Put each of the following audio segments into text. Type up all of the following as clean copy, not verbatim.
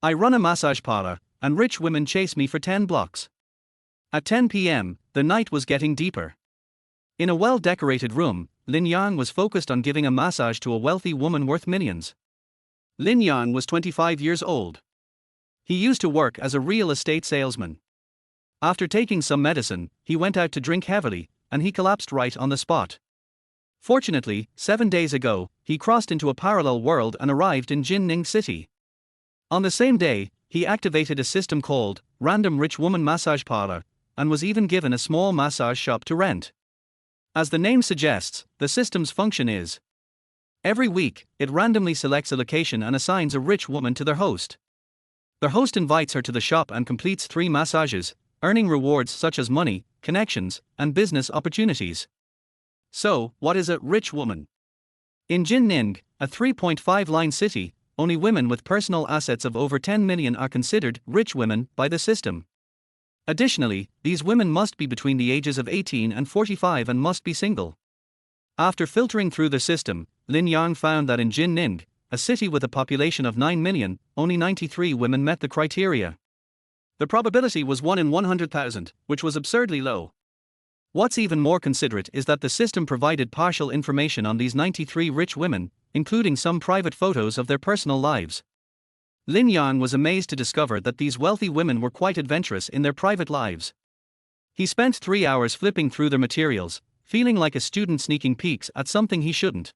I run a massage parlor, and rich women chase me for 10 blocks. At 10 p.m., the night was getting deeper. In a well-decorated room, Lin Yang was focused on giving a massage to a wealthy woman worth millions. Lin Yang was 25 years old. He used to work as a real estate salesman. After taking some medicine, he went out to drink heavily, and he collapsed right on the spot. Fortunately, 7 days ago, he crossed into a parallel world and arrived in Jin Ning City. On the same day, he activated a system called Random Rich Woman Massage Parlor, and was even given a small massage shop to rent. As the name suggests, the system's function is: every week, it randomly selects a location and assigns a rich woman to their host. Their host invites her to the shop and completes 3 massages, earning rewards such as money, connections, and business opportunities. So, what is a rich woman? In Jin Ning, a 3.5-line city, only women with personal assets of over 10 million are considered rich women by the system. Additionally, these women must be between the ages of 18 and 45 and must be single. After filtering through the system, Lin Yang found that in Jin Ning, a city with a population of 9 million, only 93 women met the criteria. The probability was 1 in 100,000, which was absurdly low. What's even more considerate is that the system provided partial information on these 93 rich women, including some private photos of their personal lives. Lin Yang was amazed to discover that these wealthy women were quite adventurous in their private lives. He spent 3 hours flipping through their materials, feeling like a student sneaking peeks at something he shouldn't.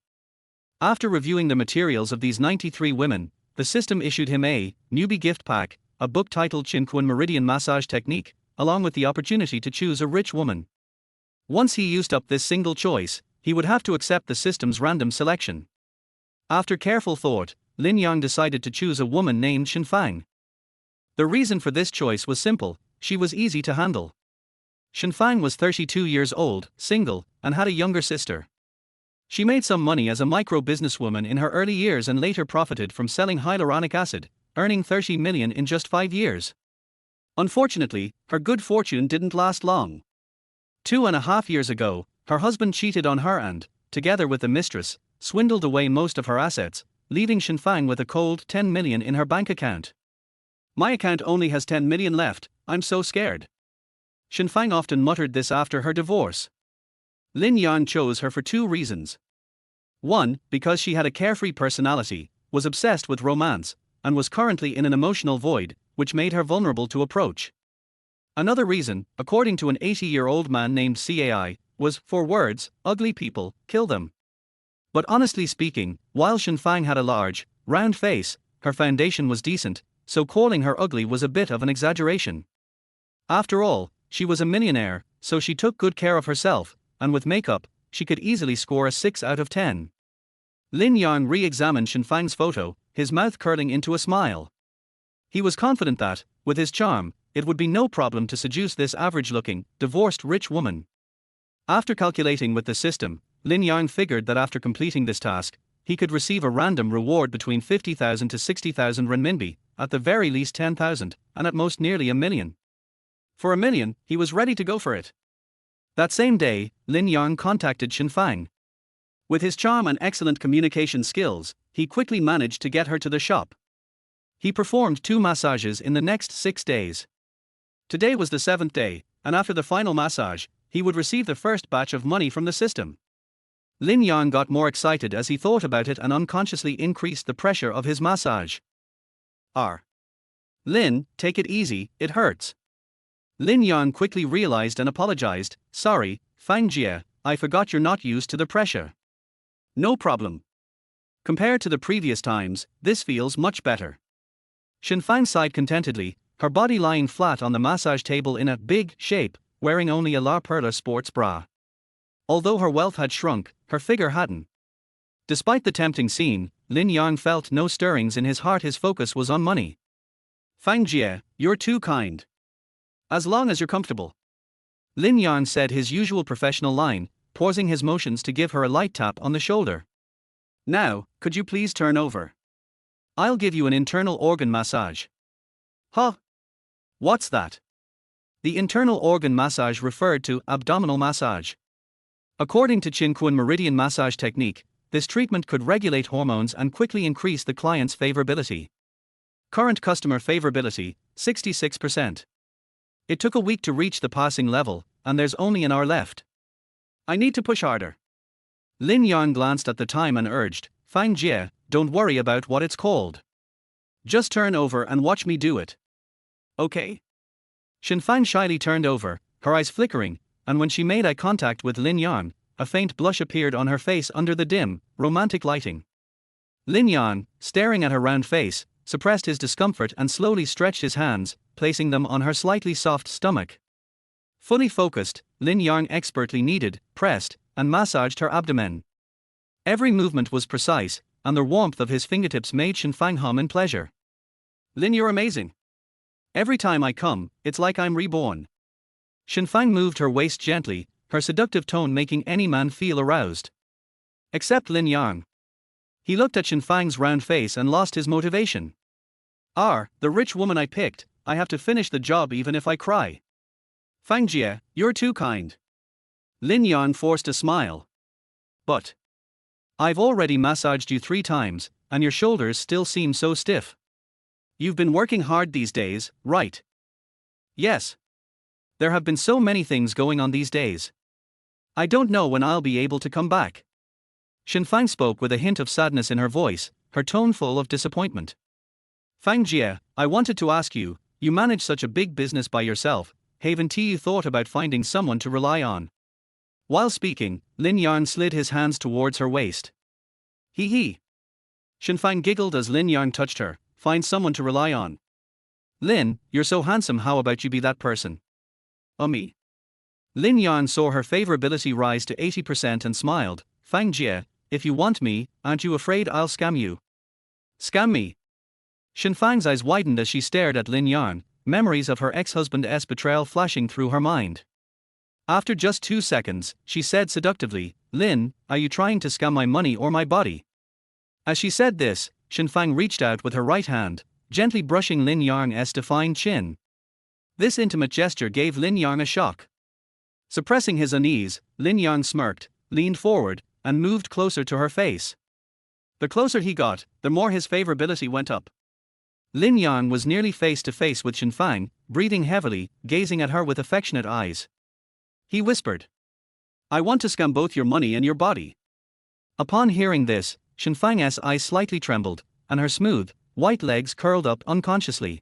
After reviewing the materials of these 93 women, the system issued him a newbie gift pack, a book titled Chen Meridian Massage Technique, along with the opportunity to choose a rich woman. Once he used up this single choice, he would have to accept the system's random selection. After careful thought, Lin Yang decided to choose a woman named Shen Fang. The reason for this choice was simple: she was easy to handle. Shen Fang was 32 years old, single, and had a younger sister. She made some money as a micro-businesswoman in her early years and later profited from selling hyaluronic acid, earning 30 million in just 5 years. Unfortunately, her good fortune didn't last long. 2.5 years ago, her husband cheated on her and, together with the mistress, swindled away most of her assets, leaving Shen Fang with a cold 10 million in her bank account. "My account only has 10 million left, I'm so scared." Shen Fang often muttered this after her divorce. Lin Yang chose her for 2 reasons. 1, because she had a carefree personality, was obsessed with romance, and was currently in an emotional void, which made her vulnerable to approach. Another reason, according to an 80-year-old man named Cai, was 4 words: ugly people, kill them. But honestly speaking, while Shen Fang had a large, round face, her foundation was decent, so calling her ugly was a bit of an exaggeration. After all, she was a millionaire, so she took good care of herself, and with makeup, she could easily score a 6 out of 10. Lin Yang re-examined Shen Fang's photo, his mouth curling into a smile. He was confident that, with his charm, it would be no problem to seduce this average-looking, divorced rich woman. After calculating with the system, Lin Yang figured that after completing this task, he could receive a random reward between 50,000 to 60,000 renminbi, at the very least 10,000, and at most nearly $1 million. For $1 million, he was ready to go for it. That same day, Lin Yang contacted Shen Fang. With his charm and excellent communication skills, he quickly managed to get her to the shop. He performed 2 massages in the next 6 days. Today was the 7th day, and after the final massage, he would receive the first batch of money from the system. Lin Yang got more excited as he thought about it and unconsciously increased the pressure of his massage. Lin, take it easy, it hurts. Lin Yang quickly realized and apologized. "Sorry, Fang Jie, I forgot you're not used to the pressure." "No problem. Compared to the previous times, this feels much better." Shen Fang sighed contentedly, her body lying flat on the massage table in a big shape, wearing only a La Perla sports bra. Although her wealth had shrunk, her figure hadn't. Despite the tempting scene, Lin Yang felt no stirrings in his heart. His focus was on money. "Fang Jie, you're too kind. As long as you're comfortable." Lin Yang said his usual professional line, pausing his motions to give her a light tap on the shoulder. "Now, could you please turn over? I'll give you an internal organ massage." "Huh? What's that?" The internal organ massage referred to abdominal massage. According to Chen Meridian Massage Technique, this treatment could regulate hormones and quickly increase the client's favorability. Current customer favorability, 66%. It took a week to reach the passing level, and there's only an hour left. I need to push harder. Lin Yang glanced at the time and urged, Fang Jie, don't worry about what it's called. Just turn over and watch me do it. Okay? Shenfang shyly turned over, her eyes flickering, and when she made eye contact with Lin Yang, a faint blush appeared on her face under the dim, romantic lighting. Lin Yang, staring at her round face, suppressed his discomfort and slowly stretched his hands, placing them on her slightly soft stomach. Fully focused, Lin Yang expertly kneaded, pressed, and massaged her abdomen. Every movement was precise, and the warmth of his fingertips made Shenfang hum in pleasure. Lin, you're amazing. Every time I come, it's like I'm reborn. Shenfang moved her waist gently, her seductive tone making any man feel aroused. Except Lin Yang. He looked at Shenfang's round face and lost his motivation. The rich woman I picked, I have to finish the job even if I cry. Fang Jie, you're too kind. Lin Yang forced a smile. But I've already massaged you 3 times, and your shoulders still seem so stiff. You've been working hard these days, right? Yes. There have been so many things going on these days. I don't know when I'll be able to come back. Shenfang spoke with a hint of sadness in her voice, her tone full of disappointment. Fang Jie, I wanted to ask you, you manage such a big business by yourself, haven't you thought about finding someone to rely on? While speaking, Lin Yang slid his hands towards her waist. Hee. Shenfang giggled as Lin Yang touched her, find someone to rely on. Lin, you're so handsome, how about you be that person? Me. Lin Yang saw her favorability rise to 80% and smiled, Fang Jie, if you want me, aren't you afraid I'll scam you? Scam me? Shenfang's eyes widened as she stared at Lin Yang, memories of her ex-husband's betrayal flashing through her mind. After just 2 seconds, she said seductively, Lin, are you trying to scam my money or my body? As she said this, Shenfang reached out with her right hand, gently brushing Lin Yang's defined chin. This intimate gesture gave Lin Yang a shock. Suppressing his unease, Lin Yang smirked, leaned forward, and moved closer to her face. The closer he got, the more his favorability went up. Lin Yang was nearly face to face with Shenfang, breathing heavily, gazing at her with affectionate eyes. He whispered, I want to scam both your money and your body. Upon hearing this, Shenfang's eyes slightly trembled, and her smooth, white legs curled up unconsciously.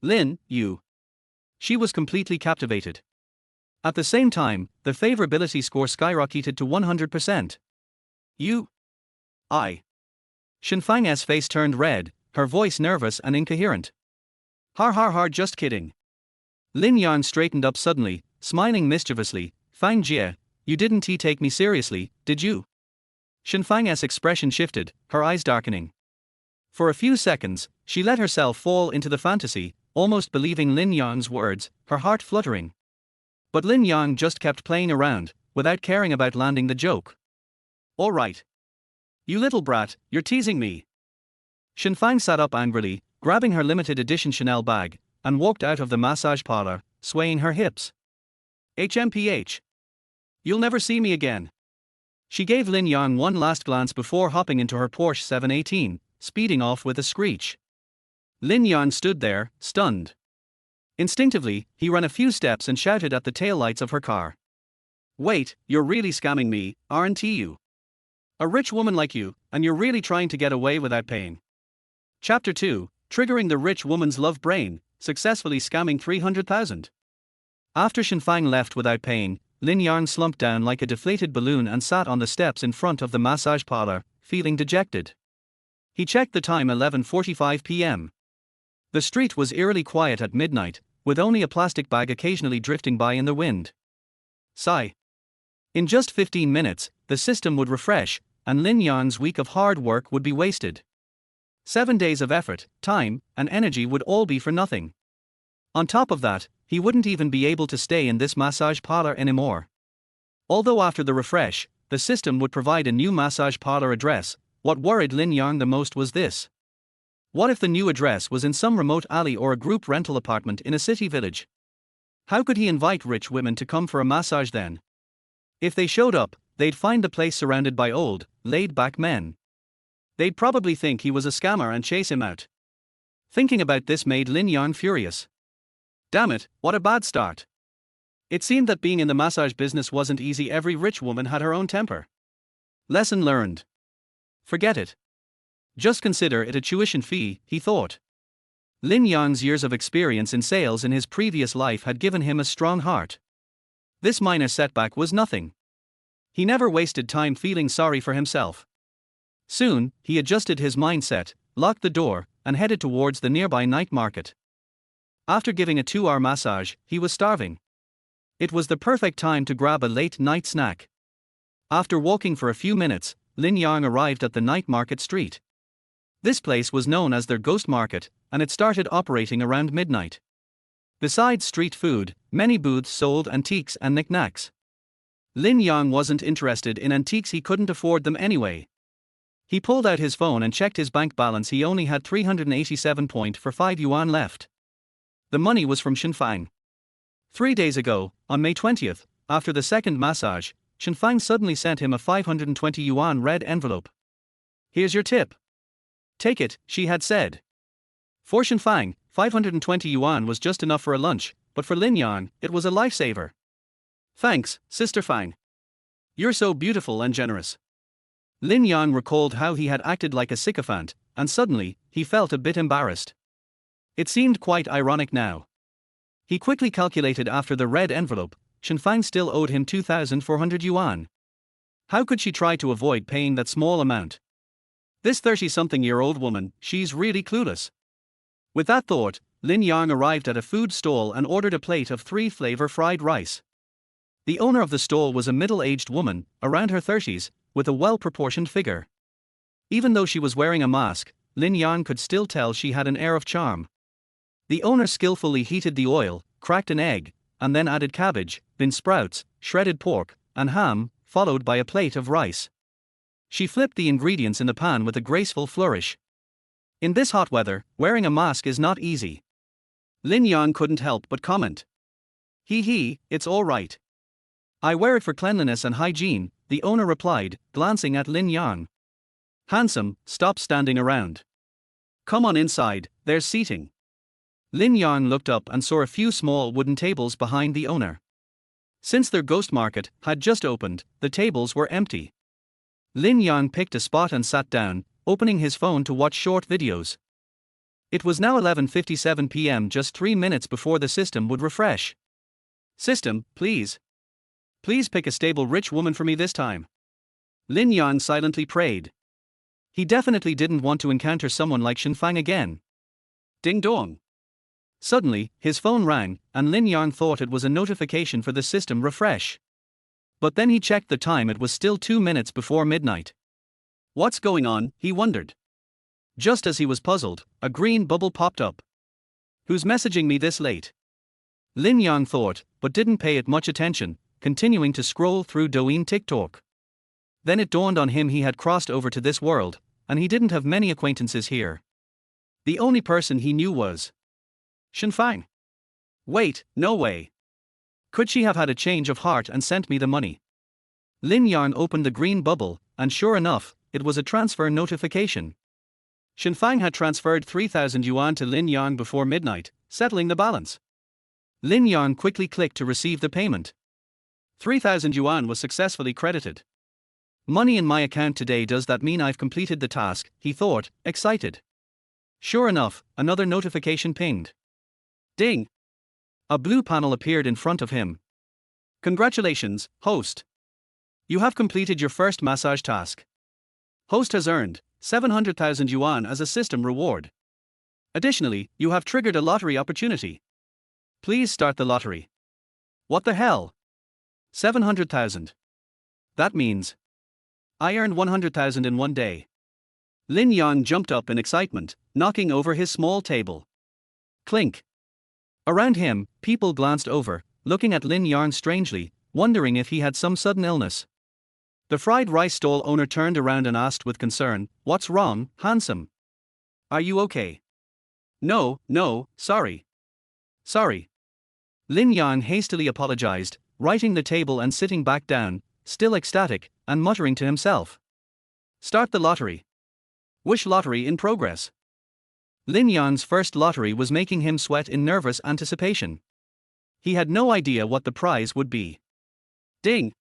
Lin, you. She was completely captivated. At the same time, the favorability score skyrocketed to 100%. You? I. Shenfang's face turned red, her voice nervous and incoherent. Har, just kidding. Lin Yang straightened up suddenly, smiling mischievously, Fang Jie, you didn't take me seriously, did you? Shenfang's expression shifted, her eyes darkening. For a few seconds, she let herself fall into the fantasy, almost believing Lin Yang's words, her heart fluttering. But Lin Yang just kept playing around, without caring about landing the joke. All right. You little brat, you're teasing me. Shenfang sat up angrily, grabbing her limited edition Chanel bag, and walked out of the massage parlor, swaying her hips. HMPH. You'll never see me again. She gave Lin Yang one last glance before hopping into her Porsche 718, speeding off with a screech. Lin Yang stood there, stunned. Instinctively, he ran a few steps and shouted at the taillights of her car. Wait, you're really scamming me, aren't you? A rich woman like you, and you're really trying to get away without paying. Chapter 2, Triggering the Rich Woman's Love Brain, Successfully Scamming 300,000. After Shenfang left without paying, Lin Yang slumped down like a deflated balloon and sat on the steps in front of the massage parlor, feeling dejected. He checked the time, 11:45 p.m. The street was eerily quiet at midnight, with only a plastic bag occasionally drifting by in the wind. Sigh. In just 15 minutes, the system would refresh, and Lin Yang's week of hard work would be wasted. 7 days of effort, time, and energy would all be for nothing. On top of that, he wouldn't even be able to stay in this massage parlor anymore. Although after the refresh, the system would provide a new massage parlor address, what worried Lin Yang the most was this. What if the new address was in some remote alley or a group rental apartment in a city village? How could he invite rich women to come for a massage then? If they showed up, they'd find the place surrounded by old, laid-back men. They'd probably think he was a scammer and chase him out. Thinking about this made Lin Yang furious. Damn it, what a bad start. It seemed that being in the massage business wasn't easy. Every rich woman had her own temper. Lesson learned. Forget it. Just consider it a tuition fee, he thought. Lin Yang's years of experience in sales in his previous life had given him a strong heart. This minor setback was nothing. He never wasted time feeling sorry for himself. Soon, he adjusted his mindset, locked the door, and headed towards the nearby night market. After giving a 2-hour massage, he was starving. It was the perfect time to grab a late-night snack. After walking for a few minutes, Lin Yang arrived at the night market street. This place was known as their ghost market, and it started operating around midnight. Besides street food, many booths sold antiques and knickknacks. Lin Yang wasn't interested in antiques, he couldn't afford them anyway. He pulled out his phone and checked his bank balance. He only had 387.45 yuan left. The money was from Shenfang. 3 days ago, on May 20th, after the second massage, Shenfang suddenly sent him a 520 yuan red envelope. Here's your tip. Take it, she had said. For Shenfang, 520 yuan was just enough for a lunch, but for Lin Yang, it was a lifesaver. Thanks, Sister Fang. You're so beautiful and generous. Lin Yang recalled how he had acted like a sycophant, and suddenly, he felt a bit embarrassed. It seemed quite ironic now. He quickly calculated after the red envelope, Shenfang still owed him 2,400 yuan. How could she try to avoid paying that small amount? This 30-something-year-old woman, she's really clueless. With that thought, Lin Yang arrived at a food stall and ordered a plate of 3-flavor fried rice. The owner of the stall was a middle-aged woman, around her 30s, with a well-proportioned figure. Even though she was wearing a mask, Lin Yang could still tell she had an air of charm. The owner skillfully heated the oil, cracked an egg, and then added cabbage, bean sprouts, shredded pork, and ham, followed by a plate of rice. She flipped the ingredients in the pan with a graceful flourish. In this hot weather, wearing a mask is not easy. Lin Yang couldn't help but comment. It's all right. I wear it for cleanliness and hygiene, the owner replied, glancing at Lin Yang. Handsome, stop standing around. Come on inside, there's seating. Lin Yang looked up and saw a few small wooden tables behind the owner. Since their ghost market had just opened, the tables were empty. Lin Yang picked a spot and sat down, opening his phone to watch short videos. It was now 11:57 p.m., just 3 minutes before the system would refresh. System, please. Please pick a stable rich woman for me this time. Lin Yang silently prayed. He definitely didn't want to encounter someone like Shenfang again. Ding dong. Suddenly, his phone rang, and Lin Yang thought it was a notification for the system refresh. But then he checked the time, it was still 2 minutes before midnight. What's going on, he wondered. Just as he was puzzled, a green bubble popped up. Who's messaging me this late? Lin Yang thought, but didn't pay it much attention, continuing to scroll through Douyin TikTok. Then it dawned on him he had crossed over to this world, and he didn't have many acquaintances here. The only person he knew was Shenfang. Wait, no way. Could she have had a change of heart and sent me the money? Lin Yang opened the green bubble, and sure enough, it was a transfer notification. Shenfang had transferred 3,000 yuan to Lin Yang before midnight, settling the balance. Lin Yang quickly clicked to receive the payment. 3,000 yuan was successfully credited. Money in my account today, does that mean I've completed the task, he thought, excited. Sure enough, another notification pinged. Ding! A blue panel appeared in front of him. Congratulations, host. You have completed your first massage task. Host has earned 700,000 yuan as a system reward. Additionally, you have triggered a lottery opportunity. Please start the lottery. What the hell? 700,000. That means I earned 100,000 in 1 day. Lin Yang jumped up in excitement, knocking over his small table. Clink. Around him, people glanced over, looking at Lin Yang strangely, wondering if he had some sudden illness. The fried rice stall owner turned around and asked with concern, "What's wrong, handsome? Are you okay?" No, sorry. Sorry. Lin Yang hastily apologized, righting the table and sitting back down, still ecstatic, and muttering to himself. Start the lottery. Wish lottery in progress. Lin Yang's first lottery was making him sweat in nervous anticipation. He had no idea what the prize would be. Ding!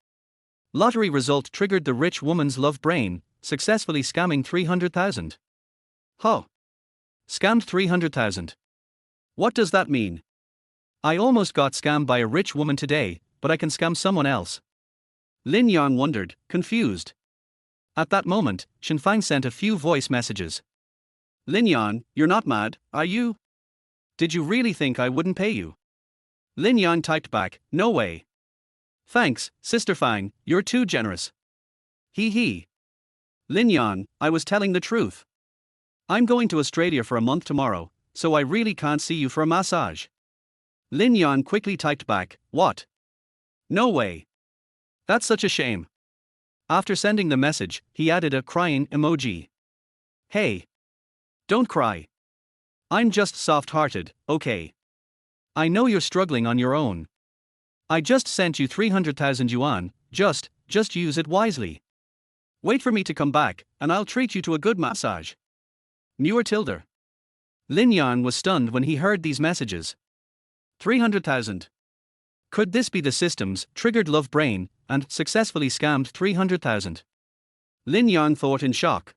Lottery result triggered the rich woman's love brain, successfully scamming 300,000. Huh. Scammed 300,000. What does that mean? I almost got scammed by a rich woman today, but I can scam someone else. Lin Yang wondered, confused. At that moment, Chen sent a few voice messages. Lin Yang, you're not mad, are you? Did you really think I wouldn't pay you? Lin Yang typed back, no way. Thanks, Sister Fang, you're too generous. Hee hee. Lin Yang, I was telling the truth. I'm going to Australia for a month tomorrow, so I really can't see you for a massage. Lin Yang quickly typed back, what? No way. That's such a shame. After sending the message, he added a crying emoji. Hey. Don't cry. I'm just soft-hearted, okay? I know you're struggling on your own. I just sent you 300,000 yuan, just use it wisely. Wait for me to come back, and I'll treat you to a good massage. Newer Tilder. Lin Yang was stunned when he heard these messages. 300,000. Could this be the system's triggered love brain, and successfully scammed 300,000? Lin Yang thought in shock.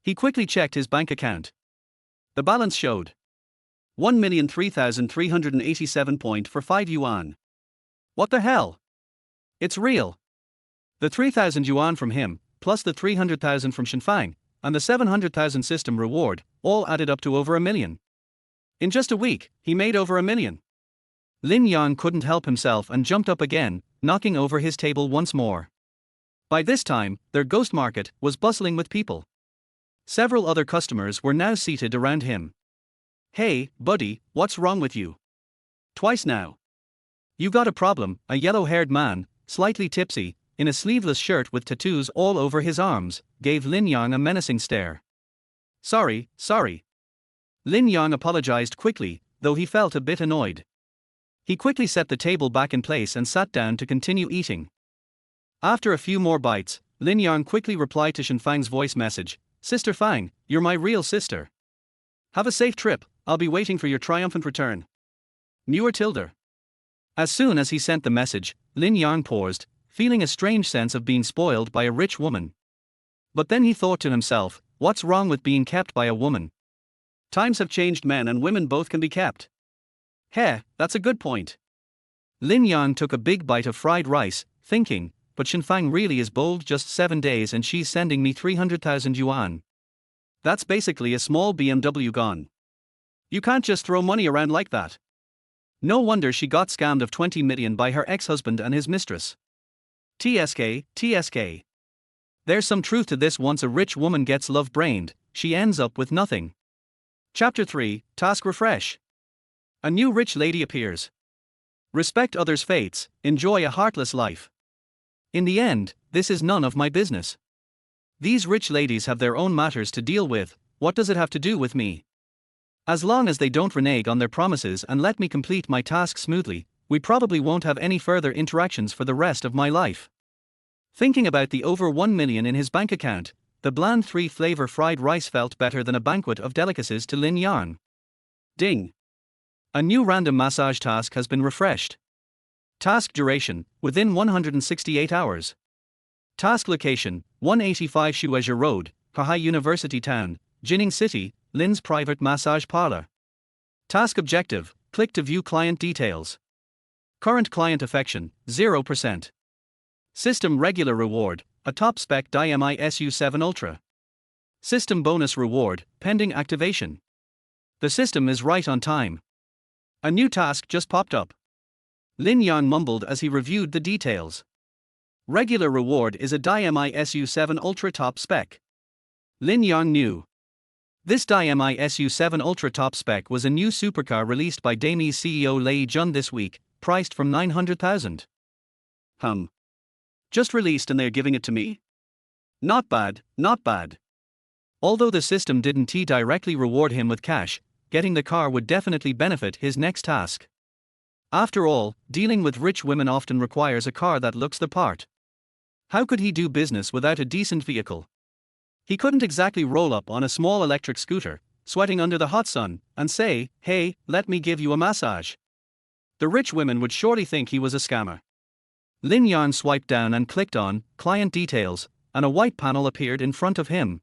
He quickly checked his bank account. The balance showed 1,003,387.45 yuan. What the hell? It's real. The 3,000 yuan from him, plus the 300,000 from Shenfang, and the 700,000 system reward, all added up to over $1 million. In just a week, he made over $1 million. Lin Yang couldn't help himself and jumped up again, knocking over his table once more. By this time, their ghost market was bustling with people. Several other customers were now seated around him. Hey, buddy, what's wrong with you? Twice now. You got a problem, a yellow-haired man, slightly tipsy, in a sleeveless shirt with tattoos all over his arms, gave Lin Yang a menacing stare. Sorry. Lin Yang apologized quickly, though he felt a bit annoyed. He quickly set the table back in place and sat down to continue eating. After a few more bites, Lin Yang quickly replied to Shenfang's voice message, Sister Fang, you're my real sister. Have a safe trip, I'll be waiting for your triumphant return. Newer Tilder. As soon as he sent the message, Lin Yang paused, feeling a strange sense of being spoiled by a rich woman. But then he thought to himself, what's wrong with being kept by a woman? Times have changed, men and women both can be kept. That's a good point. Lin Yang took a big bite of fried rice, thinking, but Shenfang really is bold, just 7 days and she's sending me 300,000 yuan. That's basically a small BMW gone. You can't just throw money around like that. No wonder she got scammed of 20 million by her ex-husband and his mistress. TSK. There's some truth to this. Once a rich woman gets love-brained, she ends up with nothing. Chapter 3, Task Refresh. A new rich lady appears. Respect others' fates, enjoy a heartless life. In the end, this is none of my business. These rich ladies have their own matters to deal with, what does it have to do with me? As long as they don't renege on their promises and let me complete my task smoothly, we probably won't have any further interactions for the rest of my life. Thinking about the over 1 million in his bank account, the bland 3-flavor fried rice felt better than a banquet of delicacies to Lin Yang. Ding! A new random massage task has been refreshed. Task duration, within 168 hours. Task location, 185 Shueizhi Road, Kahai University Town, Jin Ning City, Lin's private massage parlor. Task objective, click to view client details. Current client affection, 0%. System regular reward, a top spec Dai-Mi SU7 Ultra. System bonus reward, pending activation. The system is right on time. A new task just popped up. Lin Yang mumbled as he reviewed the details. Regular reward is a Dai-Mi SU7 Ultra top spec. Lin Yang knew. This Dai-Mi SU7 Ultra top spec was a new supercar released by Dai's CEO Lei Jun this week, priced from 900,000. Just released and they're giving it to me? Not bad. Although the system didn't directly reward him with cash, getting the car would definitely benefit his next task. After all, dealing with rich women often requires a car that looks the part. How could he do business without a decent vehicle? He couldn't exactly roll up on a small electric scooter, sweating under the hot sun, and say, "Hey, let me give you a massage." The rich women would surely think he was a scammer. Lin Yang swiped down and clicked on Client Details, and a white panel appeared in front of him.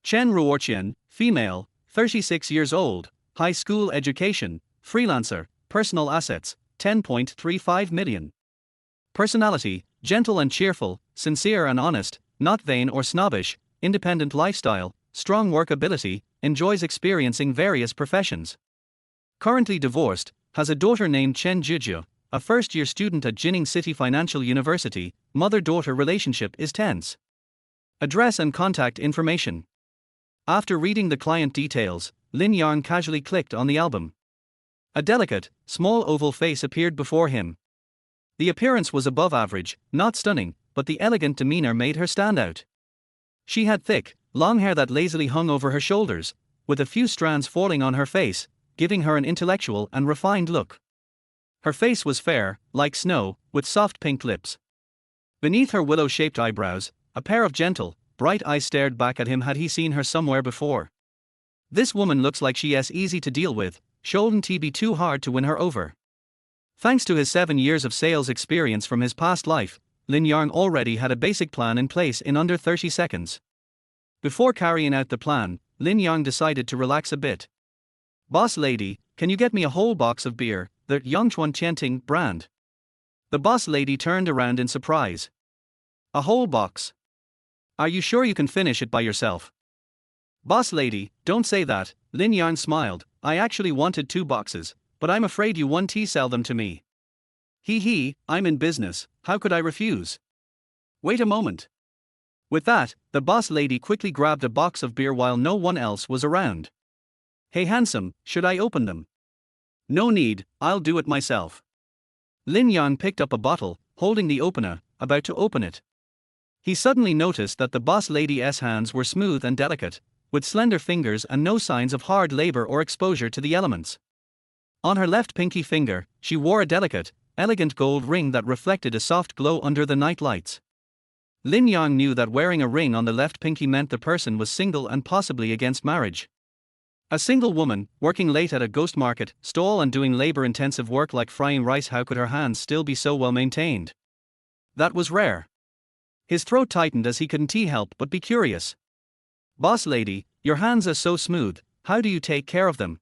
Chen Ruoqian, female, 36 years old, high school education, freelancer, personal assets, 10.35 million. Personality, gentle and cheerful, sincere and honest, not vain or snobbish, independent lifestyle, strong work ability, enjoys experiencing various professions. Currently divorced, has a daughter named Chen Juju, a first-year student at Jin Ning City Financial University. Mother-daughter relationship is tense. Address and contact information. After reading the client details, Lin Yang casually clicked on the album. A delicate, small oval face appeared before him. The appearance was above average, not stunning, but the elegant demeanor made her stand out. She had thick, long hair that lazily hung over her shoulders, with a few strands falling on her face, giving her an intellectual and refined look. Her face was fair, like snow, with soft pink lips. Beneath her willow-shaped eyebrows, a pair of gentle, bright eyes stared back at him. Had he seen her somewhere before? This woman looks like she's easy to deal with, shouldn't he be too hard to win her over? Thanks to his 7 years of sales experience from his past life, Lin Yang already had a basic plan in place in under 30 seconds. Before carrying out the plan, Lin Yang decided to relax a bit. "Boss lady, can you get me a whole box of beer, the Yangchuan brand?" The boss lady turned around in surprise. "A whole box? Are you sure you can finish it by yourself?" "Boss lady, don't say that," Lin Yang smiled. "I actually wanted 2 boxes, but I'm afraid you won't sell them to me." He, "I'm in business, how could I refuse?" "Wait a moment." With that, the boss lady quickly grabbed a box of beer while no one else was around. "Hey handsome, should I open them?" "No need, I'll do it myself." Lin Yang picked up a bottle, holding the opener, about to open it. He suddenly noticed that the boss lady's hands were smooth and delicate, with slender fingers and no signs of hard labor or exposure to the elements. On her left pinky finger, she wore a delicate, elegant gold ring that reflected a soft glow under the night lights. Lin Yang knew that wearing a ring on the left pinky meant the person was single and possibly against marriage. A single woman, working late at a ghost market stall and doing labor-intensive work like frying rice, how could her hands still be so well maintained? That was rare. His throat tightened as he couldn't help but be curious. "Boss lady, your hands are so smooth, how do you take care of them?"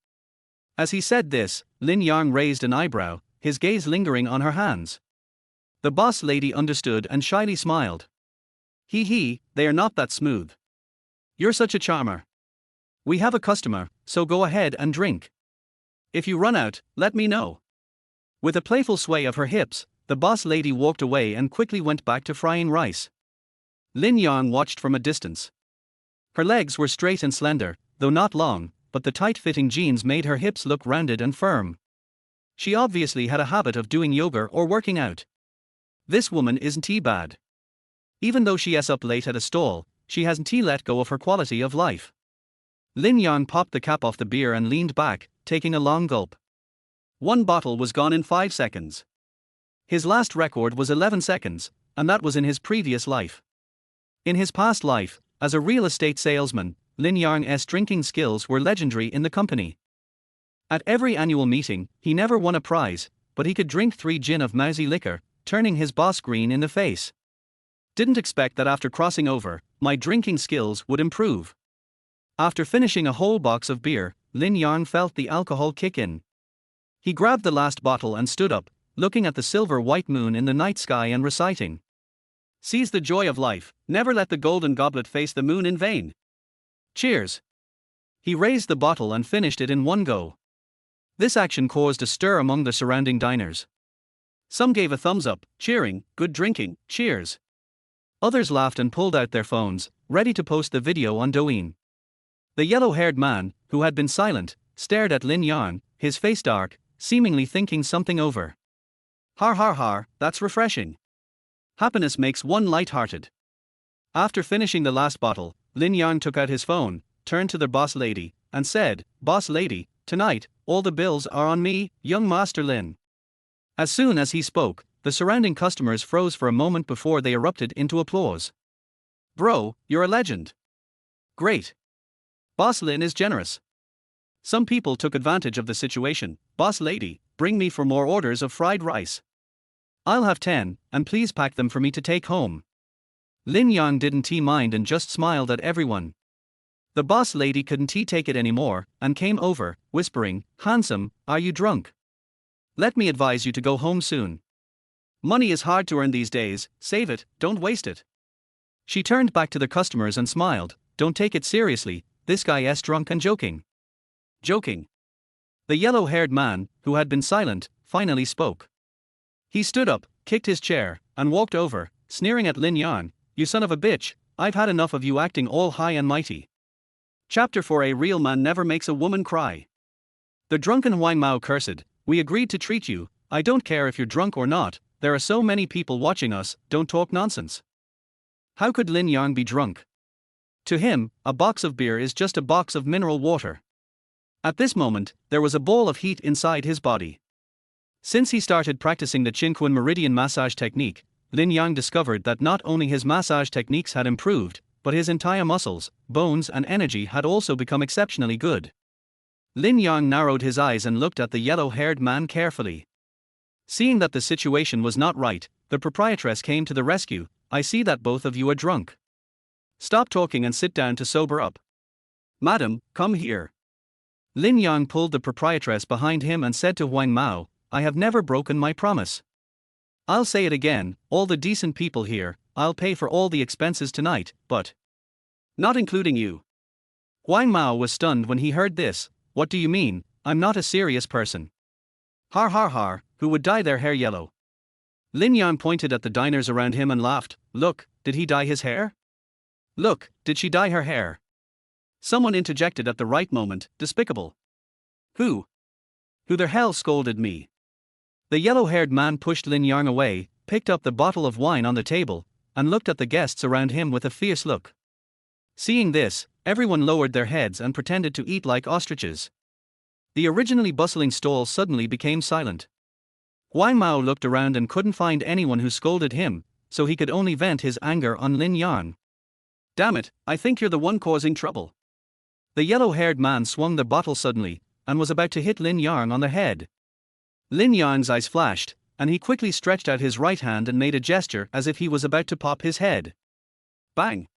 As he said this, Lin Yang raised an eyebrow, his gaze lingering on her hands. The boss lady understood and shyly smiled. They are not that smooth. You're such a charmer. We have a customer, so go ahead and drink. If you run out, let me know." With a playful sway of her hips, the boss lady walked away and quickly went back to frying rice. Lin Yang watched from a distance. Her legs were straight and slender, though not long, but the tight-fitting jeans made her hips look rounded and firm. She obviously had a habit of doing yoga or working out. This woman isn't bad. Even though she's up late at a stall, she hasn't let go of her quality of life. Lin Yang popped the cap off the beer and leaned back, taking a long gulp. 1 bottle was gone in 5 seconds. His last record was 11 seconds, and that was in his previous life. In his past life, as a real estate salesman, Lin Yang's drinking skills were legendary in the company. At every annual meeting, he never won a prize, but he could drink 3 gin of mousy liquor, turning his boss green in the face. "Didn't expect that after crossing over, my drinking skills would improve." After finishing a whole box of beer, Lin Yang felt the alcohol kick in. He grabbed the last bottle and stood up, looking at the silver-white moon in the night sky and reciting, "Seize the joy of life, never let the golden goblet face the moon in vain. Cheers." He raised the bottle and finished it in one go. This action caused a stir among the surrounding diners. Some gave a thumbs up, cheering, "Good drinking, cheers." Others laughed and pulled out their phones, ready to post the video on Douyin. The yellow-haired man, who had been silent, stared at Lin Yang, his face dark, seemingly thinking something over. Har, that's refreshing. Happiness makes one light-hearted." After finishing the last bottle, Lin Yang took out his phone, turned to the boss lady, and said, "Boss lady, tonight, all the bills are on me, young Master Lin." As soon as he spoke, the surrounding customers froze for a moment before they erupted into applause. "Bro, you're a legend. Great. Boss Lin is generous." Some people took advantage of the situation. Boss lady, bring me for more orders of fried rice. I'll have 10, and please pack them for me to take home. Lin Yang didn't mind and just smiled at everyone. The boss lady couldn't take it anymore, and came over, whispering, "Handsome, are you drunk? Let me advise you to go home soon. Money is hard to earn these days, save it, don't waste it." She turned back to the customers and smiled, "Don't take it seriously, this guy is drunk and joking." Joking. The yellow-haired man, who had been silent, finally spoke. He stood up, kicked his chair, and walked over, sneering at Lin Yang, "You son of a bitch, I've had enough of you acting all high and mighty." Chapter 4. A real man never makes a woman cry. The drunken Huang Mao cursed, "We agreed to treat you, I don't care if you're drunk or not, there are so many people watching us, don't talk nonsense." How could Lin Yang be drunk? To him, a box of beer is just a box of mineral water. At this moment, there was a ball of heat inside his body. Since he started practicing the Qinquan meridian massage technique, Lin Yang discovered that not only his massage techniques had improved, but his entire muscles, bones and energy had also become exceptionally good. Lin Yang narrowed his eyes and looked at the yellow-haired man carefully. Seeing that the situation was not right, the proprietress came to the rescue. "I see that both of you are drunk. Stop talking and sit down to sober up. Madam, come here." Lin Yang pulled the proprietress behind him and said to Huang Mao, "I have never broken my promise. I'll say it again, all the decent people here, I'll pay for all the expenses tonight, but not including you." Huang Mao was stunned when he heard this. "What do you mean? I'm not a serious person." "Har har har, who would dye their hair yellow?" Lin Yang pointed at the diners around him and laughed. "Look, did he dye his hair? Look, did she dye her hair?" Someone interjected at the right moment, "Despicable. Who the hell scolded me?" The yellow-haired man pushed Lin Yang away, picked up the bottle of wine on the table, and looked at the guests around him with a fierce look. Seeing this, everyone lowered their heads and pretended to eat like ostriches. The originally bustling stall suddenly became silent. Huang Mao looked around and couldn't find anyone who scolded him, so he could only vent his anger on Lin Yang. "Damn it, I think you're the one causing trouble." The yellow-haired man swung the bottle suddenly, and was about to hit Lin Yang on the head. Lin Yang's eyes flashed, and he quickly stretched out his right hand and made a gesture as if he was about to pop his head. Bang!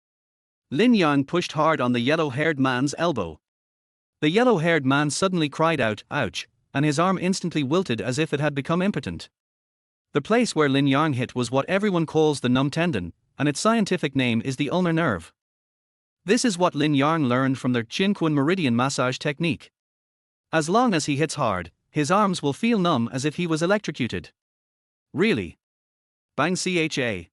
Lin Yang pushed hard on the yellow-haired man's elbow. The yellow-haired man suddenly cried out, "Ouch," and his arm instantly wilted as if it had become impotent. The place where Lin Yang hit was what everyone calls the numb tendon, and its scientific name is the ulnar nerve. This is what Lin Yang learned from the Qinquan meridian massage technique. As long as he hits hard, his arms will feel numb as if he was electrocuted. Really? Bang cha.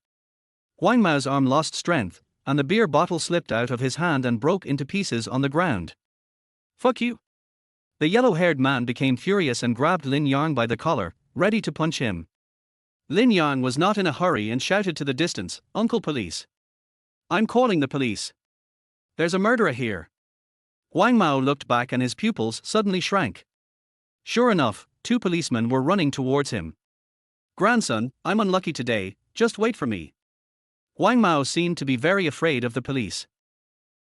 Huang Mao's arm lost strength, and the beer bottle slipped out of his hand and broke into pieces on the ground. "Fuck you." The yellow-haired man became furious and grabbed Lin Yang by the collar, ready to punch him. Lin Yang was not in a hurry and shouted to the distance, "Uncle Police. I'm calling the police. There's a murderer here." Huang Mao looked back and his pupils suddenly shrank. Sure enough, 2 policemen were running towards him. "Grandson, I'm unlucky today, just wait for me." Huang Mao seemed to be very afraid of the police.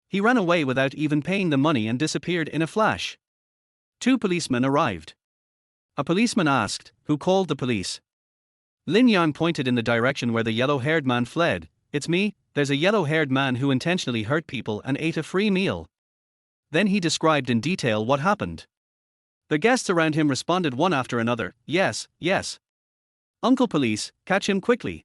He ran away without even paying the money and disappeared in a flash. 2 policemen arrived. A policeman asked, "Who called the police?" Lin Yang pointed in the direction where the yellow-haired man fled. "It's me, there's a yellow-haired man who intentionally hurt people and ate a free meal." Then he described in detail what happened. The guests around him responded one after another, "Yes, yes. Uncle Police, catch him quickly."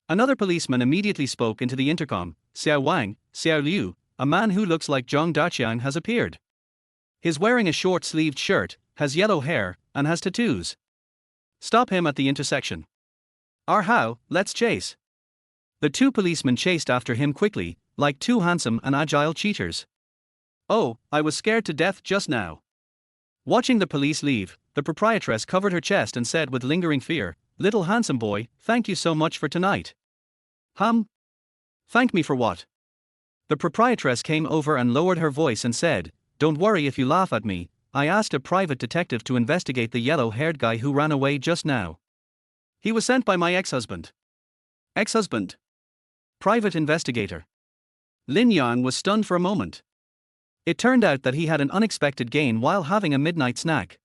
Another policeman immediately spoke into the intercom, "Xiao Wang, Xiao Liu, a man who looks like Zhang Daqiang has appeared. He's wearing a short-sleeved shirt, has yellow hair, and has tattoos. Stop him at the intersection." "How, let's chase." The 2 policemen chased after him quickly, like 2 handsome and agile cheaters. "Oh, I was scared to death just now." Watching the police leave, the proprietress covered her chest and said with lingering fear, "Little handsome boy, thank you so much for tonight." Thank me for what?" The proprietress came over and lowered her voice and said, "Don't worry if you laugh at me, I asked a private detective to investigate the yellow-haired guy who ran away just now. He was sent by my ex-husband." "Ex-husband? Private investigator?" Lin Yang was stunned for a moment. It turned out that he had an unexpected gain while having a midnight snack.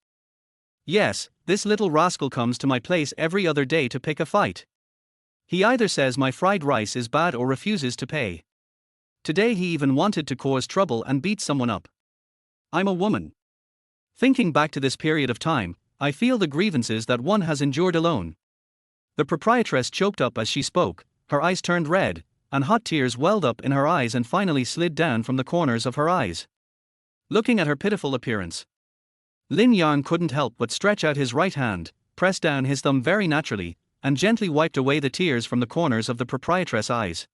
Yes, this little rascal comes to my place every other day to pick a fight. He either says my fried rice is bad or refuses to pay. Today he even wanted to cause trouble and beat someone up. I'm a woman. Thinking back to this period of time, I feel the grievances that one has endured alone. The proprietress choked up as she spoke, her eyes turned red, and hot tears welled up in her eyes and finally slid down from the corners of her eyes. Looking at her pitiful appearance, Lin Yang couldn't help but stretch out his right hand, press down his thumb very naturally, and gently wiped away the tears from the corners of the proprietress' eyes.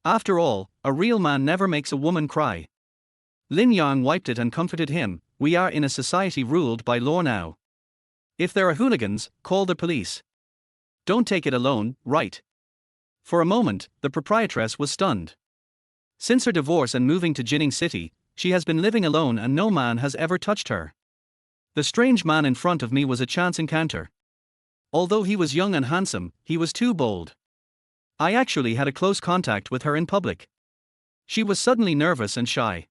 After all, a real man never makes a woman cry. Lin Yang wiped it and comforted him. We are in a society ruled by law now. If there are hooligans, call the police. Don't take it alone, right? For a moment, the proprietress was stunned. Since her divorce and moving to Jin Ning City, she has been living alone and no man has ever touched her. The strange man in front of me was a chance encounter. Although he was young and handsome, he was too bold. I actually had a close contact with her in public. She was suddenly nervous and shy.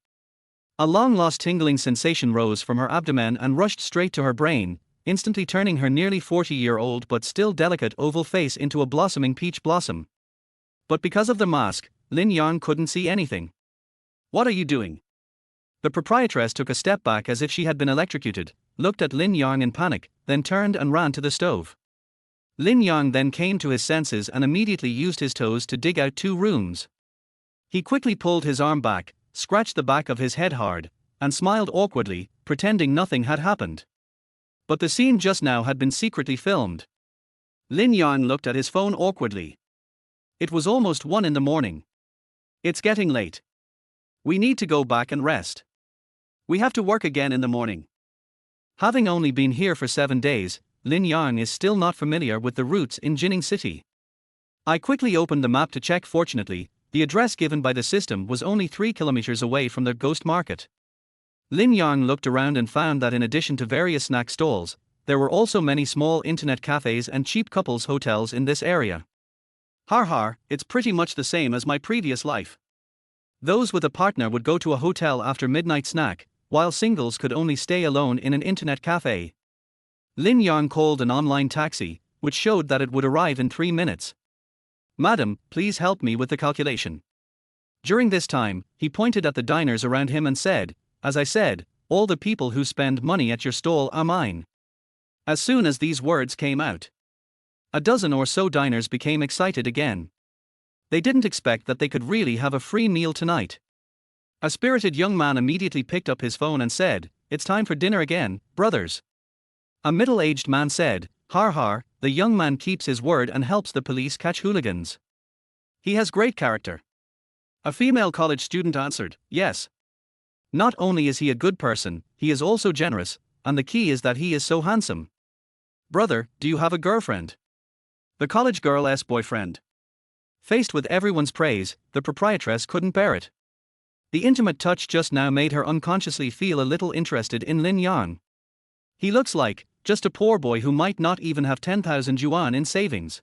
A long-lost tingling sensation rose from her abdomen and rushed straight to her brain, instantly turning her nearly 40-year-old but still delicate oval face into a blossoming peach blossom. But because of the mask, Lin Yang couldn't see anything. What are you doing? The proprietress took a step back as if she had been electrocuted, looked at Lin Yang in panic, then turned and ran to the stove. Lin Yang then came to his senses and immediately used his toes to dig out 2 runes. He quickly pulled his arm back, scratched the back of his head hard, and smiled awkwardly, pretending nothing had happened. But the scene just now had been secretly filmed. Lin Yang looked at his phone awkwardly. It was almost 1 in the morning. It's getting late. We need to go back and rest. We have to work again in the morning. Having only been here for 7 days, Lin Yang is still not familiar with the routes in Jin Ning City. I quickly opened the map to check. Fortunately, the address given by the system was only 3 kilometers away from the ghost market. Lin Yang looked around and found that in addition to various snack stalls, there were also many small internet cafes and cheap couples hotels in this area. Har, it's pretty much the same as my previous life. Those with a partner would go to a hotel after midnight snack, while singles could only stay alone in an internet cafe. Lin Yang called an online taxi, which showed that it would arrive in 3 minutes. Madam, please help me with the calculation. During this time, he pointed at the diners around him and said, as I said, all the people who spend money at your stall are mine. As soon as these words came out, a dozen or so diners became excited again. They didn't expect that they could really have a free meal tonight. A spirited young man immediately picked up his phone and said, "It's time for dinner again, brothers." A middle-aged man said, Har, the young man keeps his word and helps the police catch hooligans. He has great character. A female college student answered, yes. Not only is he a good person, he is also generous, and the key is that he is so handsome. Brother, do you have a girlfriend? The college girl's boyfriend. Faced with everyone's praise, the proprietress couldn't bear it. The intimate touch just now made her unconsciously feel a little interested in Lin Yang. He looks like just a poor boy who might not even have 10,000 yuan in savings.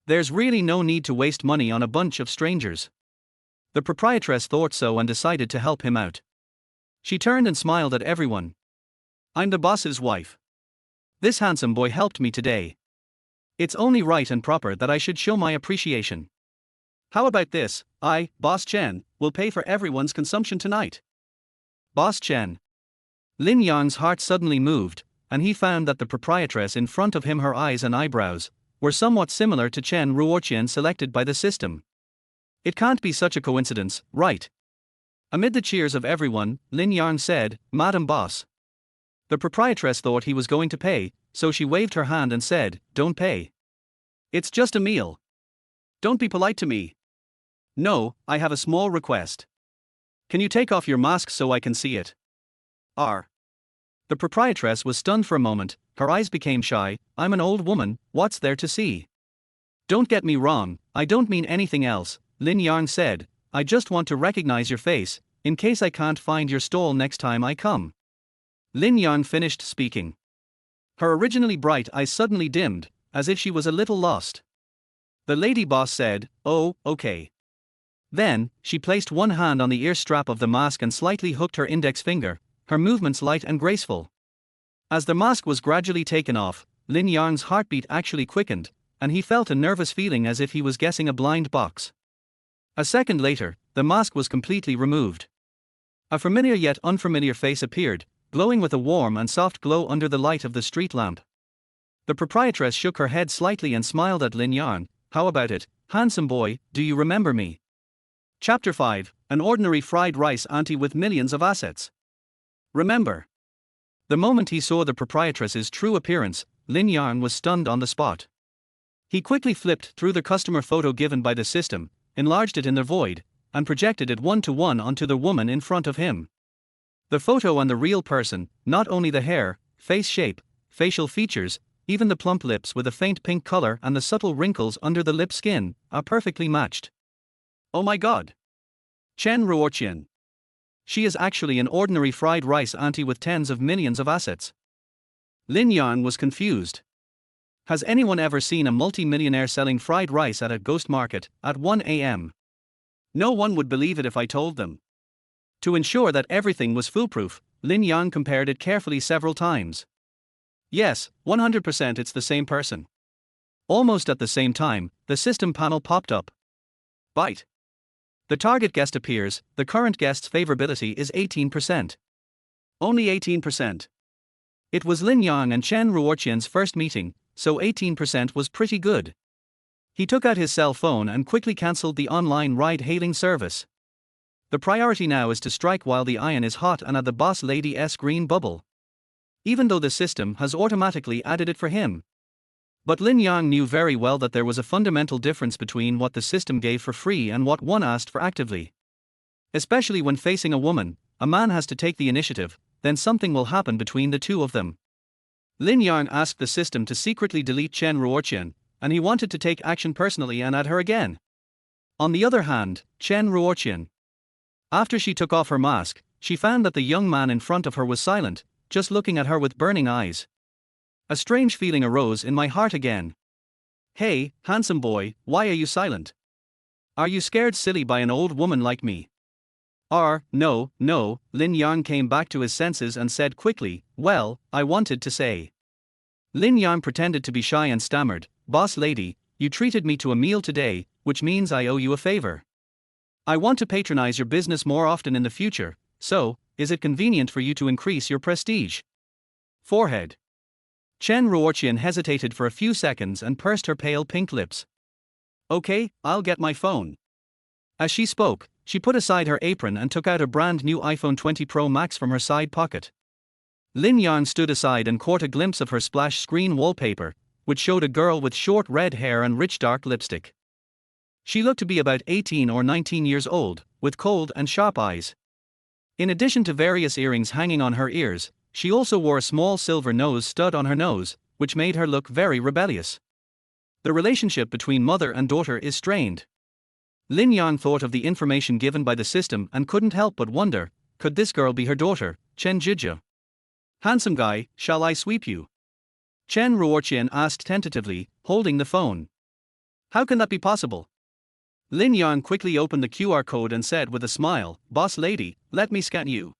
There's really no need to waste money on a bunch of strangers. The proprietress thought so and decided to help him out. She turned and smiled at everyone. I'm the boss's wife. This handsome boy helped me today. It's only right and proper that I should show my appreciation. How about this? I, Boss Chen, will pay for everyone's consumption tonight. Boss Chen. Lin Yang's heart suddenly moved, and he found that the proprietress in front of him, her eyes and eyebrows, were somewhat similar to Chen Ruoqian selected by the system. It can't be such a coincidence, right? Amid the cheers of everyone, Lin Yang said, Madam Boss. The proprietress thought he was going to pay, so she waved her hand and said, Don't pay. It's just a meal. Don't be polite to me. No, I have a small request. Can you take off your mask so I can see it? The proprietress was stunned for a moment, her eyes became shy. I'm an old woman, what's there to see? Don't get me wrong, I don't mean anything else, Lin Yang said, I just want to recognize your face, in case I can't find your stall next time I come. Lin Yang finished speaking. Her originally bright eyes suddenly dimmed, as if she was a little lost. The lady boss said, Oh, okay. Then, she placed one hand on the ear strap of the mask and slightly hooked her index finger, her movements light and graceful. As the mask was gradually taken off, Lin Yang's heartbeat actually quickened, and he felt a nervous feeling as if he was guessing a blind box. A second later, the mask was completely removed. A familiar yet unfamiliar face appeared, glowing with a warm and soft glow under the light of the street lamp. The proprietress shook her head slightly and smiled at Lin Yang. "How about it, handsome boy, do you remember me?" Chapter 5, An ordinary fried rice auntie with millions of assets. Remember. The moment he saw the proprietress's true appearance, Lin Yang was stunned on the spot. He quickly flipped through the customer photo given by the system, enlarged it in the void, and projected it one-to-one onto the woman in front of him. The photo and the real person, not only the hair, face shape, facial features, even the plump lips with a faint pink color and the subtle wrinkles under the lip skin, are perfectly matched. Oh my god! Chen Ruoqian. She is actually an ordinary fried rice auntie with tens of millions of assets. Lin Yang was confused. Has anyone ever seen a multi-millionaire selling fried rice at a ghost market at 1 a.m.? No one would believe it if I told them. To ensure that everything was foolproof, Lin Yang compared it carefully several times. Yes, 100% it's the same person. Almost at the same time, the system panel popped up. Bite. The target guest appears, the current guest's favorability is 18%. Only 18%. It was Lin Yang and Chen Ruoqian's first meeting, so 18% was pretty good. He took out his cell phone and quickly cancelled the online ride-hailing service. The priority now is to strike while the iron is hot and add the boss lady's green bubble. Even though the system has automatically added it for him. But Lin Yang knew very well that there was a fundamental difference between what the system gave for free and what one asked for actively. Especially when facing a woman, a man has to take the initiative, then something will happen between the two of them. Lin Yang asked the system to secretly delete Chen Ruoqian, and he wanted to take action personally and add her again. On the other hand, Chen Ruoqian. After she took off her mask, she found that the young man in front of her was silent, just looking at her with burning eyes. A strange feeling arose in my heart again. Hey, handsome boy, why are you silent? Are you scared silly by an old woman like me? No, Lin Yang came back to his senses and said quickly, well, I wanted to say. Lin Yang pretended to be shy and stammered, boss lady, you treated me to a meal today, which means I owe you a favor. I want to patronize your business more often in the future, so, is it convenient for you to increase your prestige? Forehead. Chen Ruoqian hesitated for a few seconds and pursed her pale pink lips. Okay, I'll get my phone. As she spoke, she put aside her apron and took out a brand new iPhone 20 Pro Max from her side pocket. Lin Yang stood aside and caught a glimpse of her splash screen wallpaper, which showed a girl with short red hair and rich dark lipstick. She looked to be about 18 or 19 years old, with cold and sharp eyes. In addition to various earrings hanging on her ears, she also wore a small silver nose stud on her nose, which made her look very rebellious. The relationship between mother and daughter is strained. Lin Yang thought of the information given by the system and couldn't help but wonder, could this girl be her daughter, Chen Jija? Handsome guy, shall I sweep you? Chen Ruoqian asked tentatively, holding the phone. How can that be possible? Lin Yang quickly opened the QR code and said with a smile, boss lady, let me scan you.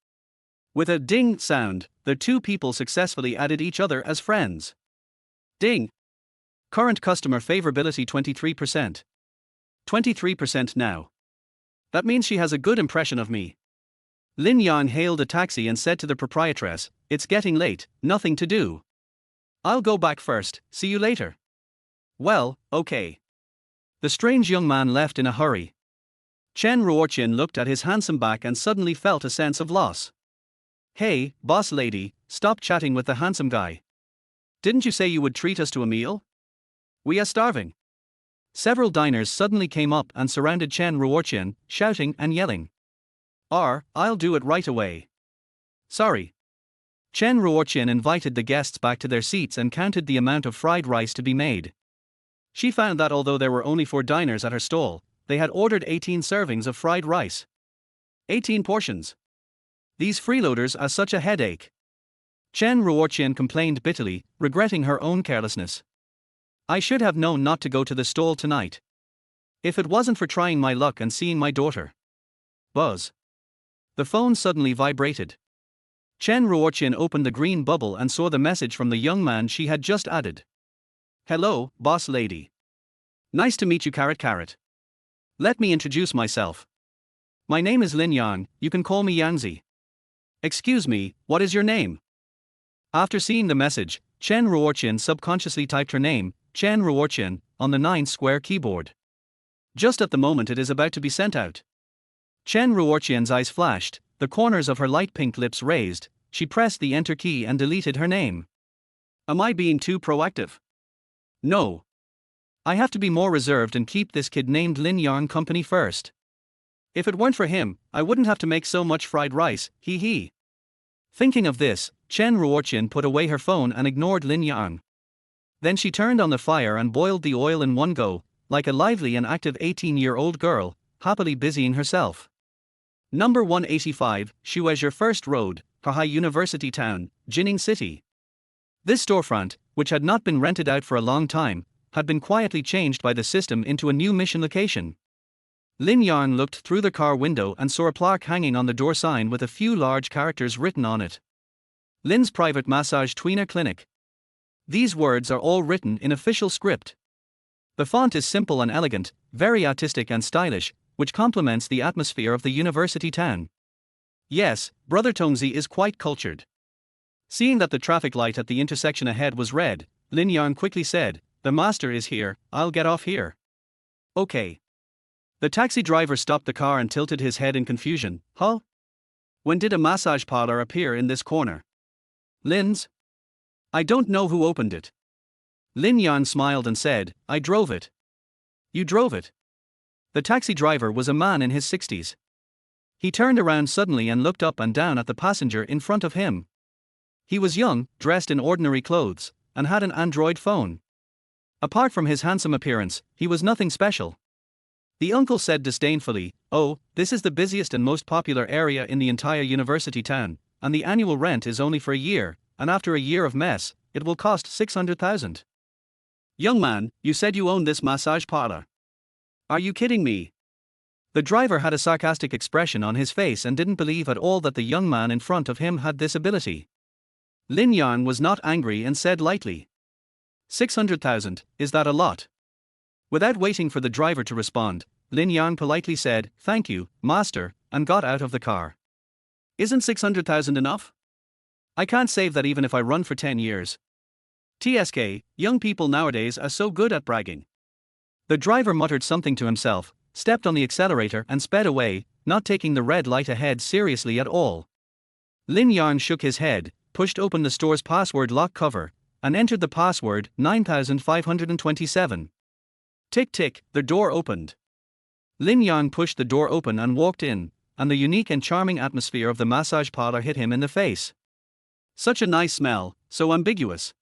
With a ding sound, the two people successfully added each other as friends. Ding. Current customer favorability 23%. 23% now. That means she has a good impression of me. Lin Yang hailed a taxi and said to the proprietress, it's getting late, nothing to do. I'll go back first, see you later. Well, okay. The strange young man left in a hurry. Chen Ruoqian looked at his handsome back and suddenly felt a sense of loss. Hey, boss lady, stop chatting with the handsome guy. Didn't you say you would treat us to a meal? We are starving. Several diners suddenly came up and surrounded Chen Ruoqian, shouting and yelling. I'll do it right away. Sorry. Chen Ruoqian invited the guests back to their seats and counted the amount of fried rice to be made. She found that although there were only 4 diners at her stall, they had ordered 18 servings of fried rice. 18 portions. These freeloaders are such a headache. Chen Ruoqian complained bitterly, regretting her own carelessness. I should have known not to go to the stall tonight. If it wasn't for trying my luck and seeing my daughter. Buzz. The phone suddenly vibrated. Chen Ruoqian opened the green bubble and saw the message from the young man she had just added. Hello, boss lady. Nice to meet you, carrot. Let me introduce myself. My name is Lin Yang, you can call me Yangzi. Excuse me, what is your name? After seeing the message, Chen Ruoqian subconsciously typed her name, Chen Ruoqian, on the 9-square keyboard. Just at the moment it is about to be sent out. Chen Ruoqian's eyes flashed, the corners of her light pink lips raised, she pressed the enter key and deleted her name. Am I being too proactive? No. I have to be more reserved and keep this kid named Lin Yang company first. If it weren't for him, I wouldn't have to make so much fried rice, hee hee. Thinking of this, Chen Ruoqian put away her phone and ignored Lin Yang. Then she turned on the fire and boiled the oil in one go, like a lively and active 18-year-old girl, happily busying herself. Number 185, Shuezher First Road, Pahai University Town, Jin Ning City. This storefront, which had not been rented out for a long time, had been quietly changed by the system into a new mission location. Lin Yang looked through the car window and saw a plaque hanging on the door sign with a few large characters written on it. Lin's Private Massage Tweener Clinic. These words are all written in official script. The font is simple and elegant, very artistic and stylish, which complements the atmosphere of the university town. Yes, Brother Tongzi is quite cultured. Seeing that the traffic light at the intersection ahead was red, Lin Yang quickly said, "The master is here, I'll get off here." Okay. The taxi driver stopped the car and tilted his head in confusion. Huh? When did a massage parlor appear in this corner? Lin's? I don't know who opened it. Lin Yang smiled and said, I drove it. You drove it? The taxi driver was a man in his 60s. He turned around suddenly and looked up and down at the passenger in front of him. He was young, dressed in ordinary clothes, and had an Android phone. Apart from his handsome appearance, he was nothing special. The uncle said disdainfully, "Oh, this is the busiest and most popular area in the entire university town, and the annual rent is only for a year, and after a year of mess, it will cost 600,000. Young man, you said you own this massage parlor. Are you kidding me?" The driver had a sarcastic expression on his face and didn't believe at all that the young man in front of him had this ability. Lin Yang was not angry and said lightly, 600,000, is that a lot? Without waiting for the driver to respond, Lin Yang politely said, "Thank you, master," and got out of the car. Isn't 600,000 enough? I can't save that even if I run for 10 years. TSK, young people nowadays are so good at bragging. The driver muttered something to himself, stepped on the accelerator and sped away, not taking the red light ahead seriously at all. Lin Yang shook his head, pushed open the store's password lock cover, and entered the password 9527. Tick tick, the door opened. Lin Yang pushed the door open and walked in, and the unique and charming atmosphere of the massage parlor hit him in the face. Such a nice smell, so ambiguous.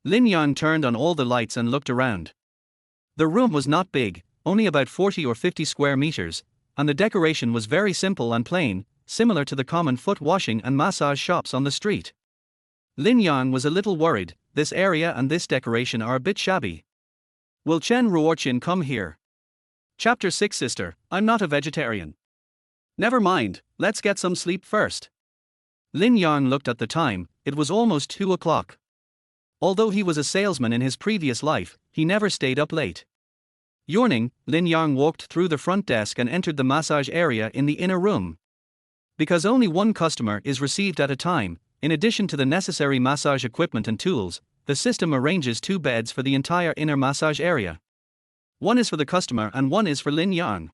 Lin Yang turned on all the lights and looked around. The room was not big, only about 40 or 50 square meters, and the decoration was very simple and plain, similar to the common foot washing and massage shops on the street. Lin Yang was a little worried, this area and this decoration are a bit shabby. Will Chen Ruoqian come here? Chapter 6. Sister, I'm not a vegetarian. Never mind, let's get some sleep first. Lin Yang looked at the time, it was almost 2 o'clock. Although he was a salesman in his previous life, he never stayed up late. Yawning, Lin Yang walked through the front desk and entered the massage area in the inner room. Because only one customer is received at a time, in addition to the necessary massage equipment and tools, the system arranges 2 beds for the entire inner massage area. One is for the customer and one is for Lin Yang.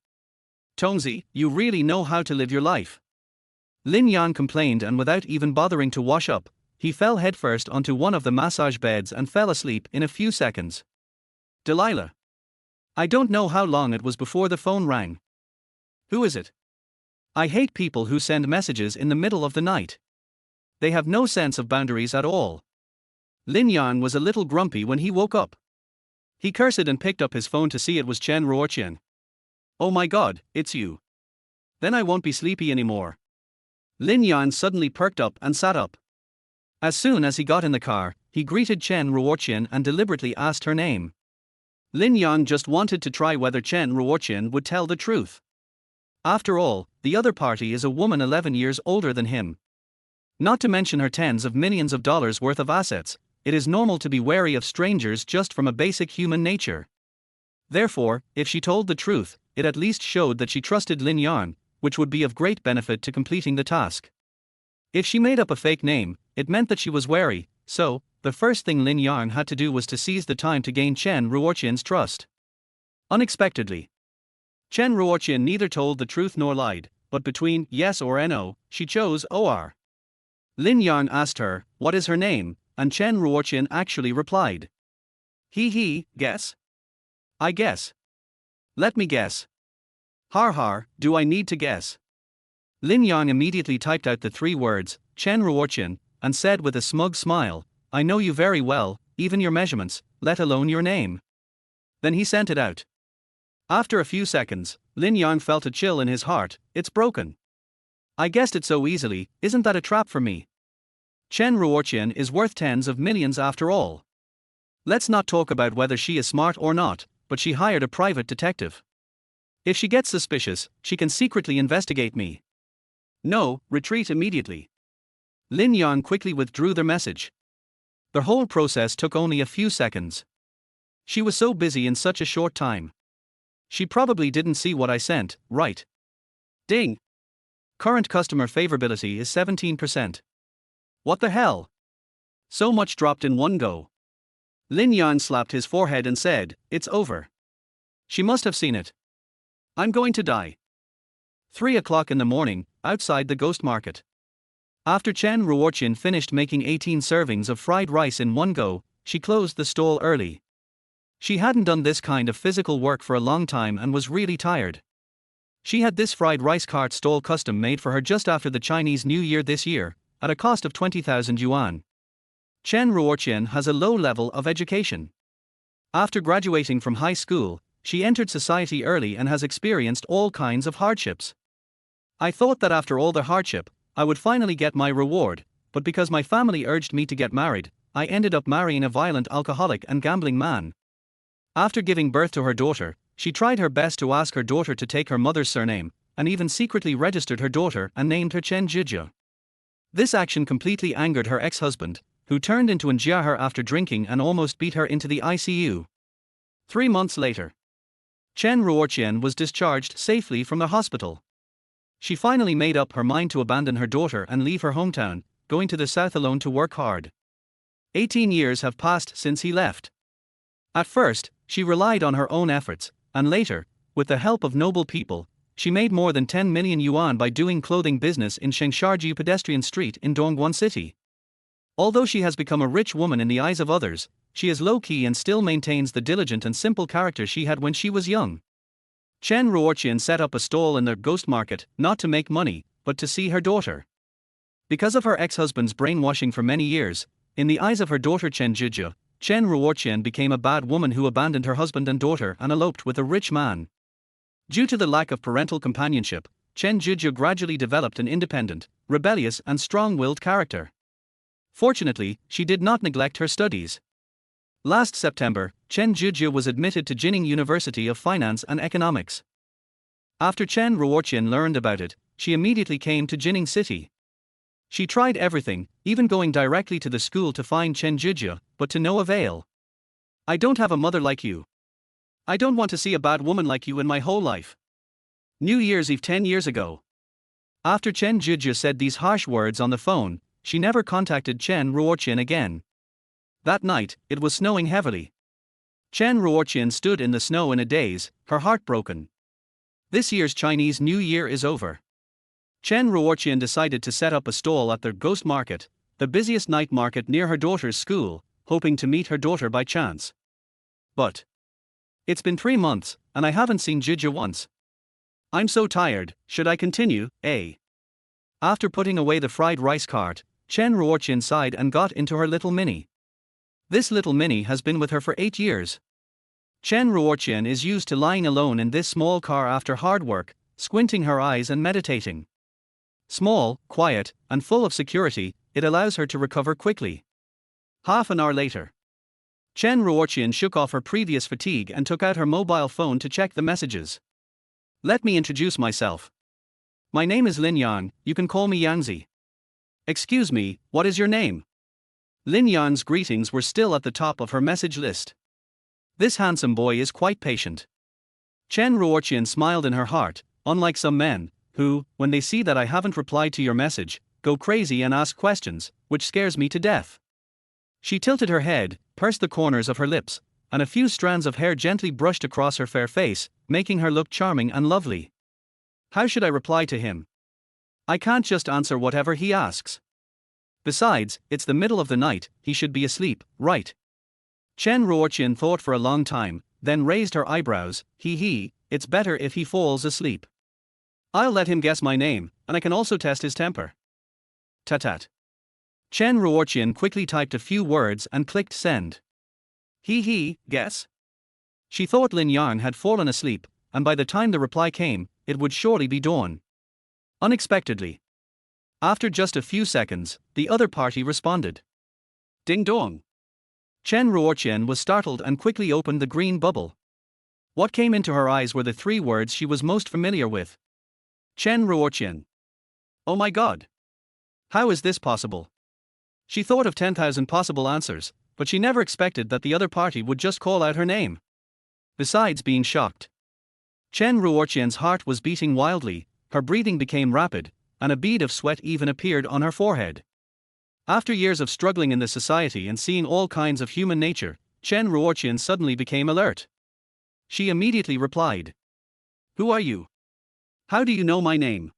Tongzi, you really know how to live your life. Lin Yang complained, and without even bothering to wash up, he fell headfirst onto one of the massage beds and fell asleep in a few seconds. Delilah. I don't know how long it was before the phone rang. Who is it? I hate people who send messages in the middle of the night. They have no sense of boundaries at all. Lin Yang was a little grumpy when he woke up. He cursed and picked up his phone to see it was Chen Ruoqian. Oh my god, it's you. Then I won't be sleepy anymore. Lin Yang suddenly perked up and sat up. As soon as he got in the car, he greeted Chen Ruoqian and deliberately asked her name. Lin Yang just wanted to try whether Chen Ruoqian would tell the truth. After all, the other party is a woman 11 years older than him. Not to mention her tens of millions of dollars worth of assets, it is normal to be wary of strangers just from a basic human nature. Therefore, if she told the truth, it at least showed that she trusted Lin Yang, which would be of great benefit to completing the task. If she made up a fake name, it meant that she was wary, so, the first thing Lin Yang had to do was to seize the time to gain Chen Ruoqian's trust. Unexpectedly, Chen Ruoqian neither told the truth nor lied, but between yes or no, she chose or. Lin Yang asked her, what is her name, and Chen Ruoqian actually replied. Guess? I guess. Let me guess. Har, do I need to guess? Lin Yang immediately typed out the 3 words, Chen Ruoqian, and said with a smug smile, I know you very well, even your measurements, let alone your name. Then he sent it out. After a few seconds, Lin Yang felt a chill in his heart, it's broken. I guessed it so easily, isn't that a trap for me? Chen Ruoqian is worth tens of millions after all. Let's not talk about whether she is smart or not, but she hired a private detective. If she gets suspicious, she can secretly investigate me. No, retreat immediately. Lin Yang quickly withdrew the message. The whole process took only a few seconds. She was so busy in such a short time. She probably didn't see what I sent, right? Ding! Current customer favorability is 17%. What the hell? So much dropped in one go. Lin Yang slapped his forehead and said, it's over. She must have seen it. I'm going to die. 3 o'clock in the morning, outside the ghost market. After Chen Ruoqian finished making 18 servings of fried rice in one go, she closed the stall early. She hadn't done this kind of physical work for a long time and was really tired. She had this fried rice cart stall custom made for her just after the Chinese New Year this year, at a cost of 20,000 yuan. Chen Ruoqian has a low level of education. After graduating from high school, she entered society early and has experienced all kinds of hardships. I thought that after all the hardship, I would finally get my reward, but because my family urged me to get married, I ended up marrying a violent alcoholic and gambling man. After giving birth to her daughter, she tried her best to ask her daughter to take her mother's surname, and even secretly registered her daughter and named her Chen Jizhe. This action completely angered her ex-husband, who turned into an jia her after drinking and almost beat her into the ICU. 3 months later, Chen Ruoqian was discharged safely from the hospital. She finally made up her mind to abandon her daughter and leave her hometown, going to the south alone to work hard. 18 years have passed since he left. At first, she relied on her own efforts, and later, with the help of noble people, she made more than 10 million yuan by doing clothing business in Shengsharji Pedestrian Street in Dongguan City. Although she has become a rich woman in the eyes of others, she is low-key and still maintains the diligent and simple character she had when she was young. Chen Ruoqian set up a stall in the ghost market, not to make money, but to see her daughter. Because of her ex-husband's brainwashing for many years, in the eyes of her daughter Chen Jizhe, Chen Ruoqian became a bad woman who abandoned her husband and daughter and eloped with a rich man. Due to the lack of parental companionship, Chen Jizhe gradually developed an independent, rebellious and strong-willed character. Fortunately, she did not neglect her studies. Last September, Chen Jizhe was admitted to Jin Ning University of Finance and Economics. After Chen Ruoqian learned about it, she immediately came to Jin Ning City. She tried everything, even going directly to the school to find Chen Jizhe, but to no avail. I don't have a mother like you. I don't want to see a bad woman like you in my whole life. New Year's Eve 10 years ago. After Chen Jizhe said these harsh words on the phone, she never contacted Chen Ruoqian again. That night, it was snowing heavily. Chen Ruoqian stood in the snow in a daze, her heart broken. This year's Chinese New Year is over. Chen Ruoqian decided to set up a stall at the ghost market, the busiest night market near her daughter's school, hoping to meet her daughter by chance. But it's been 3 months, and I haven't seen Jizhe once. I'm so tired, should I continue, eh? After putting away the fried rice cart, Chen Ruoqian sighed and got into her little mini. This little mini has been with her for 8 years. Chen Ruoqian is used to lying alone in this small car after hard work, squinting her eyes and meditating. Small, quiet, and full of security, it allows her to recover quickly. Half an hour later. Chen Ruoqian shook off her previous fatigue and took out her mobile phone to check the messages. Let me introduce myself. My name is Lin Yang, you can call me Yangzi. Excuse me, what is your name? Lin Yang's greetings were still at the top of her message list. This handsome boy is quite patient. Chen Ruoqian smiled in her heart, unlike some men, who, when they see that I haven't replied to your message, go crazy and ask questions, which scares me to death. She tilted her head, pursed the corners of her lips, and a few strands of hair gently brushed across her fair face, making her look charming and lovely. How should I reply to him? I can't just answer whatever he asks. Besides, it's the middle of the night, he should be asleep, right? Chen Ruoqian thought for a long time, then raised her eyebrows. It's better if he falls asleep. I'll let him guess my name, and I can also test his temper. Tatat. Chen Ruoqian quickly typed a few words and clicked send. Guess? She thought Lin Yang had fallen asleep, and by the time the reply came, it would surely be dawn. Unexpectedly. After just a few seconds, the other party responded. Ding dong. Chen Ruoqian was startled and quickly opened the green bubble. What came into her eyes were the three words she was most familiar with. Chen Ruoqian. Oh my god. How is this possible? She thought of 10,000 possible answers, but she never expected that the other party would just call out her name. Besides being shocked, Chen Ruoqian's heart was beating wildly, her breathing became rapid, and a bead of sweat even appeared on her forehead. After years of struggling in the society and seeing all kinds of human nature, Chen Ruoqian suddenly became alert. She immediately replied. Who are you? How do you know my name?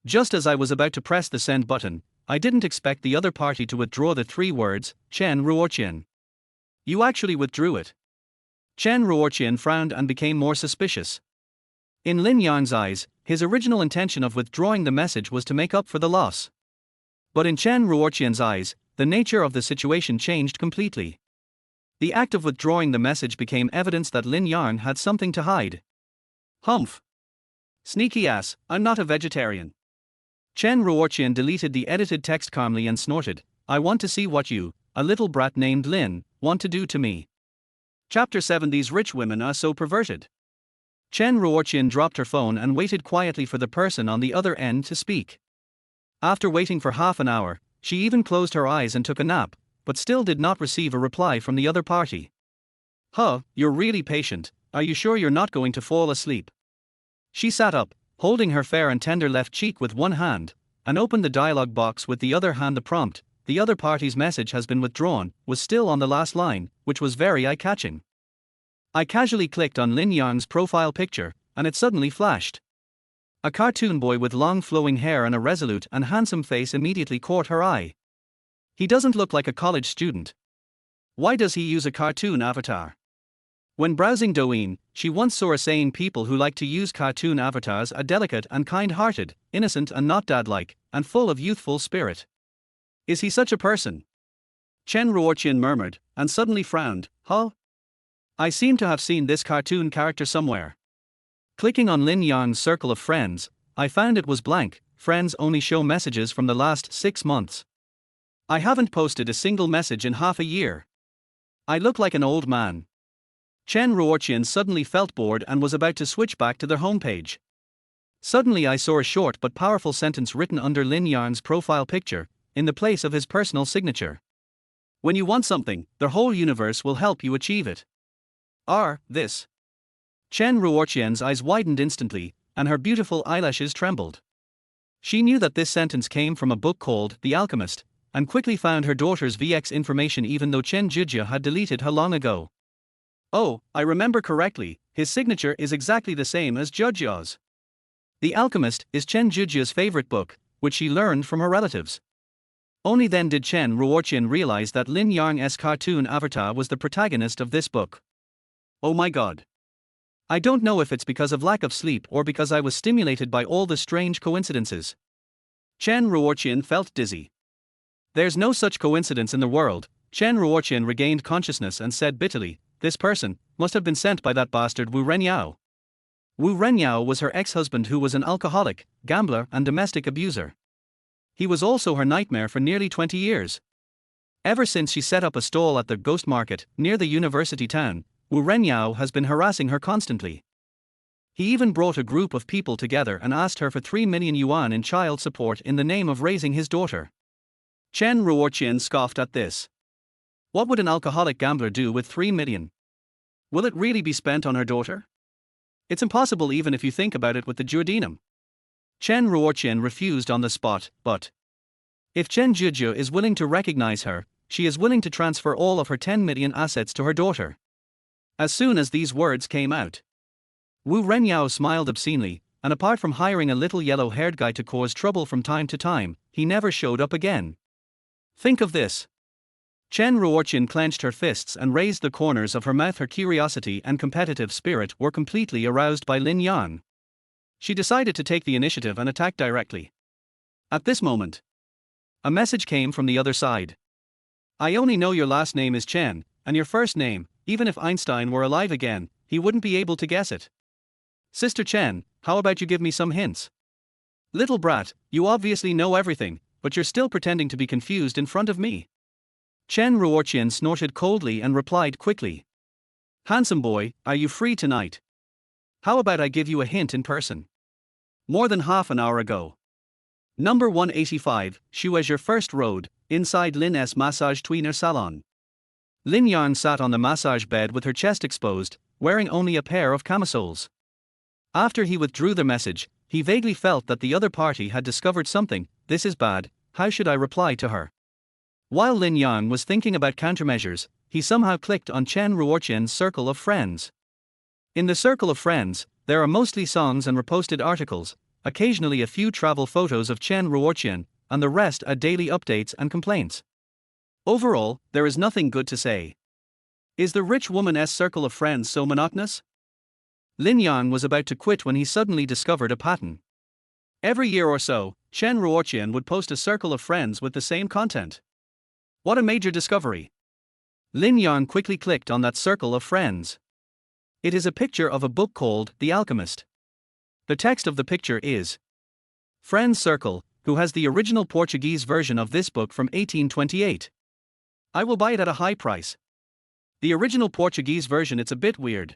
Just as I was about to press the send button, I didn't expect the other party to withdraw the three words, Chen Ruoqian. You actually withdrew it. Chen Ruoqian frowned and became more suspicious. In Lin Yang's eyes, his original intention of withdrawing the message was to make up for the loss. But in Chen Ruoqian's eyes, the nature of the situation changed completely. The act of withdrawing the message became evidence that Lin Yang had something to hide. Humph. Sneaky ass, I'm not a vegetarian. Chen Ruoqian deleted the edited text calmly and snorted, I want to see what you, a little brat named Lin, want to do to me. Chapter 7 These rich women are so perverted. Chen Ruoqian dropped her phone and waited quietly for the person on the other end to speak. After waiting for half an hour, she even closed her eyes and took a nap, but still did not receive a reply from the other party. Huh, you're really patient, are you sure you're not going to fall asleep? She sat up, holding her fair and tender left cheek with one hand, and opened the dialog box with the other hand. The prompt, the other party's message has been withdrawn, was still on the last line, which was very eye-catching. I casually clicked on Lin Yang's profile picture, and it suddenly flashed. A cartoon boy with long flowing hair and a resolute and handsome face immediately caught her eye. He doesn't look like a college student. Why does he use a cartoon avatar? When browsing Douyin, she once saw a saying people who like to use cartoon avatars are delicate and kind-hearted, innocent and not dad-like, and full of youthful spirit. Is he such a person? Chen Ruoqian murmured, and suddenly frowned. Huh? I seem to have seen this cartoon character somewhere. Clicking on Lin Yang's circle of friends, I found it was blank. Friends only show messages from the last 6 months. I haven't posted a single message in half a year. I look like an old man. Chen Ruoqian suddenly felt bored and was about to switch back to their homepage. Suddenly I saw a short but powerful sentence written under Lin Yang's profile picture, in the place of his personal signature. When you want something, the whole universe will help you achieve it. This. Chen Ruoqian's eyes widened instantly, and her beautiful eyelashes trembled. She knew that this sentence came from a book called The Alchemist, and quickly found her daughter's VX information even though Chen Jujia had deleted her long ago. Oh, I remember correctly, his signature is exactly the same as Jujia's. The Alchemist is Chen Jujia's favorite book, which she learned from her relatives. Only then did Chen Ruoqian realize that Lin Yang's cartoon avatar was the protagonist of this book. Oh my god. I don't know if it's because of lack of sleep or because I was stimulated by all the strange coincidences. Chen Ruoqian felt dizzy. There's no such coincidence in the world. Chen Ruoqian regained consciousness and said bitterly, this person must have been sent by that bastard Wu Renyao. Wu Renyao was her ex-husband who was an alcoholic, gambler and domestic abuser. He was also her nightmare for nearly 20 years. Ever since she set up a stall at the ghost market near the university town, Wu Renyao has been harassing her constantly. He even brought a group of people together and asked her for 3 million yuan in child support in the name of raising his daughter. Chen Ruoqian scoffed at this. What would an alcoholic gambler do with 3 million? Will it really be spent on her daughter? It's impossible even if you think about it with the duodenum. Chen Ruoqian refused on the spot, but if Chen Zhizhi is willing to recognize her, she is willing to transfer all of her 10 million assets to her daughter. As soon as these words came out, Wu Renyao smiled obscenely, and apart from hiring a little yellow-haired guy to cause trouble from time to time, he never showed up again. Think of this. Chen Ruoqian clenched her fists and raised the corners of her mouth. Her curiosity and competitive spirit were completely aroused by Lin Yang. She decided to take the initiative and attack directly. At this moment, a message came from the other side. I only know your last name is Chen, and your first name, even if Einstein were alive again, he wouldn't be able to guess it. Sister Chen, how about you give me some hints? Little brat, you obviously know everything, but you're still pretending to be confused in front of me. Chen Ruoqian snorted coldly and replied quickly. Handsome boy, are you free tonight? How about I give you a hint in person? More than half an hour ago. Number 185, Shuazhe your first road, inside Lin's massage tweener salon. Lin Yang sat on the massage bed with her chest exposed, wearing only a pair of camisoles. After he withdrew the message, he vaguely felt that the other party had discovered something. This is bad, how should I reply to her? While Lin Yang was thinking about countermeasures, he somehow clicked on Chen Ruoqian's circle of friends. In the circle of friends, there are mostly songs and reposted articles, occasionally a few travel photos of Chen Ruoqian, and the rest are daily updates and complaints. Overall, there is nothing good to say. Is the rich woman's circle of friends so monotonous? Lin Yang was about to quit when he suddenly discovered a pattern. Every year or so, Chen Ruoqian would post a circle of friends with the same content. What a major discovery! Lin Yang quickly clicked on that circle of friends. It is a picture of a book called The Alchemist. The text of the picture is Friends Circle, who has the original Portuguese version of this book from 1828. I will buy it at a high price. The original Portuguese version, it's a bit weird.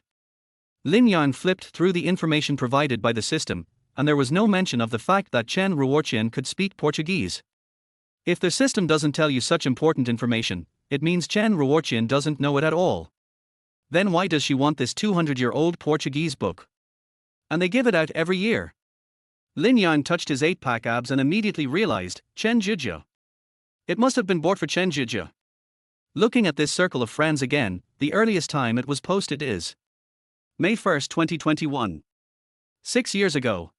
Lin Yang flipped through the information provided by the system, and there was no mention of the fact that Chen Ruoqian could speak Portuguese. If the system doesn't tell you such important information, it means Chen Ruoqian doesn't know it at all. Then why does she want this 200-year-old Portuguese book? And they give it out every year. Lin Yang touched his 8-pack abs and immediately realized, Chen Zhizhi. It must have been bought for Chen Zhizhi. Looking at this circle of friends again, the earliest time it was posted is May 1, 2021. 6 years ago.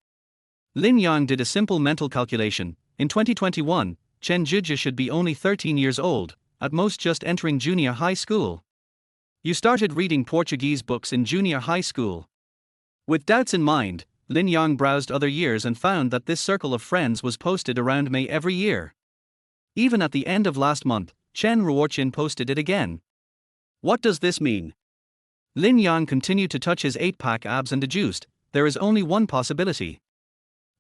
Lin Yang did a simple mental calculation. In 2021, Chen Zhizhi should be only 13 years old, at most just entering junior high school. You started reading Portuguese books in junior high school. With doubts in mind, Lin Yang browsed other years and found that this circle of friends was posted around May every year. Even at the end of last month, Chen Ruoqian posted it again. What does this mean? Lin Yang continued to touch his 8-pack abs and deduced, there is only one possibility.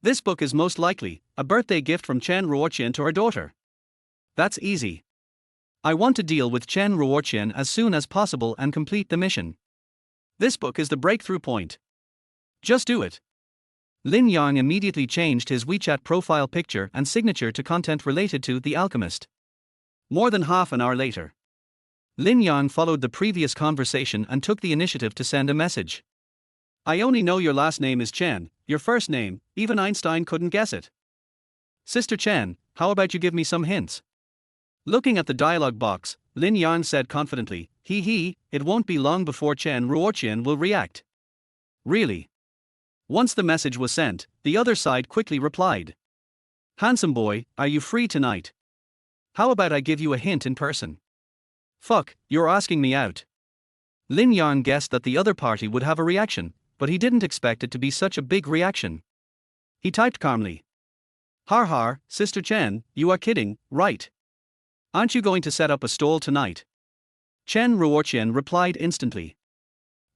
This book is most likely a birthday gift from Chen Ruoqian to her daughter. That's easy. I want to deal with Chen Ruoqian as soon as possible and complete the mission. This book is the breakthrough point. Just do it. Lin Yang immediately changed his WeChat profile picture and signature to content related to The Alchemist. More than half an hour later, Lin Yang followed the previous conversation and took the initiative to send a message. I only know your last name is Chen, your first name, even Einstein couldn't guess it. Sister Chen, how about you give me some hints? Looking at the dialogue box, Lin Yang said confidently, it won't be long before Chen Ruoqian will react. Really? Once the message was sent, the other side quickly replied. Handsome boy, are you free tonight? How about I give you a hint in person? Fuck, you're asking me out. Lin Yang guessed that the other party would have a reaction, but he didn't expect it to be such a big reaction. He typed calmly. Har har, Sister Chen, you are kidding, right? Aren't you going to set up a stall tonight? Chen Ruoqian replied instantly.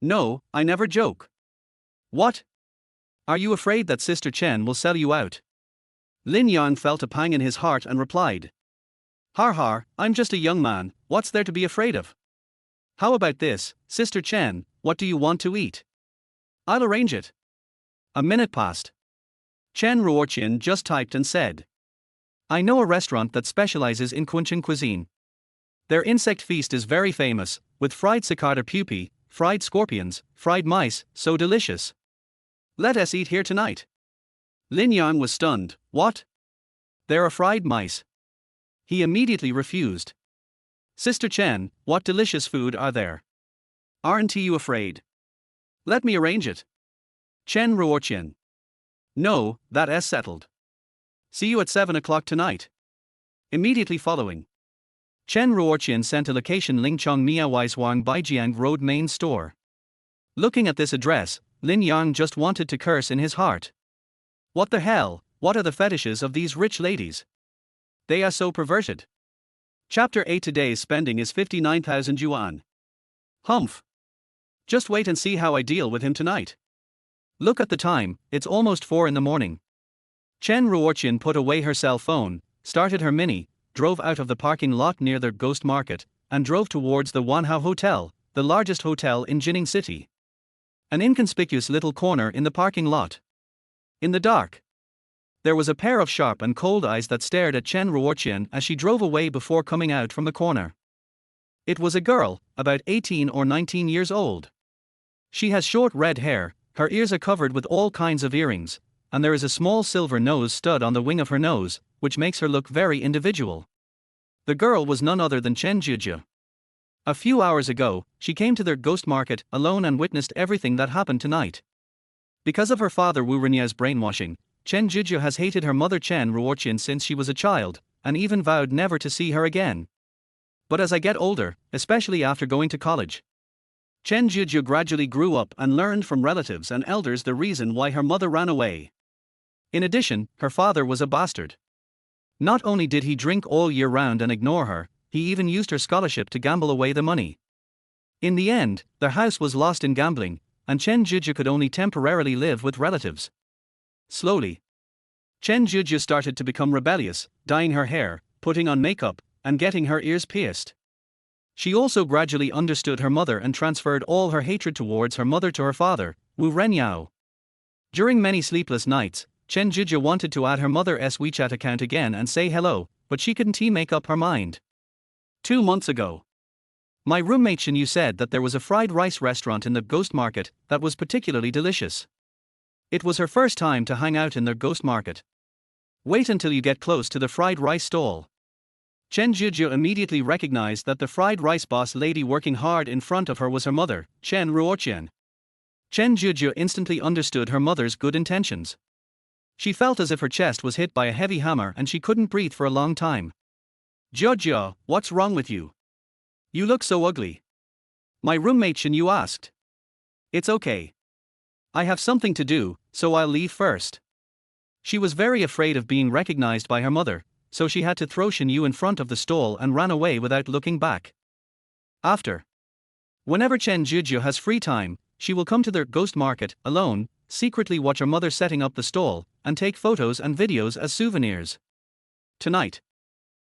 No, I never joke. What? Are you afraid that Sister Chen will sell you out? Lin Yang felt a pang in his heart and replied. Har har, I'm just a young man, what's there to be afraid of? How about this, Sister Chen, what do you want to eat? I'll arrange it. A minute passed. Chen Ruoqian just typed and said, I know a restaurant that specializes in Quanchen cuisine. Their insect feast is very famous, with fried cicada pupae, fried scorpions, fried mice, so delicious. Let us eat here tonight. Lin Yang was stunned. What? There are fried mice. He immediately refused. Sister Chen, what delicious food are there? Aren't you afraid? Let me arrange it. Chen Ruoqian. No, that is settled. See you at 7 o'clock tonight. Immediately following, Chen Ruoqian sent a location Lingchong Miawaiswang Baijiang Road main store. Looking at this address, Lin Yang just wanted to curse in his heart. What the hell, what are the fetishes of these rich ladies? They are so perverted. Chapter 8. Today's spending is 59,000 yuan. Humph. Just wait and see how I deal with him tonight. Look at the time, it's almost 4 in the morning. Chen Ruoqian put away her cell phone, started her mini, drove out of the parking lot near the ghost market, and drove towards the Wanhao Hotel, the largest hotel in Jin Ning City. An inconspicuous little corner in the parking lot. In the dark, there was a pair of sharp and cold eyes that stared at Chen Ruoqian as she drove away before coming out from the corner. It was a girl, about 18 or 19 years old. She has short red hair, her ears are covered with all kinds of earrings, and there is a small silver nose stud on the wing of her nose, which makes her look very individual. The girl was none other than Chen Jujia. A few hours ago, she came to their ghost market alone and witnessed everything that happened tonight. Because of her father Wu Renya's brainwashing, Chen Jujia has hated her mother Chen Ruoqian since she was a child, and even vowed never to see her again. But as I get older, especially after going to college, Chen Jujia gradually grew up and learned from relatives and elders the reason why her mother ran away. In addition, her father was a bastard. Not only did he drink all year round and ignore her, he even used her scholarship to gamble away the money. In the end, their house was lost in gambling, and Chen Jujia could only temporarily live with relatives. Slowly, Chen Jujia started to become rebellious, dyeing her hair, putting on makeup, and getting her ears pierced. She also gradually understood her mother and transferred all her hatred towards her mother to her father, Wu Renyao. During many sleepless nights, Chen Jujia wanted to add her mother's WeChat account again and say hello, but she couldn't make up her mind. 2 months ago, my roommate Chen Yu said that there was a fried rice restaurant in the ghost market that was particularly delicious. It was her first time to hang out in their ghost market. Wait until you get close to the fried rice stall. Chen Jujia immediately recognized that the fried rice boss lady working hard in front of her was her mother, Chen Ruoqian. Chen Jujia instantly understood her mother's good intentions. She felt as if her chest was hit by a heavy hammer and she couldn't breathe for a long time. Jia, what's wrong with you? You look so ugly. My roommate Chen Yu asked. It's okay. I have something to do, so I'll leave first. She was very afraid of being recognized by her mother, so she had to throw Chen Yu in front of the stall and ran away without looking back. Whenever Chen Jujia has free time, she will come to their ghost market alone, secretly watch her mother setting up the stall, and take photos and videos as souvenirs. Tonight,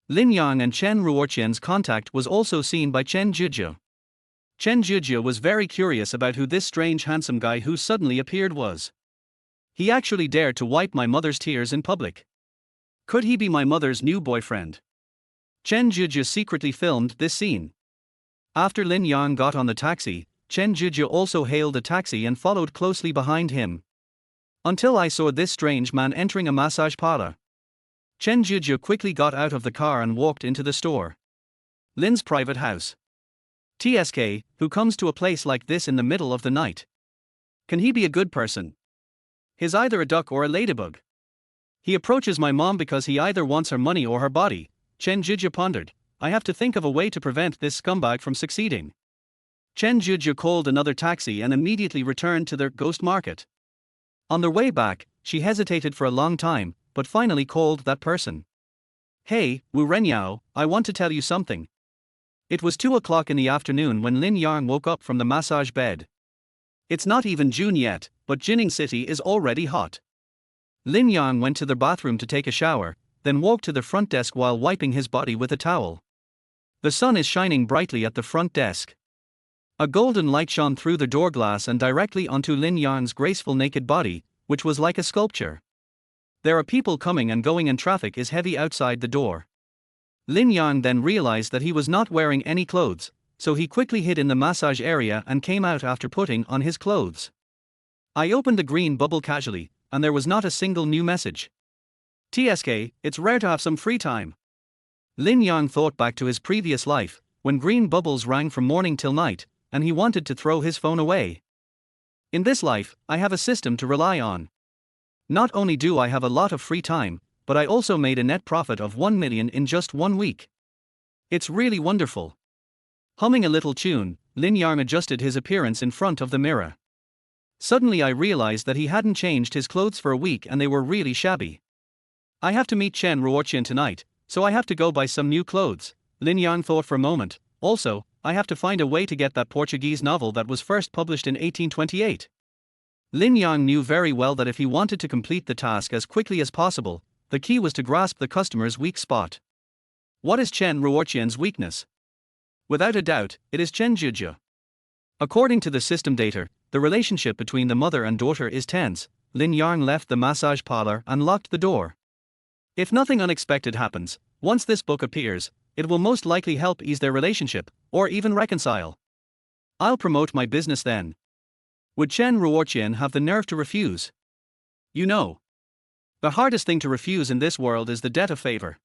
Lin Yang and Chen Ruoqian's contact was also seen by Chen Jujia. Chen Jujia was very curious about who this strange handsome guy who suddenly appeared was. He actually dared to wipe my mother's tears in public. Could he be my mother's new boyfriend? Chen Jujia secretly filmed this scene. After Lin Yang got on the taxi, Chen Jujia also hailed a taxi and followed closely behind him. Until I saw this strange man entering a massage parlor. Chen Jujia quickly got out of the car and walked into the store. Lin's private house. TSK, who comes to a place like this in the middle of the night? Can he be a good person? He's either a duck or a ladybug. He approaches my mom because he either wants her money or her body, Chen Jujia pondered. I have to think of a way to prevent this scumbag from succeeding. Chen Jujia called another taxi and immediately returned to their ghost market. On their way back, she hesitated for a long time, but finally called that person. Hey, Wu Renyao, I want to tell you something. It was 2 o'clock in the afternoon when Lin Yang woke up from the massage bed. It's not even June yet, but Jin Ning City is already hot. Lin Yang went to the bathroom to take a shower, then walked to the front desk while wiping his body with a towel. The sun is shining brightly at the front desk. A golden light shone through the door glass and directly onto Lin Yang's graceful naked body, which was like a sculpture. There are people coming and going and traffic is heavy outside the door. Lin Yang then realized that he was not wearing any clothes, so he quickly hid in the massage area and came out after putting on his clothes. I opened the green bubble casually, and there was not a single new message. TSK, it's rare to have some free time. Lin Yang thought back to his previous life, when green bubbles rang from morning till night, and he wanted to throw his phone away. In this life, I have a system to rely on. Not only do I have a lot of free time, but I also made a net profit of 1 million in just 1 week. It's really wonderful. Humming a little tune, Lin Yang adjusted his appearance in front of the mirror. Suddenly I realized that he hadn't changed his clothes for a week and they were really shabby. I have to meet Chen Ruoqian tonight, so I have to go buy some new clothes, Lin Yang thought for a moment. Also, I have to find a way to get that Portuguese novel that was first published in 1828. Lin Yang knew very well that if he wanted to complete the task as quickly as possible, the key was to grasp the customer's weak spot. What is Chen Ruoqian's weakness? Without a doubt, it is Chen Juju. According to the system data, the relationship between the mother and daughter is tense. Lin Yang left the massage parlor and locked the door. If nothing unexpected happens, once this book appears, it will most likely help ease their relationship, or even reconcile. I'll promote my business then. Would Chen Ruoqian have the nerve to refuse? You know, the hardest thing to refuse in this world is the debt of favor.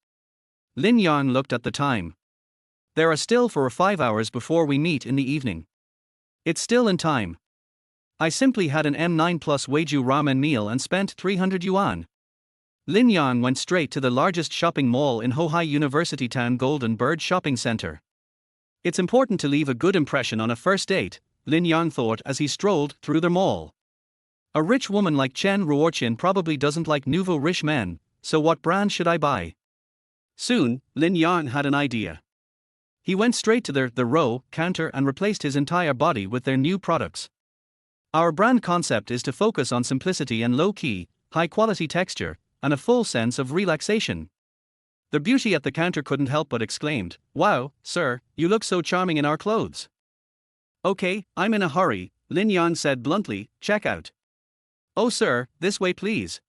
Lin Yang looked at the time. There are still 4 or 5 hours before we meet in the evening. It's still in time. I simply had an M9 plus Weiju ramen meal and spent 300 yuan. Lin Yang went straight to the largest shopping mall in Hohai University Town Golden Bird Shopping Center. It's important to leave a good impression on a first date, Lin Yang thought as he strolled through the mall. A rich woman like Chen Ruoqian probably doesn't like nouveau riche men, so what brand should I buy? Soon, Lin Yang had an idea. He went straight to the row counter and replaced his entire body with their new products. Our brand concept is to focus on simplicity and low-key, high-quality texture, and a full sense of relaxation. The beauty at the counter couldn't help but exclaimed, "Wow, sir, you look so charming in our clothes." "Okay, I'm in a hurry," Lin Yang said bluntly, "check out." "Oh sir, this way please."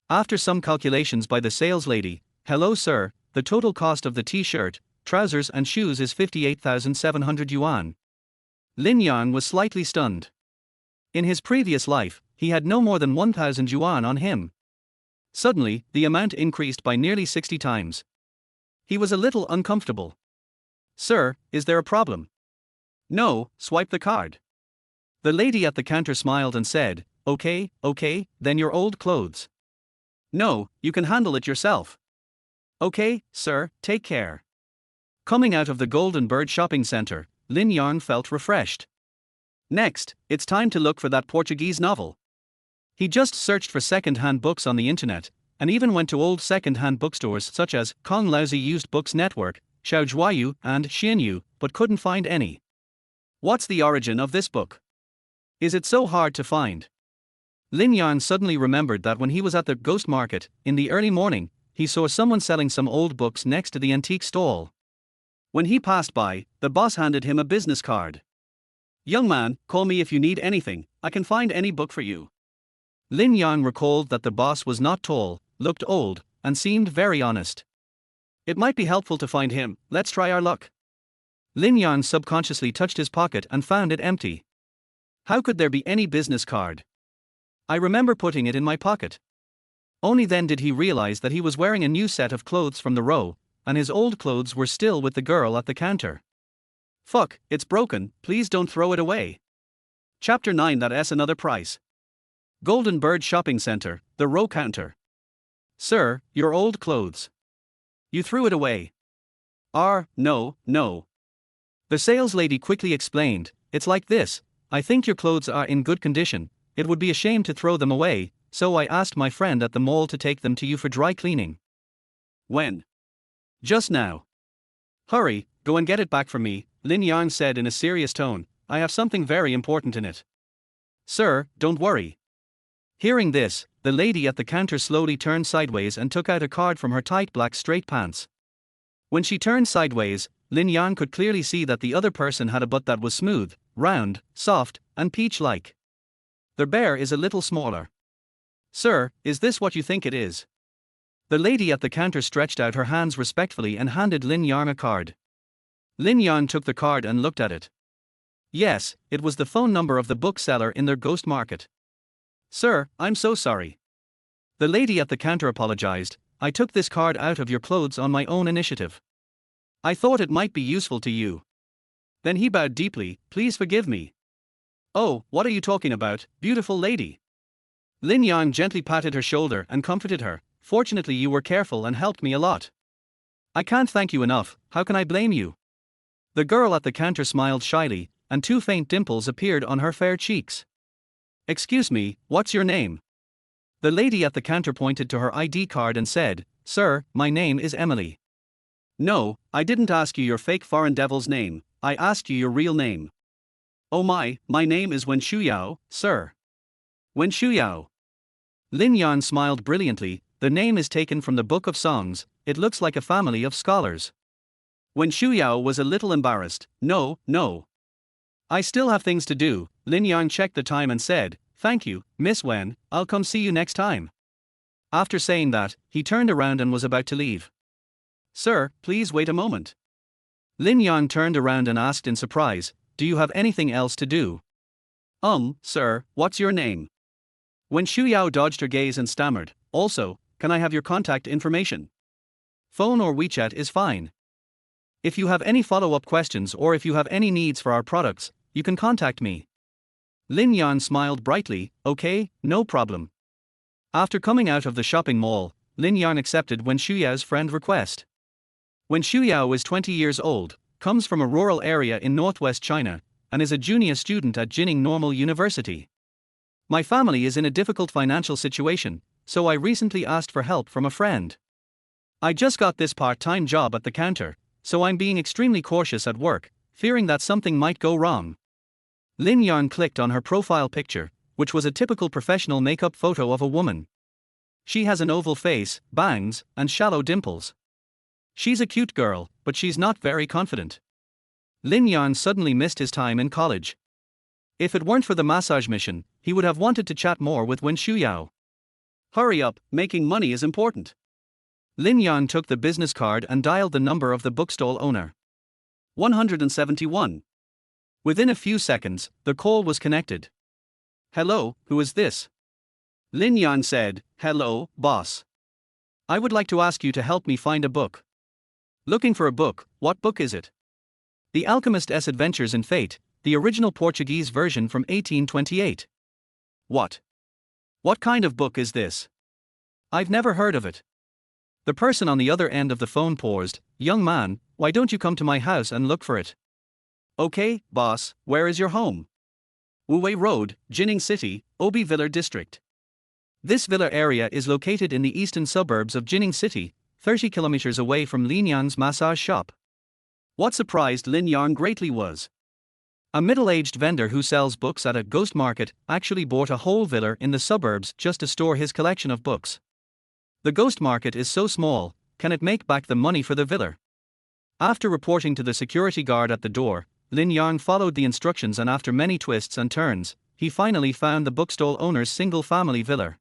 After some calculations by the sales lady, "Hello sir, the total cost of the t-shirt, trousers and shoes is 58,700 yuan. Lin Yang was slightly stunned. In his previous life, he had no more than 1,000 yuan on him. Suddenly, the amount increased by nearly 60 times. He was a little uncomfortable. "Sir, is there a problem?" "No, swipe the card." The lady at the counter smiled and said, okay, then your old clothes." "No, you can handle it yourself." "Okay, sir, take care." Coming out of the Golden Bird Shopping Center, Lin Yang felt refreshed. Next, it's time to look for that Portuguese novel. He just searched for second-hand books on the internet, and even went to old second-hand bookstores such as Kong Lousy Used Books Network, Xiaojuayu, and Xianyu, but couldn't find any. What's the origin of this book? Is it so hard to find? Lin Yang suddenly remembered that when he was at the ghost market, in the early morning, he saw someone selling some old books next to the antique stall. When he passed by, the boss handed him a business card. "Young man, call me if you need anything, I can find any book for you." Lin Yang recalled that the boss was not tall, looked old, and seemed very honest. It might be helpful to find him, let's try our luck. Lin Yang subconsciously touched his pocket and found it empty. How could there be any business card? I remember putting it in my pocket. Only then did he realize that he was wearing a new set of clothes from the row, and his old clothes were still with the girl at the counter. Fuck, it's broken, please don't throw it away. Chapter 9. That's another price. Golden Bird Shopping Center, the row counter. "Sir, your old clothes. You threw it away." No. The sales lady quickly explained, "It's like this, I think your clothes are in good condition, it would be a shame to throw them away, so I asked my friend at the mall to take them to you for dry cleaning." "When?" "Just now." "Hurry, go and get it back for me," Lin Yang said in a serious tone, "I have something very important in it." "Sir, don't worry." Hearing this, the lady at the counter slowly turned sideways and took out a card from her tight black straight pants. When she turned sideways, Lin Yang could clearly see that the other person had a butt that was smooth, round, soft, and peach-like. Their bear is a little smaller. Sir, is this what you think it is? The lady at the counter stretched out her hands respectfully and handed Lin Yang a card. Lin Yang took the card and looked at it. Yes, it was the phone number of the bookseller in their ghost market. Sir, I'm so sorry. The lady at the counter apologized. I took this card out of your clothes on my own initiative. I thought it might be useful to you. Then he bowed deeply. Please forgive me. Oh, what are you talking about, beautiful lady? Lin Yang gently patted her shoulder and comforted her. Fortunately, you were careful and helped me a lot. I can't thank you enough. How can I blame you? The girl at the counter smiled shyly, and 2 faint dimples appeared on her fair cheeks. Excuse me, what's your name? The lady at the counter pointed to her ID card and said, Sir, my name is Emily. No, I didn't ask you your fake foreign devil's name, I asked you your real name. Oh my name is Wen Shuyao, sir. Wen Shuyao. Lin Yan smiled brilliantly. The name is taken from the Book of Songs. It looks like a family of scholars. Wen Shuyao was a little embarrassed. No. I still have things to do. Lin Yang checked the time and said, Thank you, Miss Wen, I'll come see you next time. After saying that, he turned around and was about to leave. Sir, please wait a moment. Lin Yang turned around and asked in surprise, Do you have anything else to do? Sir, what's your name? Wen Shuyao dodged her gaze and stammered, Also, can I have your contact information? Phone or WeChat is fine. If you have any follow-up questions or if you have any needs for our products, you can contact me. Lin Yan smiled brightly, Okay, no problem. After coming out of the shopping mall, Lin Yan accepted Wen Shuyao's friend request. Wen Shuyao is 20 years old, comes from a rural area in northwest China, and is a junior student at Jin Ning Normal University. My family is in a difficult financial situation, so I recently asked for help from a friend. I just got this part-time job at the counter, so I'm being extremely cautious at work, fearing that something might go wrong. Lin Yan clicked on her profile picture, which was a typical professional makeup photo of a woman. She has an oval face, bangs, and shallow dimples. She's a cute girl, but she's not very confident. Lin Yan suddenly missed his time in college. If it weren't for the massage mission, he would have wanted to chat more with Wen Shuyao. Hurry up, making money is important. Lin Yan took the business card and dialed the number of the bookstall owner. 171. Within a few seconds, the call was connected. Hello, who is this? Lin Yan said, Hello, boss. I would like to ask you to help me find a book. Looking for a book, what book is it? The Alchemist's Adventures in Fate, the original Portuguese version from 1828. What? What kind of book is this? I've never heard of it. The person on the other end of the phone paused. Young man, why don't you come to my house and look for it? Okay, boss, where is your home? Wuwei Road, Jin Ning City, Obi Villa District. This villa area is located in the eastern suburbs of Jin Ning City, 30 kilometers away from Lin Yang's massage shop. What surprised Lin Yang greatly was a middle-aged vendor who sells books at a ghost market actually bought a whole villa in the suburbs just to store his collection of books. The ghost market is so small, can it make back the money for the villa? After reporting to the security guard at the door, Lin Yang followed the instructions and after many twists and turns, he finally found the bookstall owner's single-family villa.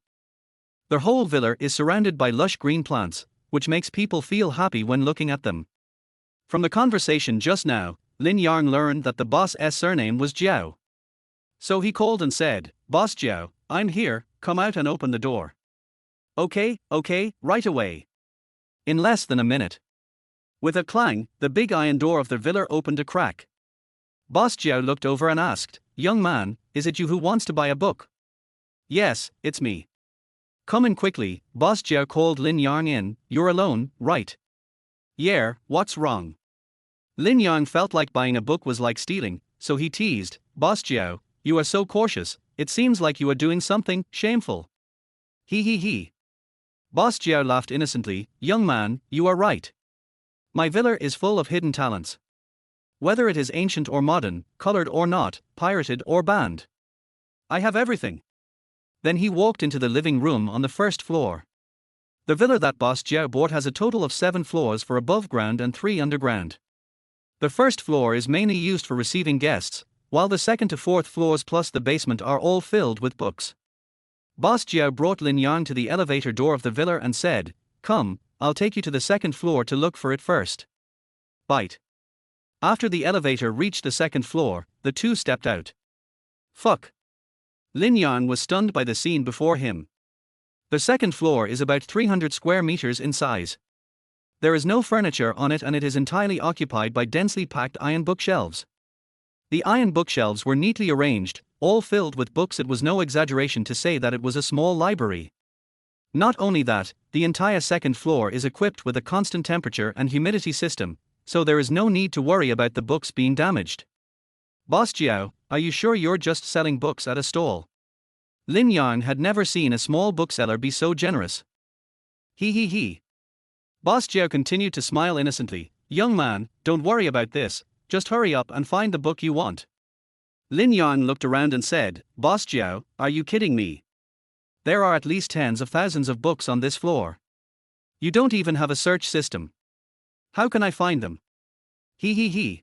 Their whole villa is surrounded by lush green plants, which makes people feel happy when looking at them. From the conversation just now, Lin Yang learned that the boss's surname was Jiao. So he called and said, Boss Jiao, I'm here, come out and open the door. Okay, right away. In less than a minute. With a clang, the big iron door of the villa opened a crack. Boss Jiao looked over and asked, Young man, is it you who wants to buy a book? Yes, it's me. Come in quickly, Boss Jiao called Lin Yang in. You're alone, right? Yeah, what's wrong? Lin Yang felt like buying a book was like stealing, so he teased, Boss Jiao, you are so cautious, it seems like you are doing something shameful. He. Boss Jiao laughed innocently, Young man, you are right. My villa is full of hidden talents. Whether it is ancient or modern, colored or not, pirated or banned. I have everything. Then he walked into the living room on the first floor. The villa that Boss Jiao bought has a total of 7 floors for above ground and 3 underground. The first floor is mainly used for receiving guests, while the second to fourth floors plus the basement are all filled with books. Boss Jiao brought Lin Yang to the elevator door of the villa and said, "Come, I'll take you to the second floor to look for it first." Bite. After the elevator reached the second floor, the two stepped out. Fuck. Lin Yang was stunned by the scene before him. The second floor is about 300 square meters in size. There is no furniture on it and it is entirely occupied by densely packed iron bookshelves. The iron bookshelves were neatly arranged, all filled with books. It was no exaggeration to say that it was a small library. Not only that, the entire second floor is equipped with a constant temperature and humidity system, so there is no need to worry about the books being damaged. Boss Jiao, are you sure you're just selling books at a stall? Lin Yang had never seen a small bookseller be so generous. He. Boss Jiao continued to smile innocently. Young man, don't worry about this, just hurry up and find the book you want. Lin Yang looked around and said, Boss Jiao, are you kidding me? There are at least tens of thousands of books on this floor. You don't even have a search system. How can I find them? He.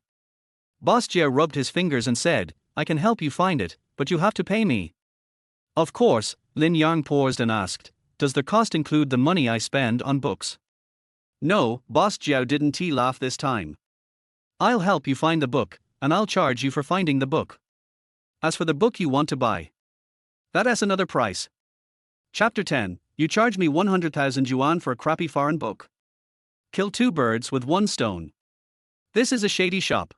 Boss Jiao rubbed his fingers and said, I can help you find it, but you have to pay me. Of course, Lin Yang paused and asked, does the cost include the money I spend on books? No, Boss Jiao didn't laugh this time. I'll help you find the book, and I'll charge you for finding the book. As for the book you want to buy, that's another price. Chapter 10, you charge me 100,000 yuan for a crappy foreign book. Kill 2 birds with 1 stone. This is a shady shop.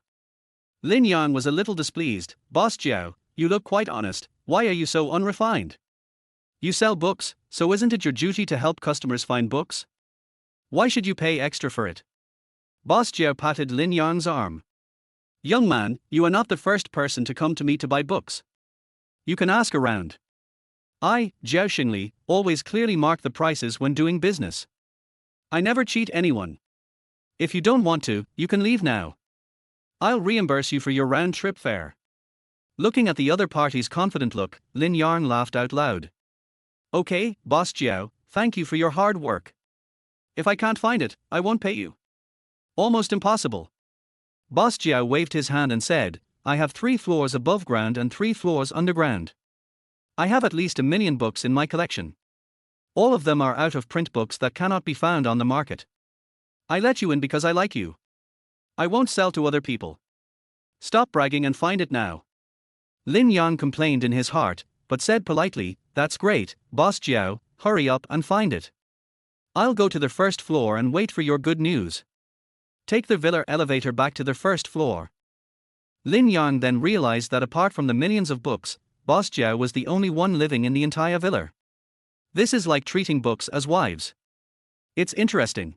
Lin Yang was a little displeased. Boss Jiao, you look quite honest, why are you so unrefined? You sell books, so isn't it your duty to help customers find books? Why should you pay extra for it? Boss Jiao patted Lin Yang's arm. Young man, you are not the first person to come to me to buy books. You can ask around. I, Jiao Xingli, always clearly mark the prices when doing business. I never cheat anyone. If you don't want to, you can leave now. I'll reimburse you for your round-trip fare. Looking at the other party's confident look, Lin Yang laughed out loud. Okay, Boss Jiao, thank you for your hard work. If I can't find it, I won't pay you. Almost impossible. Boss Jiao waved his hand and said, I have 3 floors above ground and 3 floors underground. I have at least 1 million books in my collection. All of them are out-of-print books that cannot be found on the market. I let you in because I like you. I won't sell to other people. Stop bragging and find it now. Lin Yang complained in his heart, but said politely, that's great, Boss Jiao, hurry up and find it. I'll go to the first floor and wait for your good news. Take the villa elevator back to the first floor. Lin Yang then realized that apart from the millions of books, Boss Jiao was the only one living in the entire villa. This is like treating books as wives. It's interesting.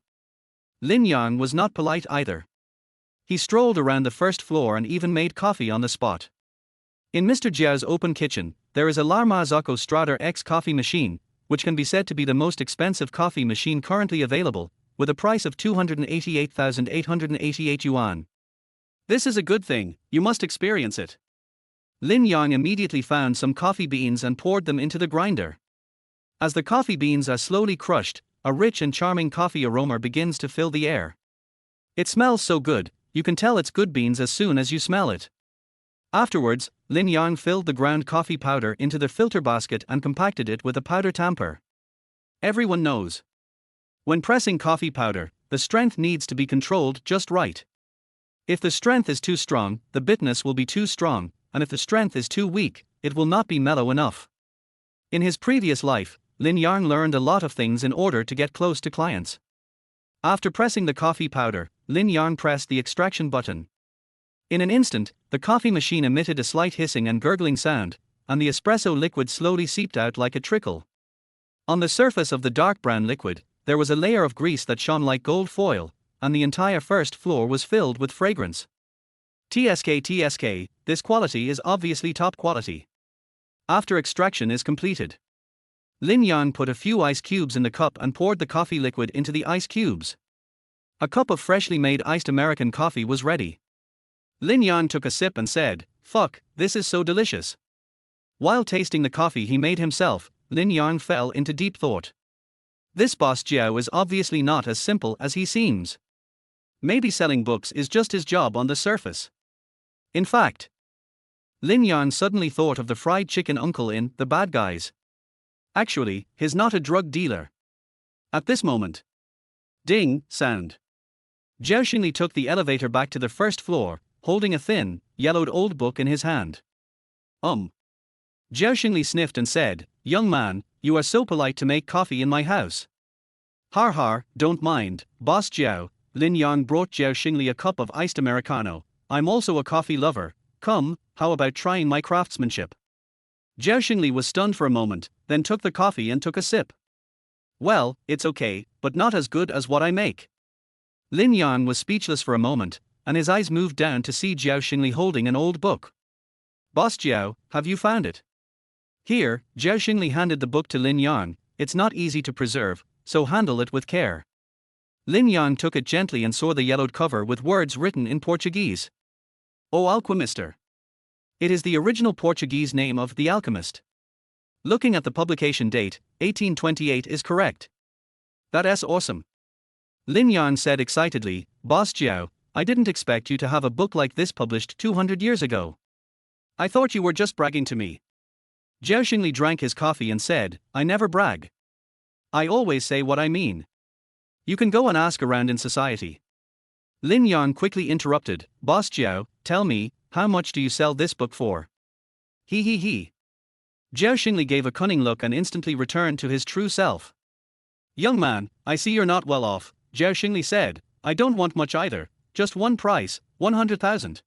Lin Yang was not polite either. He strolled around the first floor and even made coffee on the spot. In Mr. Jiao's open kitchen, there is a Larmazocco Strader X coffee machine, which can be said to be the most expensive coffee machine currently available, with a price of 288,888 yuan. This is a good thing, you must experience it. Lin Yang immediately found some coffee beans and poured them into the grinder. As the coffee beans are slowly crushed, a rich and charming coffee aroma begins to fill the air. It smells so good, you can tell it's good beans as soon as you smell it. Afterwards, Lin Yang filled the ground coffee powder into the filter basket and compacted it with a powder tamper. Everyone knows. When pressing coffee powder, the strength needs to be controlled just right. If the strength is too strong, the bitterness will be too strong, and if the strength is too weak, it will not be mellow enough. In his previous life, Lin Yang learned a lot of things in order to get close to clients. After pressing the coffee powder, Lin Yang pressed the extraction button. In an instant, the coffee machine emitted a slight hissing and gurgling sound, and the espresso liquid slowly seeped out like a trickle. On the surface of the dark brown liquid, there was a layer of grease that shone like gold foil, and the entire first floor was filled with fragrance. TSK, this quality is obviously top quality. After extraction is completed, Lin Yang put a few ice cubes in the cup and poured the coffee liquid into the ice cubes. A cup of freshly made iced American coffee was ready. Lin Yang took a sip and said, "Fuck, this is so delicious." While tasting the coffee he made himself, Lin Yang fell into deep thought. This boss Jiao is obviously not as simple as he seems. Maybe selling books is just his job on the surface. In fact, Lin Yang suddenly thought of the fried chicken uncle in The Bad Guys. Actually, he's not a drug dealer. At this moment, ding sound. Zhao Xingli took the elevator back to the first floor, holding a thin, yellowed old book in his hand. Zhao Xingli sniffed and said, "Young man, you are so polite to make coffee in my house." "Har har, don't mind, Boss Jiao." Lin Yang brought Zhao Xingli a cup of iced Americano. "I'm also a coffee lover. Come, how about trying my craftsmanship?" Zhao Xingli was stunned for a moment, then took the coffee and took a sip. "Well, it's okay, but not as good as what I make." Lin Yang was speechless for a moment, and his eyes moved down to see Zhao Xingli holding an old book. "Boss Jiao, have you found it?" "Here." Zhao Xingli handed the book to Lin Yang. "It's not easy to preserve, so handle it with care." Lin Yang took it gently and saw the yellowed cover with words written in Portuguese. O Alquimister. It is the original Portuguese name of The Alchemist. Looking at the publication date, 1828 is correct. That's awesome. Lin Yang said excitedly, "Boss Jiao, I didn't expect you to have a book like this published 200 years ago. I thought you were just bragging to me." Zhao Xingli drank his coffee and said, "I never brag. I always say what I mean. You can go and ask around in society." Lin Yang quickly interrupted, "Boss Jiao, tell me, how much do you sell this book for?" He. Zhao Xingli gave a cunning look and instantly returned to his true self. "Young man, I see you're not well off," Zhao Xingli said. "I don't want much either, just one price, 100,000.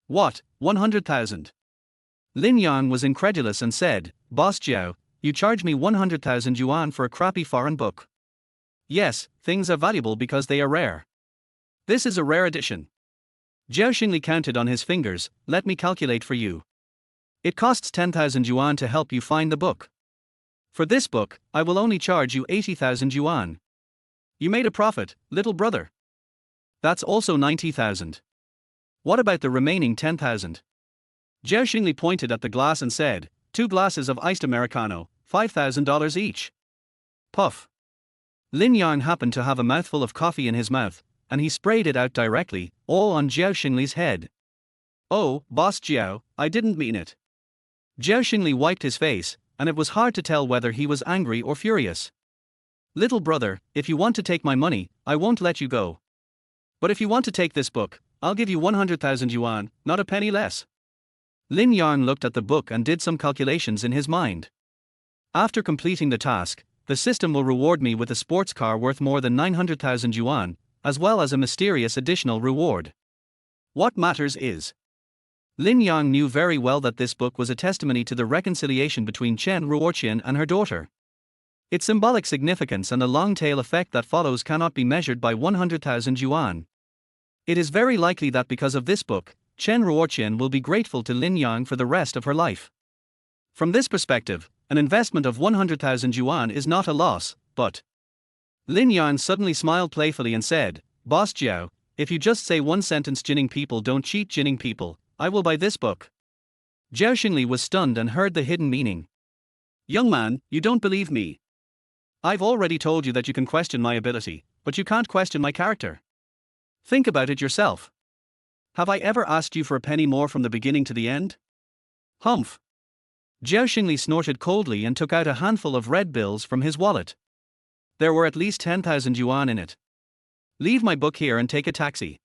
"What, 100,000? Lin Yang was incredulous and said, "Boss Jiao, you charge me 100,000 yuan for a crappy foreign book?" "Yes, things are valuable because they are rare. This is a rare edition." Zhao Xingli counted on his fingers. "Let me calculate for you. It costs 10,000 yuan to help you find the book. For this book, I will only charge you 80,000 yuan. You made a profit, little brother. That's also 90,000. What about the remaining 10,000? Zhao Xingli pointed at the glass and said, "2 glasses of iced Americano, $5,000 each." Puff. Lin Yang happened to have a mouthful of coffee in his mouth, and he sprayed it out directly, all on Zhao Xingli's head. "Oh, Boss Jiao, I didn't mean it." Zhao Xingli wiped his face, and it was hard to tell whether he was angry or furious. "Little brother, if you want to take my money, I won't let you go. But if you want to take this book, I'll give you 100,000 yuan, not a penny less." Lin Yang looked at the book and did some calculations in his mind. "After completing the task, the system will reward me with a sports car worth more than 900,000 yuan, as well as a mysterious additional reward. What matters is..." Lin Yang knew very well that this book was a testimony to the reconciliation between Chen Ruoqian and her daughter. Its symbolic significance and the long-tail effect that follows cannot be measured by 100,000 yuan. It is very likely that because of this book, Chen Ruoqian will be grateful to Lin Yang for the rest of her life. From this perspective, an investment of 100,000 yuan is not a loss, but... Lin Yang suddenly smiled playfully and said, "Boss Jiao, if you just say one sentence, 'Jinning people don't cheat Jinning people,' I will buy this book." Zhao Xingli was stunned and heard the hidden meaning. "Young man, you don't believe me. I've already told you that you can question my ability, but you can't question my character. Think about it yourself. Have I ever asked you for a penny more from the beginning to the end?" Humph. Zhao Xingli snorted coldly and took out a handful of red bills from his wallet. There were at least 10,000 yuan in it. "Leave my book here and take a taxi.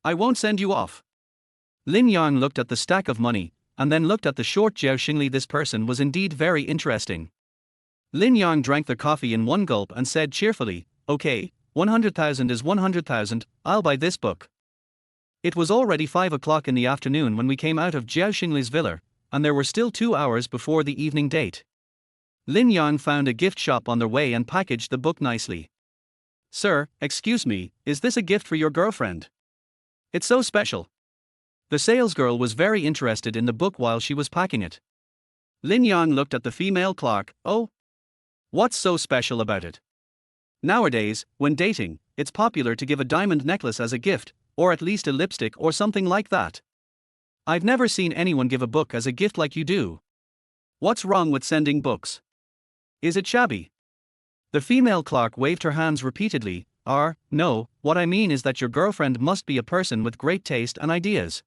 I won't send you off." Lin Yang looked at the stack of money, and then looked at the short Zhao Xingli. This person was indeed very interesting. Lin Yang drank the coffee in one gulp and said cheerfully, "Okay, 100,000 is 100,000, I'll buy this book." It was already 5 o'clock in the afternoon when we came out of Zhao Xingli's villa, and there were still 2 hours before the evening date. Lin Yang found a gift shop on their way and packaged the book nicely. "Sir, excuse me, is this a gift for your girlfriend? It's so special." The salesgirl was very interested in the book while she was packing it. Lin Yang looked at the female clerk. "Oh? What's so special about it? Nowadays, when dating, it's popular to give a diamond necklace as a gift, or at least a lipstick or something like that. I've never seen anyone give a book as a gift like you do. What's wrong with sending books?" Is it shabby? The female clerk waved her hands repeatedly. No, what I mean is that your girlfriend must be a person with great taste and ideas.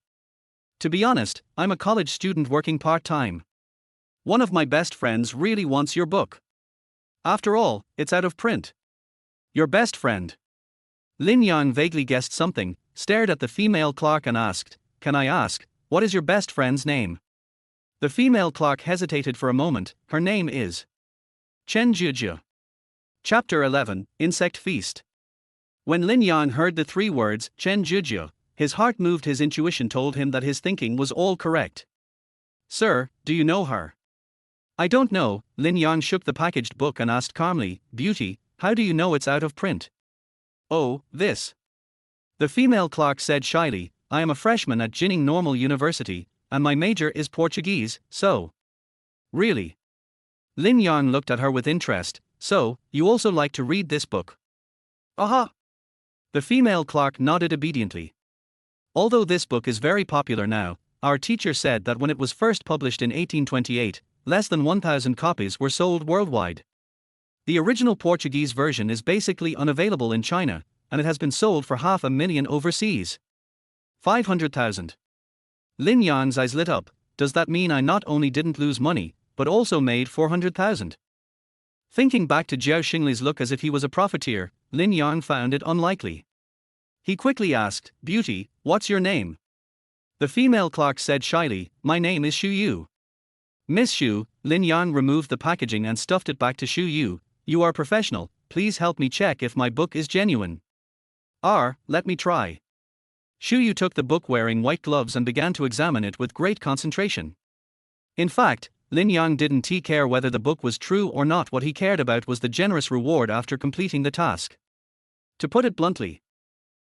To be honest, I'm a college student working part-time. One of my best friends really wants your book. After all, it's out of print. Your best friend. Lin Yang vaguely guessed something, stared at the female clerk and asked, "Can I ask, what is your best friend's name?" The female clerk hesitated for a moment. Her name is Chen. Chapter 11, Insect Feast. When Lin Yang heard the three words, Chen, his heart moved. His intuition told him that his thinking was all correct. "Sir, do you know her?" "I don't know." Lin Yang shook the packaged book and asked calmly, "Beauty, how do you know it's out of print?" "Oh, this." The female clerk said shyly, "I am a freshman at Jin Ning Normal University, and my major is Portuguese, so." "Really?" Lin Yang looked at her with interest. "So, you also like to read this book?" "Aha!" The female clerk nodded obediently. "Although this book is very popular now, our teacher said that when it was first published in 1828, less than 1,000 copies were sold worldwide. The original Portuguese version is basically unavailable in China, and it has been sold for 500,000 overseas. 500,000. Lin Yang's eyes lit up. Does that mean I not only didn't lose money, but also made 400,000? Thinking back to Jiao Xingli's look as if he was a profiteer, Lin Yang found it unlikely. He quickly asked, "Beauty, what's your name?" The female clerk said shyly, "My name is Xu Yu." "Miss Xu." Lin Yang removed the packaging and stuffed it back to Xu Yu. "You are professional, please help me check if my book is genuine." Let me try." Xu Yu took the book wearing white gloves and began to examine it with great concentration. In fact, Lin Yang didn't care whether the book was true or not. What he cared about was the generous reward after completing the task. To put it bluntly,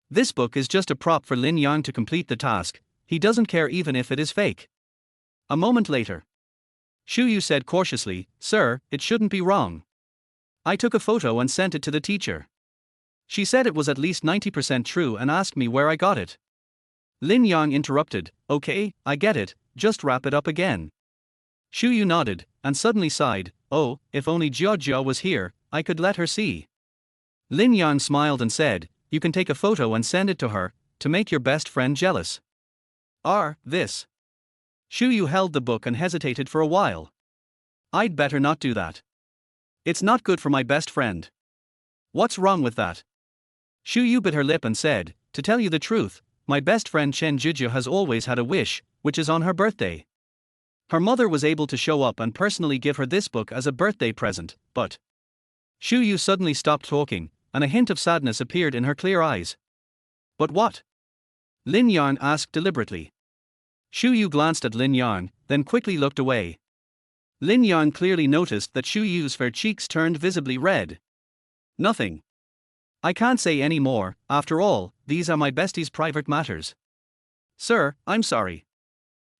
this book is just a prop for Lin Yang to complete the task. He doesn't care even if it is fake. A moment later, Xu Yu said cautiously, "Sir, it shouldn't be wrong. I took a photo and sent it to the teacher. She said it was at least 90% true and asked me where I got it." Lin Yang interrupted, "Okay, I get it, just wrap it up again." Xu Yu nodded, and suddenly sighed, "Oh, if only Jia was here, I could let her see." Lin Yang smiled and said, "You can take a photo and send it to her, to make your best friend jealous." This. Xu Yu held the book and hesitated for a while. "I'd better not do that. It's not good for my best friend." "What's wrong with that?" Xu Yu bit her lip and said, "To tell you the truth, my best friend Chen has always had a wish, which is on her birthday. Her mother was able to show up and personally give her this book as a birthday present, but..." Xu Yu suddenly stopped talking, and a hint of sadness appeared in her clear eyes. "But what?" Lin Yang asked deliberately. Xu Yu glanced at Lin Yang, then quickly looked away. Lin Yang clearly noticed that Xu Yu's fair cheeks turned visibly red. "Nothing. I can't say any more. After all, these are my bestie's private matters." "Sir, I'm sorry."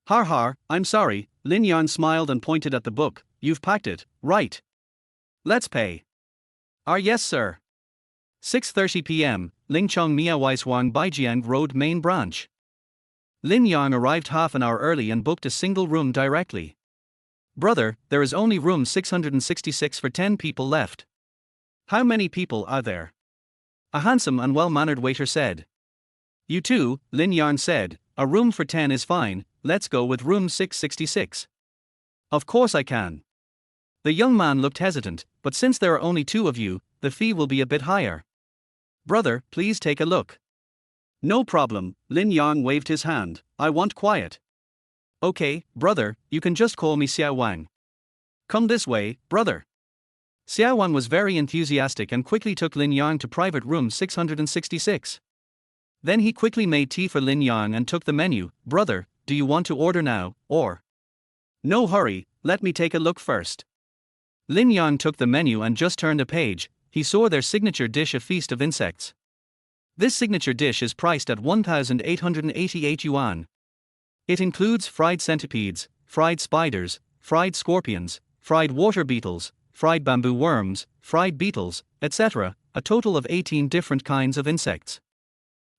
I'm sorry." Lin Yang smiled and pointed at the book. "You've packed it, right? Let's pay." Yes sir." 6:30 p.m., Lingchong Miawaishuang Baijiang Road Main Branch. Lin Yang arrived half an hour early and booked a single room directly. "Brother, there is only room 666 for 10 people left." "How many people are there?" a handsome and well-mannered waiter said. "You too," Lin Yang said. "A room for 10 is fine, let's go with room 666. "Of course I can." The young man looked hesitant, "But since there are only 2 of you, the fee will be a bit higher." "Brother, please take a look." "No problem." Lin Yang waved his hand. "I want quiet." "Okay, brother, you can just call me Xiao Wang." "Come this way, brother." Xiao Wang was very enthusiastic and quickly took Lin Yang to private room 666. Then he quickly made tea for Lin Yang and took the menu. "Brother, do you want to order now, or?" "No hurry, let me take a look first." Lin Yang took the menu and just turned a page. He saw their signature dish, a feast of insects. This signature dish is priced at 1,888 yuan. It includes fried centipedes, fried spiders, fried scorpions, fried water beetles, fried bamboo worms, fried beetles, etc., a total of 18 different kinds of insects.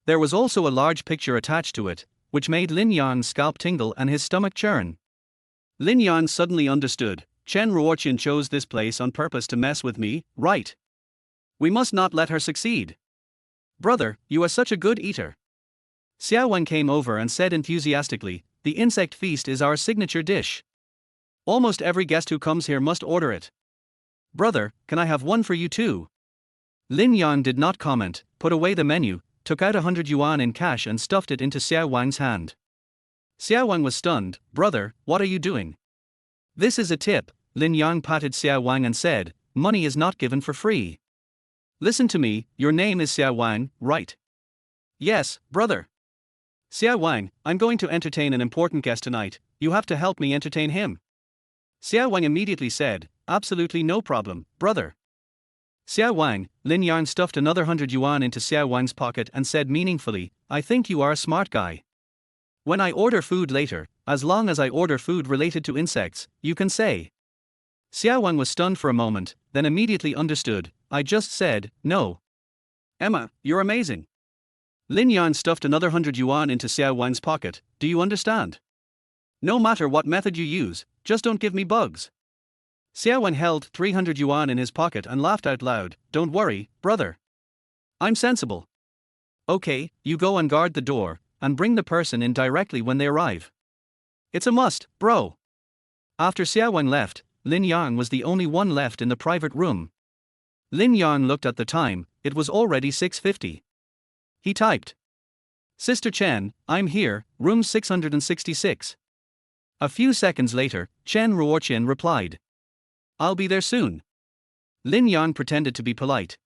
There was also a large picture attached to it, which made Lin Yang's scalp tingle and his stomach churn. Lin Yang suddenly understood. Chen Ruoqian chose this place on purpose to mess with me, right? We must not let her succeed. Brother, you are such a good eater. Xiao Wang came over and said enthusiastically, the insect feast is our signature dish. Almost every guest who comes here must order it. Brother, can I have one for you too? Lin Yang did not comment, put away the menu, took out 100 yuan in cash and stuffed it into Xiao Wang's hand. Xiao Wang was stunned. Brother, what are you doing? This is a tip. Lin Yang patted Xiao Wang and said, money is not given for free. Listen to me, your name is Xiao Wang, right? Yes, brother. Xiao Wang, I'm going to entertain an important guest tonight, you have to help me entertain him. Xiao Wang immediately said, absolutely no problem, brother. Xiao Wang, Lin Yang stuffed another 100 yuan into Xiao Wang's pocket and said meaningfully, I think you are a smart guy. When I order food later, as long as I order food related to insects, you can say. Xiao Wang was stunned for a moment, then immediately understood, I just said, no. Emma, you're amazing. Lin Yang stuffed another 100 yuan into Xiao Wang's pocket, do you understand? No matter what method you use, just don't give me bugs. Xiao Wang held 300 yuan in his pocket and laughed out loud, don't worry, brother. I'm sensible. Okay, you go and guard the door, and bring the person in directly when they arrive. It's a must, bro. After Xiao Wang left, Lin Yang was the only one left in the private room. Lin Yang looked at the time, it was already 6:50. He typed. Sister Chen, I'm here, room 666. A few seconds later, Chen Ruoqian replied. I'll be there soon. Lin Yang pretended to be polite.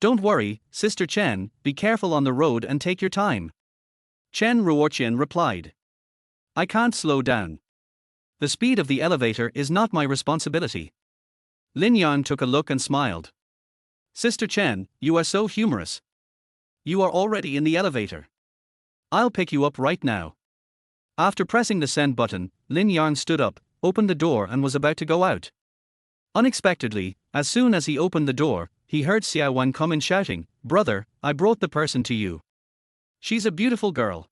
Don't worry, Sister Chen, be careful on the road and take your time. Chen Ruoqian replied. I can't slow down. The speed of the elevator is not my responsibility. Lin Yang took a look and smiled. Sister Chen, you are so humorous. You are already in the elevator. I'll pick you up right now. After pressing the send button, Lin Yang stood up, opened the door and was about to go out. Unexpectedly, as soon as he opened the door, he heard Xiao Wang come in shouting, Brother, I brought the person to you. She's a beautiful girl.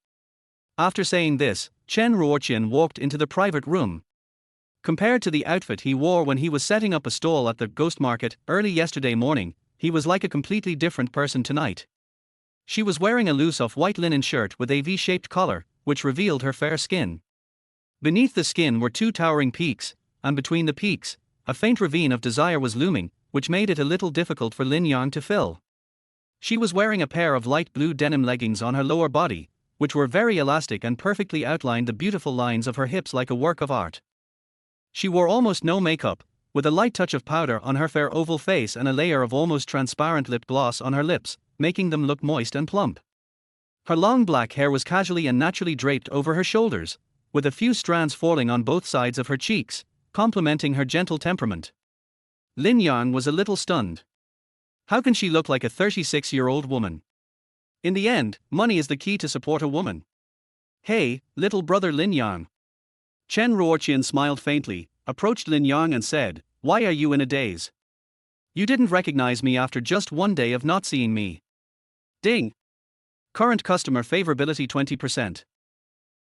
After saying this, Chen Ruoqian walked into the private room. Compared to the outfit he wore when he was setting up a stall at the ghost market early yesterday morning, he was like a completely different person tonight. She was wearing a loose off-white linen shirt with a V-shaped collar, which revealed her fair skin. Beneath the skin were two towering peaks, and between the peaks, a faint ravine of desire was looming, which made it a little difficult for Lin Yang to fill. She was wearing a pair of light blue denim leggings on her lower body, which were very elastic and perfectly outlined the beautiful lines of her hips like a work of art. She wore almost no makeup, with a light touch of powder on her fair oval face and a layer of almost transparent lip gloss on her lips, making them look moist and plump. Her long black hair was casually and naturally draped over her shoulders, with a few strands falling on both sides of her cheeks, complementing her gentle temperament. Lin Yang was a little stunned. How can she look like a 36-year-old woman? In the end, money is the key to support a woman. Hey, little brother Lin Yang. Chen Ruoqian smiled faintly, approached Lin Yang and said, why are you in a daze? You didn't recognize me after just one day of not seeing me. Ding. Current customer favorability 20%.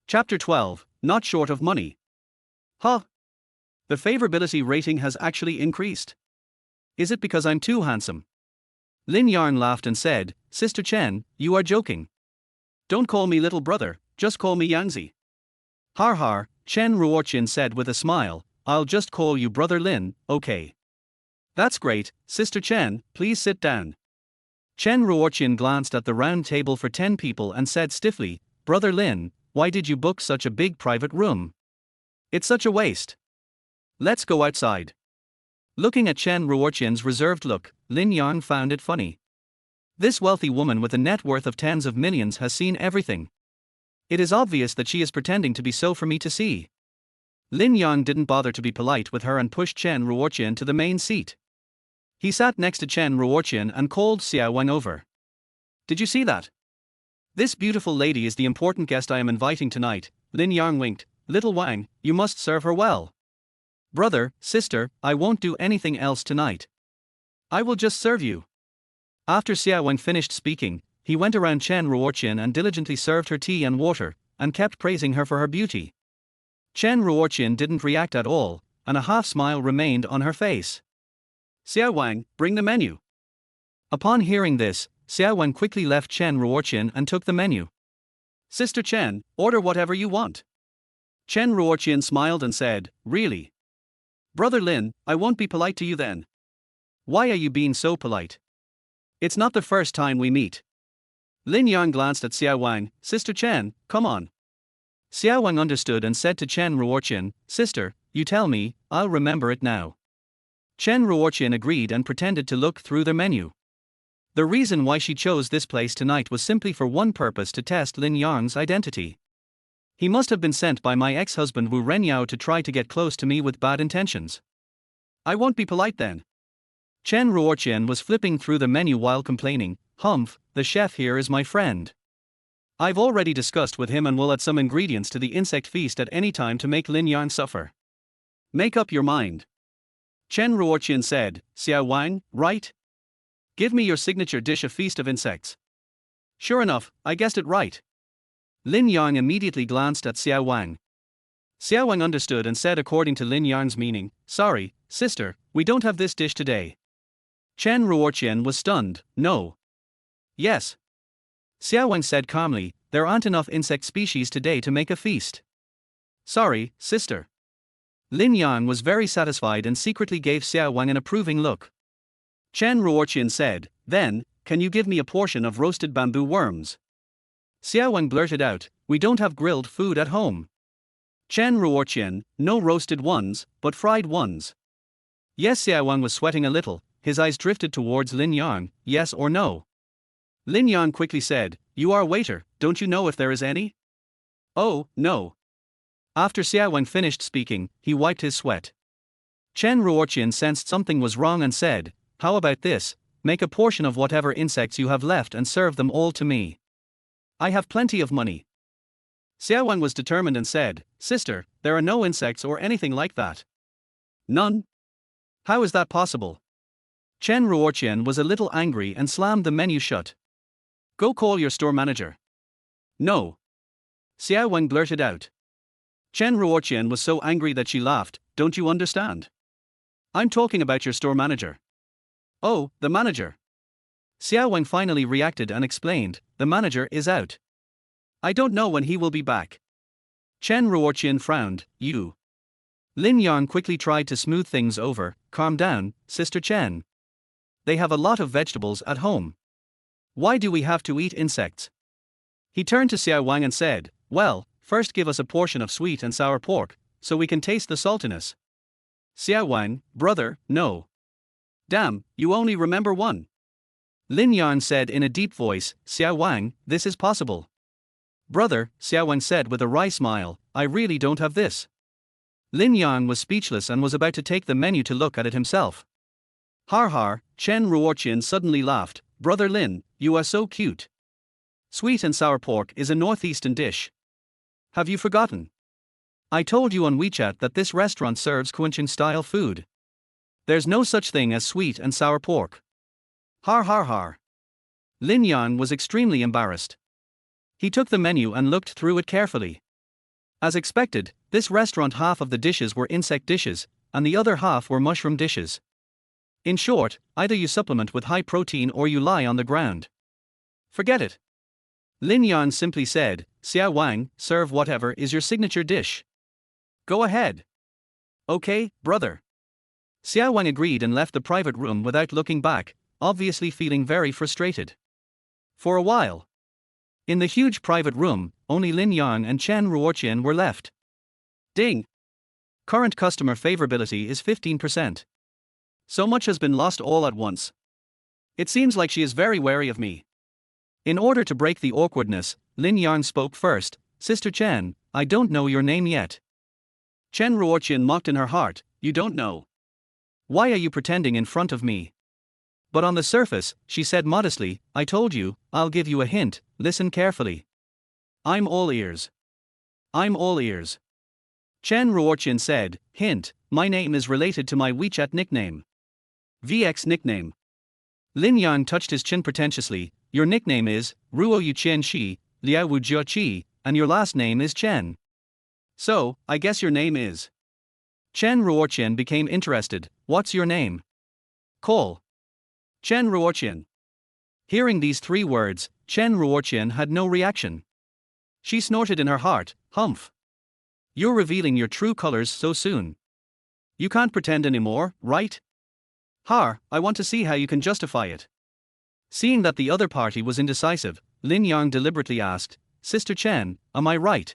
Chapter 12, not short of money. Huh? The favorability rating has actually increased. Is it because I'm too handsome? Lin Yang laughed and said, Sister Chen, you are joking. Don't call me little brother, just call me Yangzi. Har har, Chen Ruoqian said with a smile, I'll just call you brother Lin, okay. That's great, Sister Chen, please sit down. Chen Ruoqian glanced at the round table for 10 people and said stiffly, Brother Lin, why did you book such a big private room? It's such a waste. Let's go outside. Looking at Chen Ruoqian's reserved look, Lin Yang found it funny. This wealthy woman with a net worth of tens of millions has seen everything. It is obvious that she is pretending to be so for me to see. Lin Yang didn't bother to be polite with her and pushed Chen Ruoqian to the main seat. He sat next to Chen Ruoqian and called Xiao Wang over. Did you see that? This beautiful lady is the important guest I am inviting tonight. Lin Yang winked. Little Wang, you must serve her well. Brother, sister, I won't do anything else tonight. I will just serve you. After Xiao Wang finished speaking, he went around Chen Ruoqian and diligently served her tea and water, and kept praising her for her beauty. Chen Ruoqian didn't react at all, and a half-smile remained on her face. Xiao Wang, bring the menu. Upon hearing this, Xiao Wang quickly left Chen Ruoqian and took the menu. Sister Chen, order whatever you want. Chen Ruoqian smiled and said, really? Brother Lin, I won't be polite to you then. Why are you being so polite? It's not the first time we meet. Lin Yang glanced at Xiao Wang. Sister Chen, come on. Xiao Wang understood and said to Chen Ruoqian, Sister, you tell me, I'll remember it now. Chen Ruoqian agreed and pretended to look through their menu. The reason why she chose this place tonight was simply for one purpose: to test Lin Yang's identity. He must have been sent by my ex-husband Wu Renyao to try to get close to me with bad intentions. I won't be polite then. Chen Ruoqian was flipping through the menu while complaining, Humph, the chef here is my friend. I've already discussed with him and will add some ingredients to the insect feast at any time to make Lin Yang suffer. Make up your mind. Chen Ruoqian said, Xiao Wang, right? Give me your signature dish, a feast of insects. Sure enough, I guessed it right. Lin Yang immediately glanced at Xiao Wang. Xiao Wang understood and said according to Lin Yang's meaning, sorry, sister, we don't have this dish today. Chen Ruoqian was stunned, no. Yes. Xiao Wang said calmly, there aren't enough insect species today to make a feast. Sorry, sister. Lin Yang was very satisfied and secretly gave Xiao Wang an approving look. Chen Ruoqian said, then, can you give me a portion of roasted bamboo worms? Xiao Wang blurted out, we don't have grilled food at home. Chen Ruoqian, no roasted ones, but fried ones. Yes. Xiao Wang was sweating a little, his eyes drifted towards Lin Yang, yes or no? Lin Yang quickly said, you are a waiter, don't you know if there is any? Oh, no. After Xiao Wang finished speaking, he wiped his sweat. Chen Ruoqian sensed something was wrong and said, how about this, make a portion of whatever insects you have left and serve them all to me. I have plenty of money. Xiao Wang was determined and said, sister, there are no insects or anything like that. None? How is that possible? Chen Ruoqian was a little angry and slammed the menu shut. Go call your store manager. No. Xiao Wang blurted out. Chen Ruoqian was so angry that she laughed, don't you understand? I'm talking about your store manager. Oh, the manager. Xiao Wang finally reacted and explained, the manager is out. I don't know when he will be back. Chen Ruoqian frowned, you. Lin Yang quickly tried to smooth things over, calm down, Sister Chen. They have a lot of vegetables at home. Why do we have to eat insects? He turned to Xiao Wang and said, well, first give us a portion of sweet and sour pork, so we can taste the saltiness. Xiao Wang, brother, no. Damn, you only remember one. Lin Yang said in a deep voice, Xiao Wang, this is possible. Brother, Xiao Wang said with a wry smile, I really don't have this. Lin Yang was speechless and was about to take the menu to look at it himself. Har har, Chen Ruoqian suddenly laughed, Brother Lin, you are so cute. Sweet and sour pork is a northeastern dish. Have you forgotten? I told you on WeChat that this restaurant serves Quanching-style food. There's no such thing as sweet and sour pork. Har har har. Lin Yang was extremely embarrassed. He took the menu and looked through it carefully. As expected, this restaurant half of the dishes were insect dishes, and the other half were mushroom dishes. In short, either you supplement with high protein or you lie on the ground. Forget it. Lin Yang simply said, Xiao Wang, serve whatever is your signature dish. Go ahead. Okay, brother. Xiao Wang agreed and left the private room without looking back, obviously feeling very frustrated. For a while. In the huge private room, only Lin Yang and Chen Ruoqian were left. Ding. Current customer favorability is 15%. So much has been lost all at once. It seems like she is very wary of me. In order to break the awkwardness, Lin Yang spoke first, Sister Chen, I don't know your name yet. Chen Ruoqian mocked in her heart, you don't know. Why are you pretending in front of me? But on the surface, she said modestly, I told you, I'll give you a hint, listen carefully. I'm all ears. I'm all ears. Chen Ruoqian said, hint, my name is related to my WeChat nickname. VX nickname. Lin Yang touched his chin pretentiously, your nickname is, Ruoqian Shi, Liaowu Jia Qi, and your last name is Chen. So, I guess your name is. Chen Ruoqian became interested. What's your name? Call. Chen Ruoqian. Hearing these three words, Chen Ruoqian had no reaction. She snorted in her heart, humph. You're revealing your true colors so soon. You can't pretend anymore, right? Har, I want to see how you can justify it. Seeing that the other party was indecisive, Lin Yang deliberately asked, Sister Chen, am I right?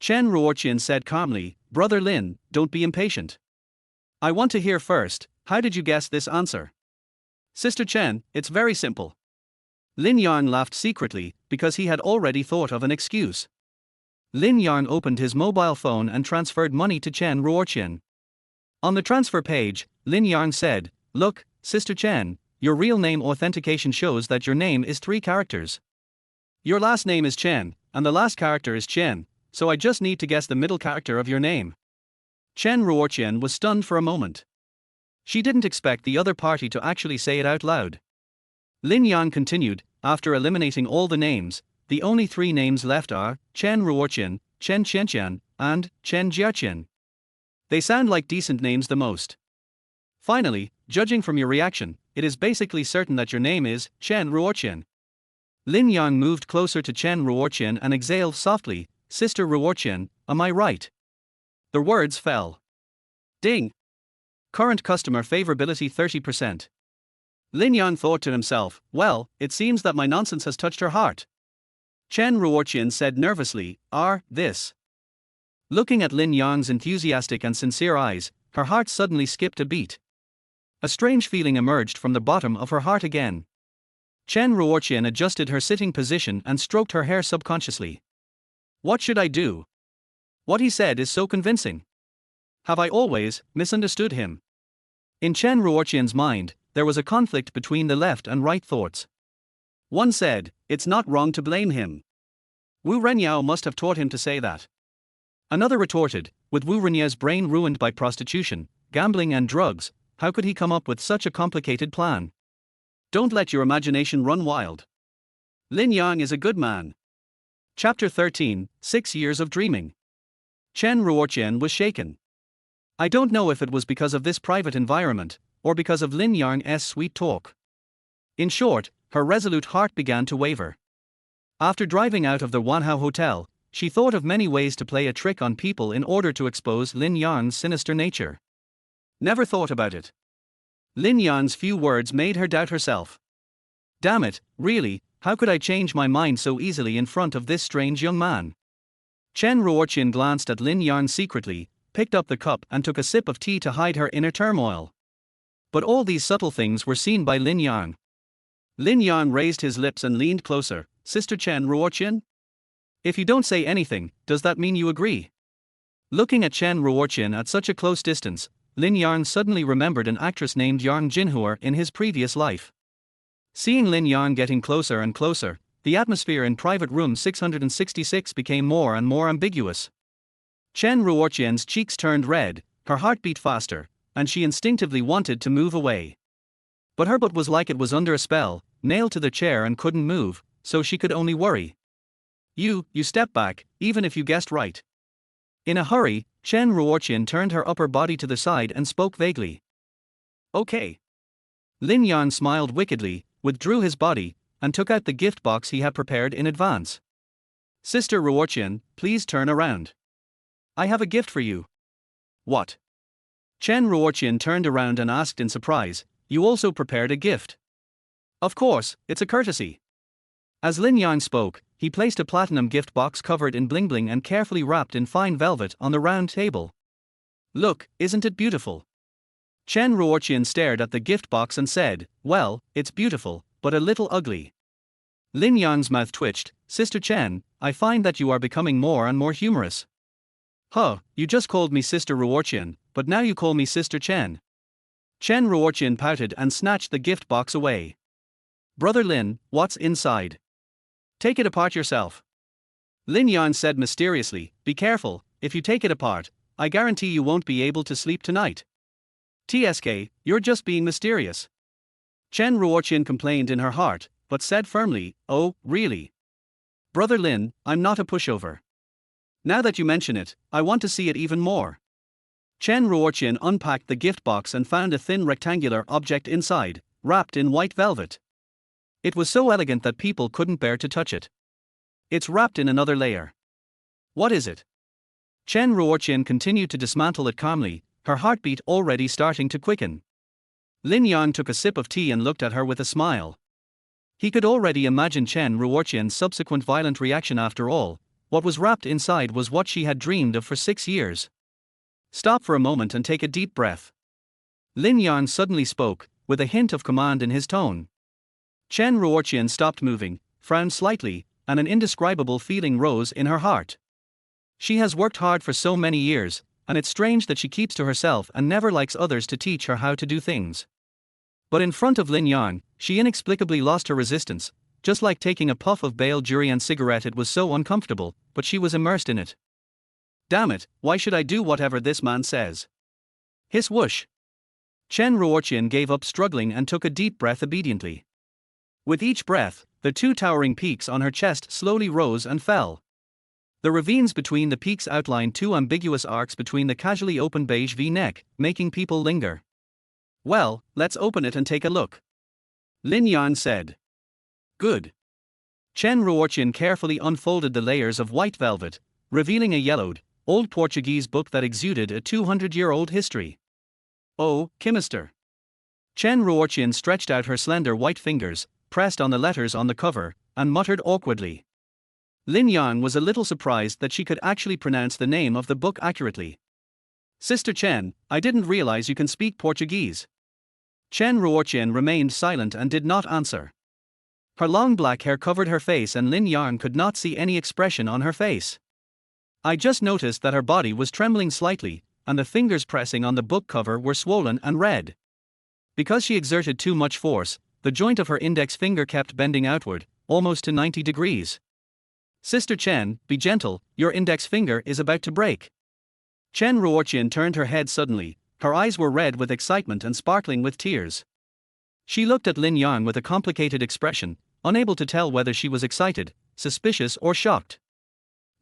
Chen Ruoqian said calmly, Brother Lin, don't be impatient. I want to hear first, how did you guess this answer? Sister Chen, it's very simple. Lin Yang laughed secretly, because he had already thought of an excuse. Lin Yang opened his mobile phone and transferred money to Chen Ruoqian. On the transfer page, Lin Yang said, Look, Sister Chen, your real name authentication shows that your name is 3 characters. Your last name is Chen, and the last character is Chen, so I just need to guess the middle character of your name. Chen Ruoqian was stunned for a moment. She didn't expect the other party to actually say it out loud. Lin Yang continued, after eliminating all the names, the only 3 names left are Chen Ruoqian, Chen Qianqian, and Chen Jiaqian. They sound like decent names the most. Finally, judging from your reaction, it is basically certain that your name is Chen Ruoqian. Lin Yang moved closer to Chen Ruoqian and exhaled softly, Sister Ruoqian, am I right? The words fell. Ding! Current customer favorability 30%. Lin Yang thought to himself, well, it seems that my nonsense has touched her heart. Chen Ruoqian said nervously, this. Looking at Lin Yang's enthusiastic and sincere eyes, her heart suddenly skipped a beat. A strange feeling emerged from the bottom of her heart again. Chen Ruoqian adjusted her sitting position and stroked her hair subconsciously. What should I do? What he said is so convincing. Have I always misunderstood him? In Chen Ruoqian's mind, there was a conflict between the left and right thoughts. One said, it's not wrong to blame him. Wu Renyao must have taught him to say that. Another retorted, with Wu Renyao's brain ruined by prostitution, gambling and drugs, how could he come up with such a complicated plan? Don't let your imagination run wild. Lin Yang is a good man. Chapter 13, 6 Years of Dreaming. Chen Ruoqian was shaken. I don't know if it was because of this private environment, or because of Lin Yang's sweet talk. In short, her resolute heart began to waver. After driving out of the Wanhao Hotel, she thought of many ways to play a trick on people in order to expose Lin Yang's sinister nature. Never thought about it. Lin Yang's few words made her doubt herself. Damn it, really, how could I change my mind so easily in front of this strange young man? Chen Ruoqian glanced at Lin Yang secretly, picked up the cup and took a sip of tea to hide her inner turmoil. But all these subtle things were seen by Lin Yang. Lin Yang raised his lips and leaned closer, Sister Chen Ruoqian? If you don't say anything, does that mean you agree? Looking at Chen Ruoqian at such a close distance, Lin Yang suddenly remembered an actress named Yang Jinhua in his previous life. Seeing Lin Yang getting closer and closer, the atmosphere in private room 666 became more and more ambiguous. Chen Ruoqian's cheeks turned red, her heart beat faster, and she instinctively wanted to move away. But her butt was like it was under a spell, nailed to the chair and couldn't move, so she could only worry. You step back, even if you guessed right. In a hurry, Chen Ruoqian turned her upper body to the side and spoke vaguely. Okay. Lin Yang smiled wickedly, withdrew his body, and took out the gift box he had prepared in advance. Sister Ruoqian, please turn around. I have a gift for you. What? Chen Ruoqian turned around and asked in surprise, you also prepared a gift? Of course, it's a courtesy. As Lin Yang spoke, he placed a platinum gift box covered in bling bling and carefully wrapped in fine velvet on the round table. Look, isn't it beautiful? Chen Ruoqian stared at the gift box and said, well, it's beautiful, but a little ugly. Lin Yang's mouth twitched, Sister Chen, I find that you are becoming more and more humorous. Huh, you just called me Sister Ruoqian, but now you call me Sister Chen. Chen Ruoqian pouted and snatched the gift box away. Brother Lin, what's inside? Take it apart yourself. Lin Yang said mysteriously, be careful, if you take it apart, I guarantee you won't be able to sleep tonight. TSK, you're just being mysterious. Chen Ruoqian complained in her heart, but said firmly, oh, really? Brother Lin, I'm not a pushover. Now that you mention it, I want to see it even more. Chen Ruoqian unpacked the gift box and found a thin rectangular object inside, wrapped in white velvet. It was so elegant that people couldn't bear to touch it. It's wrapped in another layer. What is it? Chen Ruoqian continued to dismantle it calmly, her heartbeat already starting to quicken. Lin Yang took a sip of tea and looked at her with a smile. He could already imagine Chen Ruoqian's subsequent violent reaction. After all, what was wrapped inside was what she had dreamed of for 6 years. Stop for a moment and take a deep breath. Lin Yang suddenly spoke, with a hint of command in his tone. Chen Ruoqian stopped moving, frowned slightly, and an indescribable feeling rose in her heart. She has worked hard for so many years, and it's strange that she keeps to herself and never likes others to teach her how to do things. But in front of Lin Yang, she inexplicably lost her resistance, just like taking a puff of Bale Durian cigarette. It was so uncomfortable, but she was immersed in it. Damn it, why should I do whatever this man says? Hiss whoosh. Chen Ruoqian gave up struggling and took a deep breath obediently. With each breath, the 2 towering peaks on her chest slowly rose and fell. The ravines between the peaks outlined 2 ambiguous arcs between the casually open beige V-neck, making people linger. Well, let's open it and take a look. Lin Yang said. Good. Chen Ruoqian carefully unfolded the layers of white velvet, revealing a yellowed, old Portuguese book that exuded a 200-year-old history. Oh, Kimister. Chen Ruoqian stretched out her slender white fingers, pressed on the letters on the cover, and muttered awkwardly. Lin Yang was a little surprised that she could actually pronounce the name of the book accurately. Sister Chen, I didn't realize you can speak Portuguese. Chen Ruoqian remained silent and did not answer. Her long black hair covered her face and Lin Yang could not see any expression on her face. I just noticed that her body was trembling slightly, and the fingers pressing on the book cover were swollen and red. Because she exerted too much force, the joint of her index finger kept bending outward, almost to 90 degrees. Sister Chen, be gentle, your index finger is about to break. Chen Ruoqian turned her head suddenly, her eyes were red with excitement and sparkling with tears. She looked at Lin Yang with a complicated expression, unable to tell whether she was excited, suspicious or shocked.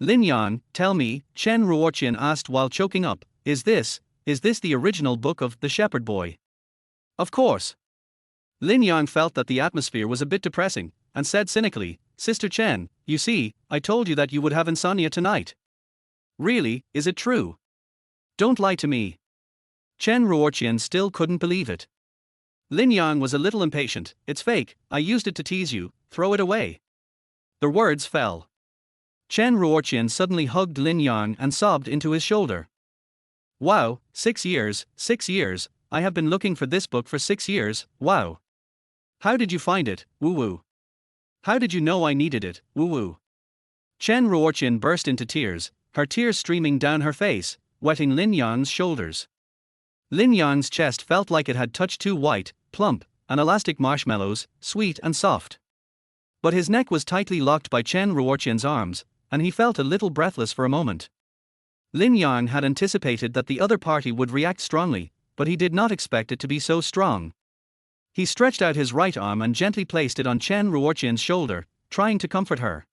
Lin Yang, tell me, Chen Ruoqian asked while choking up, is this the original book of The Shepherd Boy? Of course. Lin Yang felt that the atmosphere was a bit depressing, and said cynically, Sister Chen, you see, I told you that you would have insomnia tonight. Really, is it true? Don't lie to me. Chen Ruoqian still couldn't believe it. Lin Yang was a little impatient, it's fake, I used it to tease you, throw it away. The words fell. Chen Ruoqian suddenly hugged Lin Yang and sobbed into his shoulder. Wow, 6 years, I have been looking for this book for 6 years, wow. How did you find it, woo-woo? How did you know I needed it, woo-woo? Chen Ruoqian burst into tears, her tears streaming down her face, wetting Lin Yang's shoulders. Lin Yang's chest felt like it had touched 2 white, plump, and elastic marshmallows, sweet and soft. But his neck was tightly locked by Chen Ruoqian's arms, and he felt a little breathless for a moment. Lin Yang had anticipated that the other party would react strongly, but he did not expect it to be so strong. He stretched out his right arm and gently placed it on Chen Ruoqian's shoulder, trying to comfort her.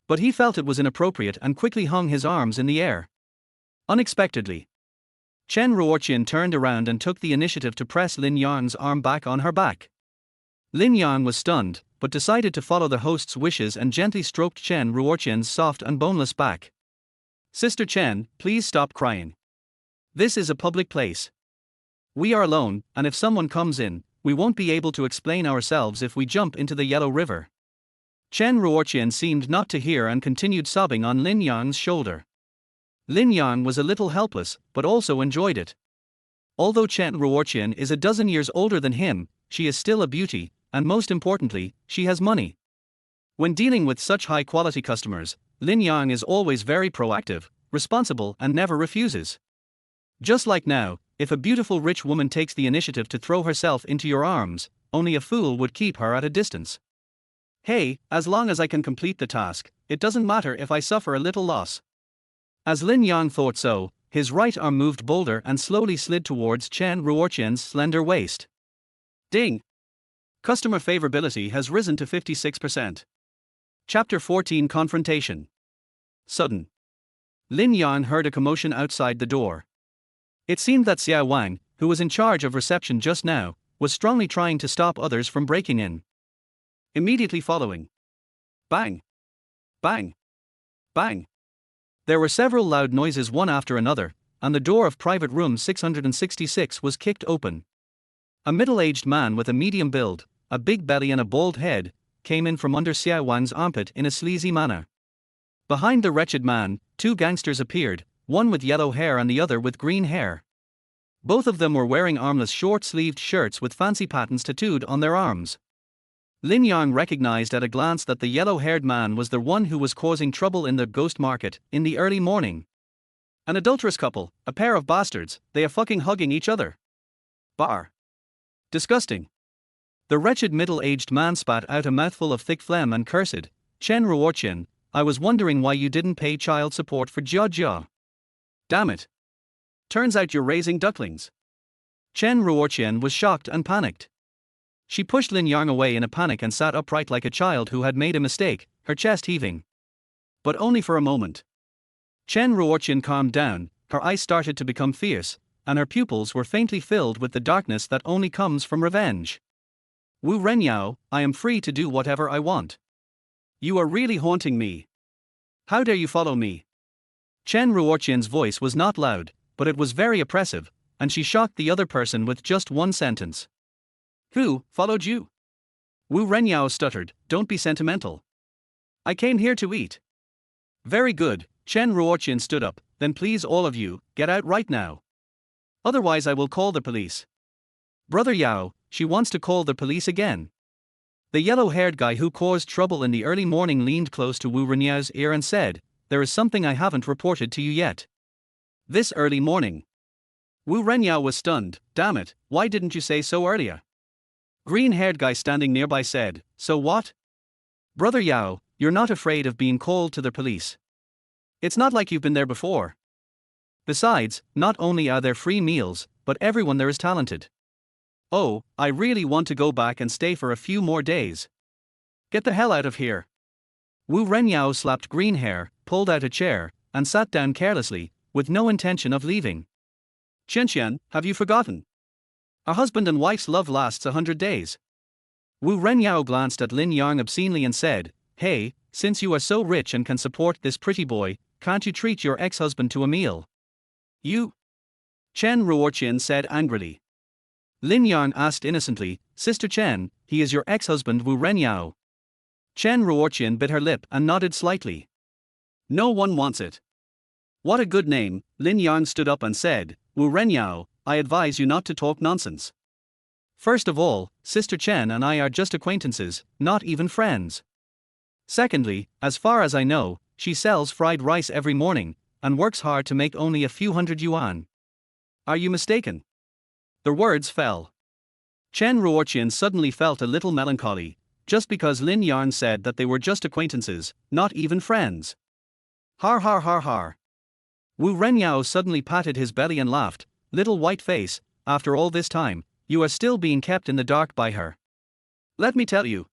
But he felt it was inappropriate and quickly hung his arms in the air. Unexpectedly, Chen Ruoqian turned around and took the initiative to press Lin Yang's arm back on her back. Lin Yang was stunned, but decided to follow the host's wishes and gently stroked Chen Ruoqian's soft and boneless back. Sister Chen, please stop crying. This is a public place. We are alone, and if someone comes in, we won't be able to explain ourselves if we jump into the Yellow River. Chen Ruoqian seemed not to hear and continued sobbing on Lin Yang's shoulder. Lin Yang was a little helpless, but also enjoyed it. Although Chen Ruoqian is a dozen years older than him, she is still a beauty, and most importantly, she has money. When dealing with such high-quality customers, Lin Yang is always very proactive, responsible and never refuses. Just like now, if a beautiful rich woman takes the initiative to throw herself into your arms, only a fool would keep her at a distance. Hey, as long as I can complete the task, it doesn't matter if I suffer a little loss. As Lin Yang thought so, his right arm moved bolder and slowly slid towards Chen Ruoqian's slender waist. Ding! Customer favorability has risen to 56%. Chapter 14 Confrontation. Sudden. Lin Yang heard a commotion outside the door. It seemed that Xiao Wang, who was in charge of reception just now, was strongly trying to stop others from breaking in. Immediately following. Bang! Bang! Bang! There were several loud noises one after another, and the door of private room 666 was kicked open. A middle-aged man with a medium build, a big belly and a bald head, came in from under Xiao Wang's armpit in a sleazy manner. Behind the wretched man, two gangsters appeared, one with yellow hair and the other with green hair. Both of them were wearing armless short-sleeved shirts with fancy patterns tattooed on their arms. Lin Yang recognized at a glance that the yellow-haired man was the one who was causing trouble in the ghost market in the early morning. An adulterous couple, a pair of bastards, they are fucking hugging each other. Bar. Disgusting. The wretched middle-aged man spat out a mouthful of thick phlegm and cursed, Chen Ruoqian, I was wondering why you didn't pay child support for Jia Jia. Damn it. Turns out you're raising ducklings. Chen Ruoqian was shocked and panicked. She pushed Lin Yang away in a panic and sat upright like a child who had made a mistake, her chest heaving. But only for a moment. Chen Ruoqian calmed down, her eyes started to become fierce, and her pupils were faintly filled with the darkness that only comes from revenge. Wu Renyao, I am free to do whatever I want. You are really haunting me. How dare you follow me? Chen Ruoqian's voice was not loud, but it was very oppressive, and she shocked the other person with just one sentence. Who followed you? Wu Renyao stuttered, don't be sentimental. I came here to eat. Very good, Chen Ruoqian stood up, then please all of you, get out right now. Otherwise I will call the police. Brother Yao, she wants to call the police again. The yellow-haired guy who caused trouble in the early morning leaned close to Wu Renyao's ear and said, there is something I haven't reported to you yet. This early morning. Wu Renyao was stunned, damn it, why didn't you say so earlier? Green-haired guy standing nearby said, so what? Brother Yao, you're not afraid of being called to the police. It's not like you've been there before. Besides, not only are there free meals, but everyone there is talented. Oh, I really want to go back and stay for a few more days. Get the hell out of here. Wu Renyao slapped green hair, pulled out a chair, and sat down carelessly, with no intention of leaving. Qianqian, have you forgotten? A husband and wife's love lasts 100 days. Wu Renyao glanced at Lin Yang obscenely and said, hey, since you are so rich and can support this pretty boy, can't you treat your ex-husband to a meal? You? Chen Ruoqian said angrily. Lin Yang asked innocently, Sister Chen, he is your ex-husband Wu Renyao. Chen Ruoqian bit her lip and nodded slightly. No one wants it. What a good name, Lin Yang stood up and said, Wu Renyao, I advise you not to talk nonsense. First of all, Sister Chen and I are just acquaintances, not even friends. Secondly, as far as I know, she sells fried rice every morning, and works hard to make only a few hundred yuan. Are you mistaken? The words fell. Chen Ruoqian suddenly felt a little melancholy, just because Lin Yang said that they were just acquaintances, not even friends. Har har har har. Wu Renyao suddenly patted his belly and laughed, little white face, after all this time, you are still being kept in the dark by her. Let me tell you.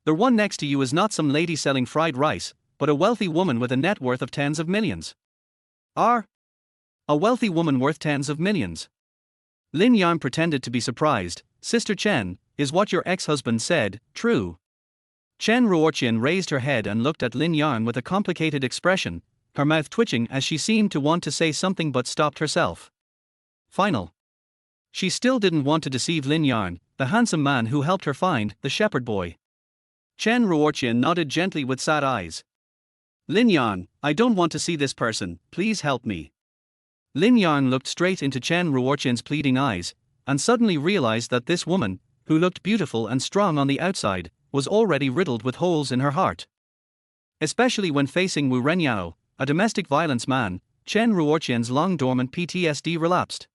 The one next to you is not some lady selling fried rice, but a wealthy woman with a net worth of tens of millions. A wealthy woman worth tens of millions. Lin Yang pretended to be surprised. Sister Chen, is what your ex-husband said true? Chen Ruoqian raised her head and looked at Lin Yang with a complicated expression, her mouth twitching as she seemed to want to say something but stopped herself. Final. She still didn't want to deceive Lin Yang, the handsome man who helped her find the shepherd boy. Chen Ruoqian nodded gently with sad eyes. Lin Yang, I don't want to see this person, please help me. Lin Yang looked straight into Chen Ruoqian's pleading eyes, and suddenly realized that this woman, who looked beautiful and strong on the outside, was already riddled with holes in her heart. Especially when facing Wu Renyao, a domestic violence man, Chen Ruoqian's long-dormant PTSD relapsed.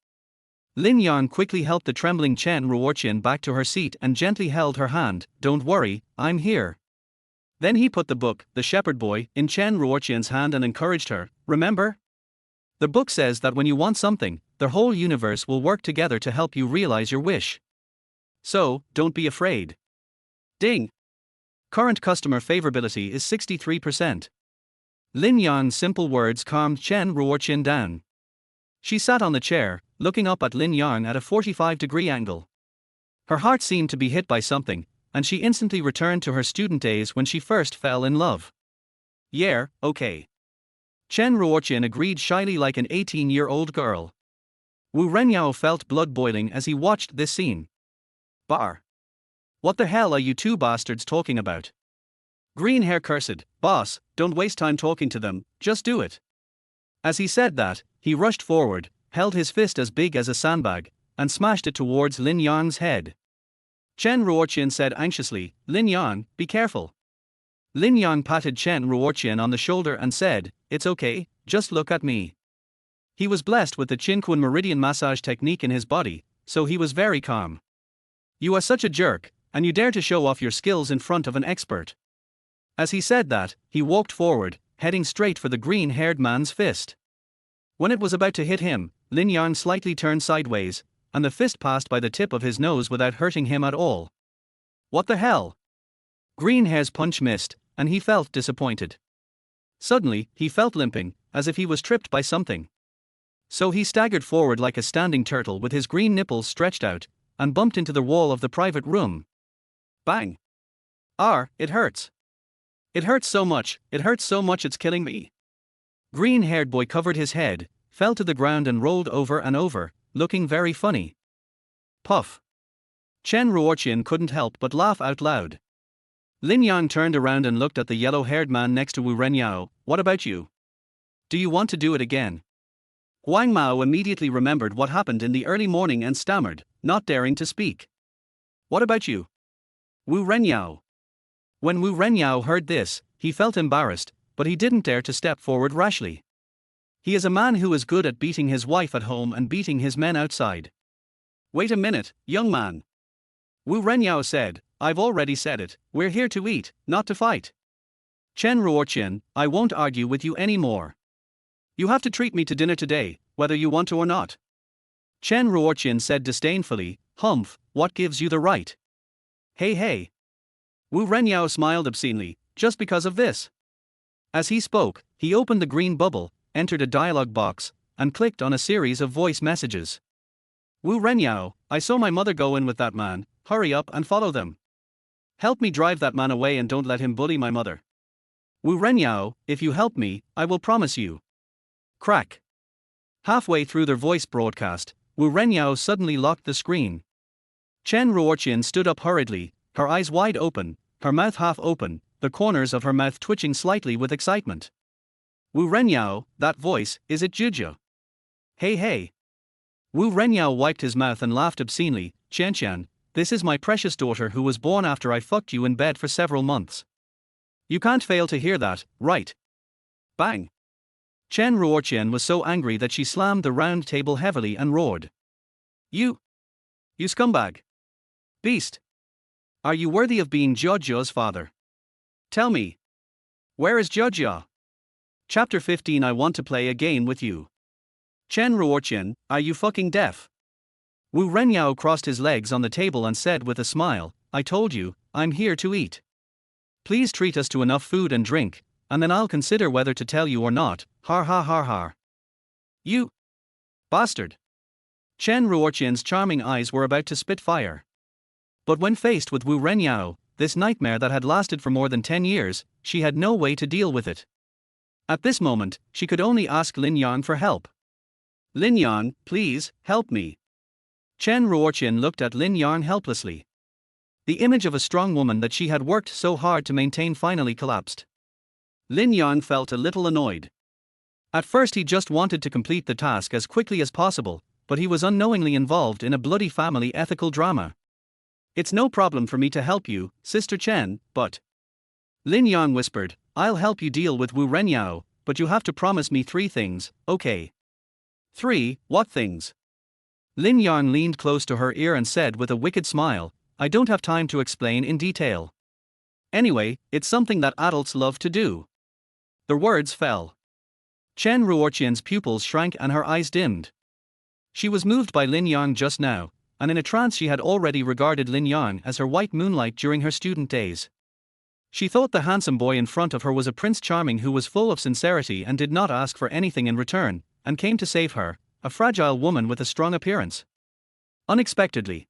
Lin Yang quickly helped the trembling Chen Ruoqian back to her seat and gently held her hand, don't worry, I'm here. Then he put the book, The Shepherd Boy, in Chen Ruoqian's hand and encouraged her, remember? The book says that when you want something, the whole universe will work together to help you realize your wish. So, don't be afraid. Ding! Current customer favorability is 63%. Lin Yang's simple words calmed Chen Ruoqian down. She sat on the chair, looking up at Lin Yang at a 45-degree angle. Her heart seemed to be hit by something, and she instantly returned to her student days when she first fell in love. Yeah, okay. Chen Ruoqian agreed shyly like an 18-year-old girl. Wu Renyao felt blood boiling as he watched this scene. Bar. What the hell are you two bastards talking about? Green hair cursed, boss, don't waste time talking to them, just do it. As he said that, he rushed forward, held his fist as big as a sandbag, and smashed it towards Lin Yang's head. Chen Ruoqian said anxiously, Lin Yang, be careful. Lin Yang patted Chen Ruoqian on the shoulder and said, it's okay, just look at me. He was blessed with the Qinquan meridian massage technique in his body, so he was very calm. You are such a jerk, and you dare to show off your skills in front of an expert. As he said that, he walked forward, heading straight for the green-haired man's fist. When it was about to hit him, Lin Yang slightly turned sideways, and the fist passed by the tip of his nose without hurting him at all. What the hell? Greenhair's punch missed, and he felt disappointed. Suddenly, he felt limping, as if he was tripped by something. So he staggered forward like a standing turtle with his green nipples stretched out, and bumped into the wall of the private room. Bang! It hurts. It hurts so much it's killing me. Green-haired boy covered his head, fell to the ground and rolled over and over, looking very funny. Puff. Chen Ruoqian couldn't help but laugh out loud. Lin Yang turned around and looked at the yellow-haired man next to Wu Renyao. What about you? Do you want to do it again? Huang Mao immediately remembered what happened in the early morning and stammered, not daring to speak. What about you? Wu Renyao. When Wu Renyao heard this, he felt embarrassed, but he didn't dare to step forward rashly. He is a man who is good at beating his wife at home and beating his men outside. Wait a minute, young man. Wu Renyao said, I've already said it, we're here to eat, not to fight. Chen Ruoqian, I won't argue with you anymore. You have to treat me to dinner today, whether you want to or not. Chen Ruoqian said disdainfully, Humph, what gives you the right? Hey. Wu Renyao smiled obscenely, just because of this. As he spoke, he opened the green bubble, entered a dialog box, and clicked on a series of voice messages. Wu Renyao, I saw my mother go in with that man, hurry up and follow them. Help me drive that man away and don't let him bully my mother. Wu Renyao, if you help me, I will promise you. Crack. Halfway through their voice broadcast, Wu Renyao suddenly locked the screen. Chen Ruoqian stood up hurriedly, her eyes wide open, her mouth half open, the corners of her mouth twitching slightly with excitement. Wu Renyao, that voice, is it Juju? Hey. Wu Renyao wiped his mouth and laughed obscenely, Chen, this is my precious daughter who was born after I fucked you in bed for several months. You can't fail to hear that, right? Bang. Chen Ruoqian was so angry that she slammed the round table heavily and roared. You scumbag. Beast. Are you worthy of being Jojo's father? Tell me. Where is Jojo? Chapter 15 I want to play a game with you. Chen Ruoqian, are you fucking deaf? Wu Renyao crossed his legs on the table and said with a smile, I told you, I'm here to eat. Please treat us to enough food and drink, and then I'll consider whether to tell you or not, har. You bastard. Chen Ruoqian's charming eyes were about to spit fire. But when faced with Wu Renyao, this nightmare that had lasted for more than 10 years, she had no way to deal with it. At this moment, she could only ask Lin Yang for help. Lin Yang, please, help me. Chen Ruoqian looked at Lin Yang helplessly. The image of a strong woman that she had worked so hard to maintain finally collapsed. Lin Yang felt a little annoyed. At first he just wanted to complete the task as quickly as possible, but he was unknowingly involved in a bloody family ethical drama. It's no problem for me to help you, Sister Chen, but... Lin Yang whispered, I'll help you deal with Wu Renyao, but you have to promise me 3 things, okay? 3, what things? Lin Yang leaned close to her ear and said with a wicked smile, I don't have time to explain in detail. Anyway, it's something that adults love to do. The words fell. Chen Ruoqian's pupils shrank and her eyes dimmed. She was moved by Lin Yang just now, and in a trance she had already regarded Lin Yang as her white moonlight during her student days. She thought the handsome boy in front of her was a Prince Charming who was full of sincerity and did not ask for anything in return, and came to save her, a fragile woman with a strong appearance. Unexpectedly,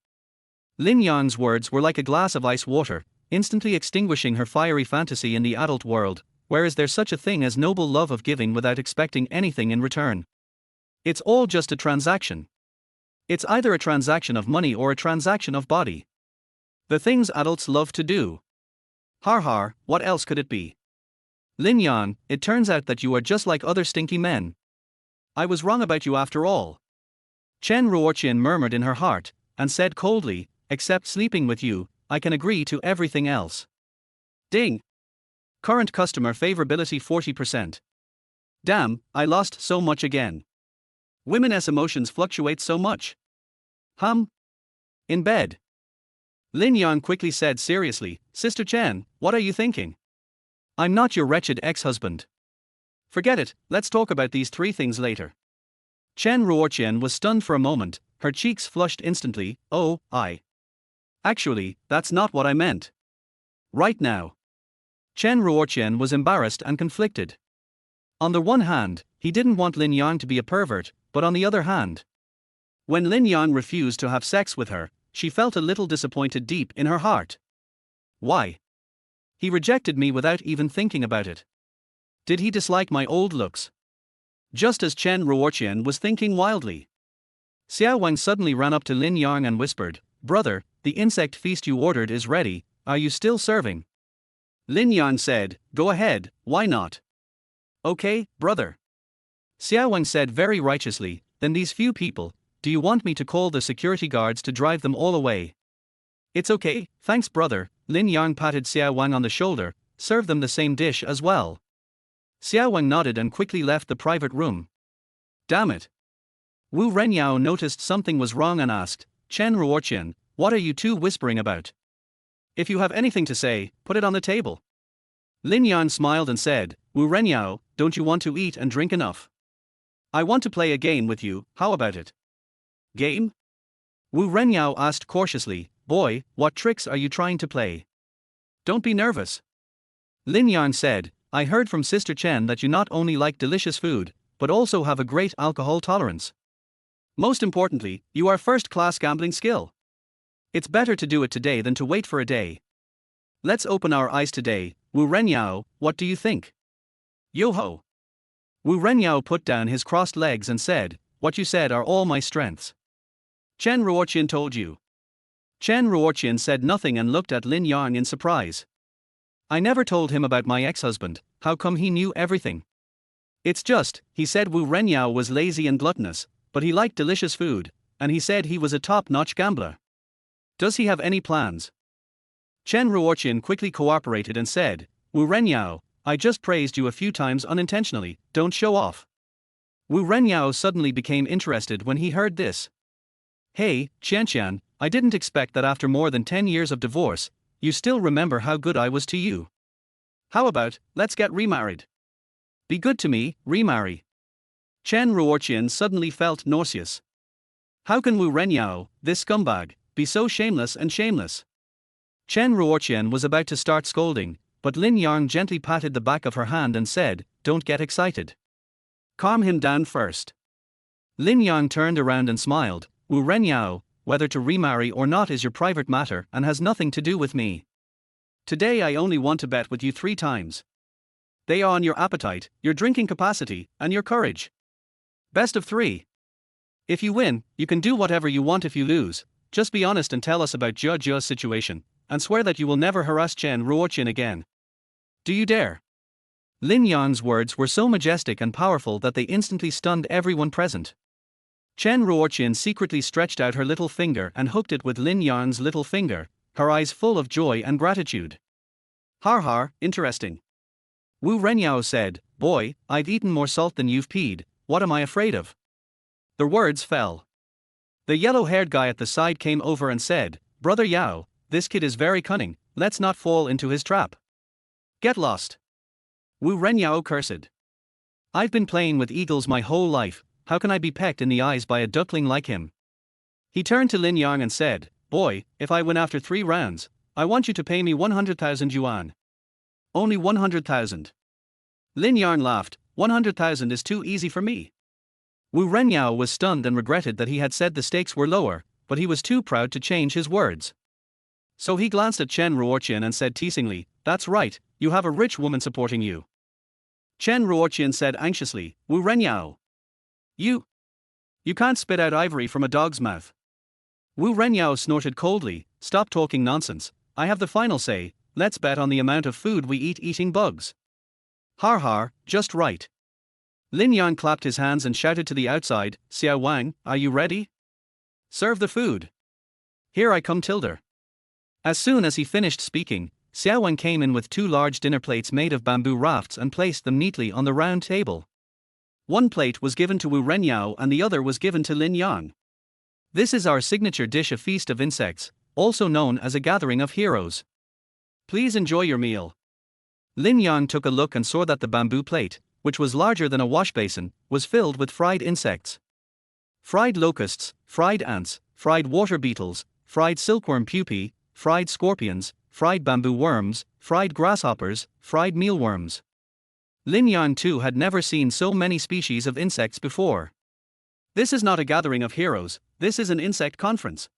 Lin Yang's words were like a glass of ice water, instantly extinguishing her fiery fantasy in the adult world. Where is there such a thing as noble love of giving without expecting anything in return? It's all just a transaction. It's either a transaction of money or a transaction of body. The things adults love to do. Har har, what else could it be? Lin Yang, it turns out that you are just like other stinky men. I was wrong about you after all. Chen Ruoqian murmured in her heart, and said coldly, except sleeping with you, I can agree to everything else. Ding! Current customer favorability 40%. Damn, I lost so much again. Women's emotions fluctuate so much. In bed. Lin Yang quickly said seriously, Sister Chen, what are you thinking? I'm not your wretched ex-husband. Forget it, let's talk about these three things later. Chen Ruoqian was stunned for a moment, her cheeks flushed instantly. Oh, actually, that's not what I meant. Right now. Chen Ruoqian was embarrassed and conflicted. On the one hand, he didn't want Lin Yang to be a pervert, but on the other hand, when Lin Yang refused to have sex with her, she felt a little disappointed deep in her heart. Why? He rejected me without even thinking about it. Did he dislike my old looks? Just as Chen Ruoqian was thinking wildly, Xiao Wang suddenly ran up to Lin Yang and whispered, Brother, the insect feast you ordered is ready, are you still serving? Lin Yang said, Go ahead, why not? Okay, brother. Xiao Wang said very righteously, Then these few people, do you want me to call the security guards to drive them all away? It's okay, thanks brother. Lin Yang patted Xiao Wang on the shoulder, serve them the same dish as well. Xiao Wang nodded and quickly left the private room. Damn it. Wu Renyao noticed something was wrong and asked, Chen Ruoqian, what are you two whispering about? If you have anything to say, put it on the table. Lin Yang smiled and said, Wu Renyao, don't you want to eat and drink enough? I want to play a game with you, how about it? Game? Wu Renyao asked cautiously, Boy, what tricks are you trying to play? Don't be nervous. Lin Yang said, I heard from Sister Chen that you not only like delicious food, but also have a great alcohol tolerance. Most importantly, you are first-class gambling skill. It's better to do it today than to wait for a day. Let's open our eyes today. Wu Renyao, what do you think? Yo-ho! Wu Renyao put down his crossed legs and said, What you said are all my strengths. Chen Ruoqian told you. Chen Ruoqian said nothing and looked at Lin Yang in surprise. I never told him about my ex-husband, how come he knew everything? It's just, he said Wu Renyao was lazy and gluttonous, but he liked delicious food, and he said he was a top-notch gambler. Does he have any plans? Chen Ruoqian quickly cooperated and said, Wu Renyao, I just praised you a few times unintentionally, don't show off. Wu Renyao suddenly became interested when he heard this. Hey, Qianqian, I didn't expect that after more than 10 years of divorce, you still remember how good I was to you. How about, let's get remarried? Be good to me, remarry. Chen Ruoqian suddenly felt nauseous. How can Wu Renyao, this scumbag, be so shameless and shameless? Chen Ruoqian was about to start scolding, but Lin Yang gently patted the back of her hand and said, Don't get excited. Calm him down first. Lin Yang turned around and smiled, Wu Renyao, whether to remarry or not is your private matter and has nothing to do with me. Today I only want to bet with you 3 times. They are on your appetite, your drinking capacity, and your courage. Best of 3. If you win, you can do whatever you want. If you lose, just be honest and tell us about Jia situation, and swear that you will never harass Chen Ruoqian again. Do you dare? Lin Yang's words were so majestic and powerful that they instantly stunned everyone present. Chen Ruoqian secretly stretched out her little finger and hooked it with Lin Yang's little finger, her eyes full of joy and gratitude. Har har, interesting. Wu Renyao said, Boy, I've eaten more salt than you've peed, what am I afraid of? The words fell. The yellow-haired guy at the side came over and said, Brother Yao, this kid is very cunning, let's not fall into his trap. Get lost. Wu Renyao cursed. I've been playing with eagles my whole life, how can I be pecked in the eyes by a duckling like him? He turned to Lin Yang and said, Boy, if I win after 3 rounds, I want you to pay me 100,000 yuan. Only 100,000. Lin Yang laughed, 100,000 is too easy for me. Wu Renyao was stunned and regretted that he had said the stakes were lower, but he was too proud to change his words. So he glanced at Chen Ruoqian and said teasingly, "That's right, you have a rich woman supporting you." Chen Ruoqian said anxiously, "Wu Renyao. You can't spit out ivory from a dog's mouth." Wu Renyao snorted coldly, "Stop talking nonsense, I have the final say, let's bet on the amount of food we eat eating bugs." Har har, just right. Lin Yang clapped his hands and shouted to the outside, "Xiao Wang, are you ready? Serve the food. Here I come tilde." As soon as he finished speaking, Xiao Wang came in with 2 large dinner plates made of bamboo rafts and placed them neatly on the round table. One plate was given to Wu Renyao and the other was given to Lin Yang. "This is our signature dish, a feast of insects, also known as a gathering of heroes. Please enjoy your meal." Lin Yang took a look and saw that the bamboo plate, which was larger than a wash basin, was filled with fried insects. Fried locusts, fried ants, fried water beetles, fried silkworm pupae, fried scorpions, fried bamboo worms, fried grasshoppers, fried mealworms. Lin Yang too had never seen so many species of insects before. This is not a gathering of heroes, this is an insect conference.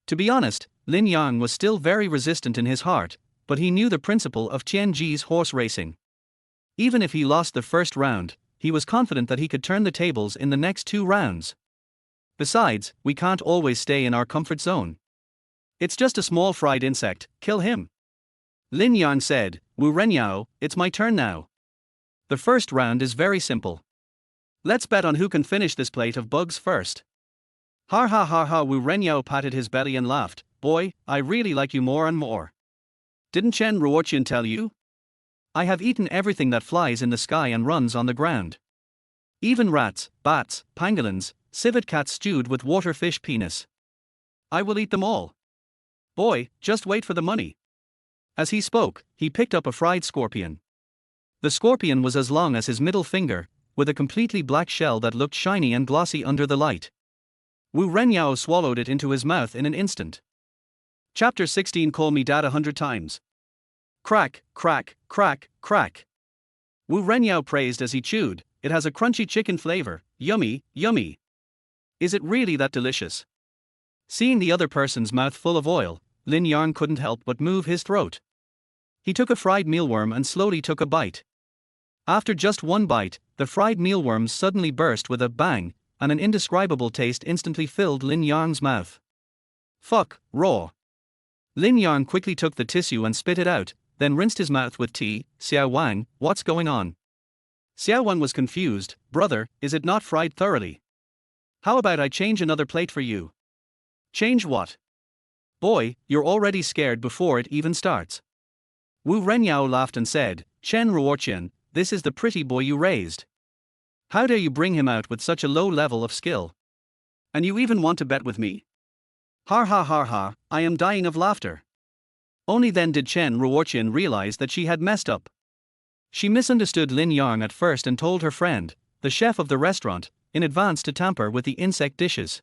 To be honest, Lin Yang was still very resistant in his heart, but he knew the principle of Tianji's horse racing. Even if he lost the first round, he was confident that he could turn the tables in the next 2 rounds. Besides, we can't always stay in our comfort zone. It's just a small fried insect, kill him. Lin Yang said, "Wu Renyao, it's my turn now. The first round is very simple. Let's bet on who can finish this plate of bugs first." Har ha ha ha. Wu Renyao patted his belly and laughed, "Boy, I really like you more and more. Didn't Chen Ruoqian tell you? I have eaten everything that flies in the sky and runs on the ground. Even rats, bats, pangolins, civet cats stewed with water fish penis. I will eat them all. Boy, just wait for the money." As he spoke, he picked up a fried scorpion. The scorpion was as long as his middle finger, with a completely black shell that looked shiny and glossy under the light. Wu Renyao swallowed it into his mouth in an instant. Chapter 16. Call me dad 100 times. Crack, crack, crack, crack. Wu Renyao praised as he chewed, "It has a crunchy chicken flavor, yummy, yummy. Is it really that delicious?" Seeing the other person's mouth full of oil, Lin Yang couldn't help but move his throat. He took a fried mealworm and slowly took a bite. After just one bite, the fried mealworms suddenly burst with a bang, and an indescribable taste instantly filled Lin Yang's mouth. Fuck, raw. Lin Yang quickly took the tissue and spit it out, then rinsed his mouth with tea. "Xiao Wang, what's going on?" Xiao Wang was confused. "Brother, is it not fried thoroughly? How about I change another plate for you?" "Change what?" "Boy, you're already scared before it even starts." Wu Renyao laughed and said, "Chen Ruoqian, this is the pretty boy you raised. How dare you bring him out with such a low level of skill? And you even want to bet with me?" Har ha har ha, I am dying of laughter. Only then did Chen Ruoqian realize that she had messed up. She misunderstood Lin Yang at first and told her friend, the chef of the restaurant, in advance to tamper with the insect dishes.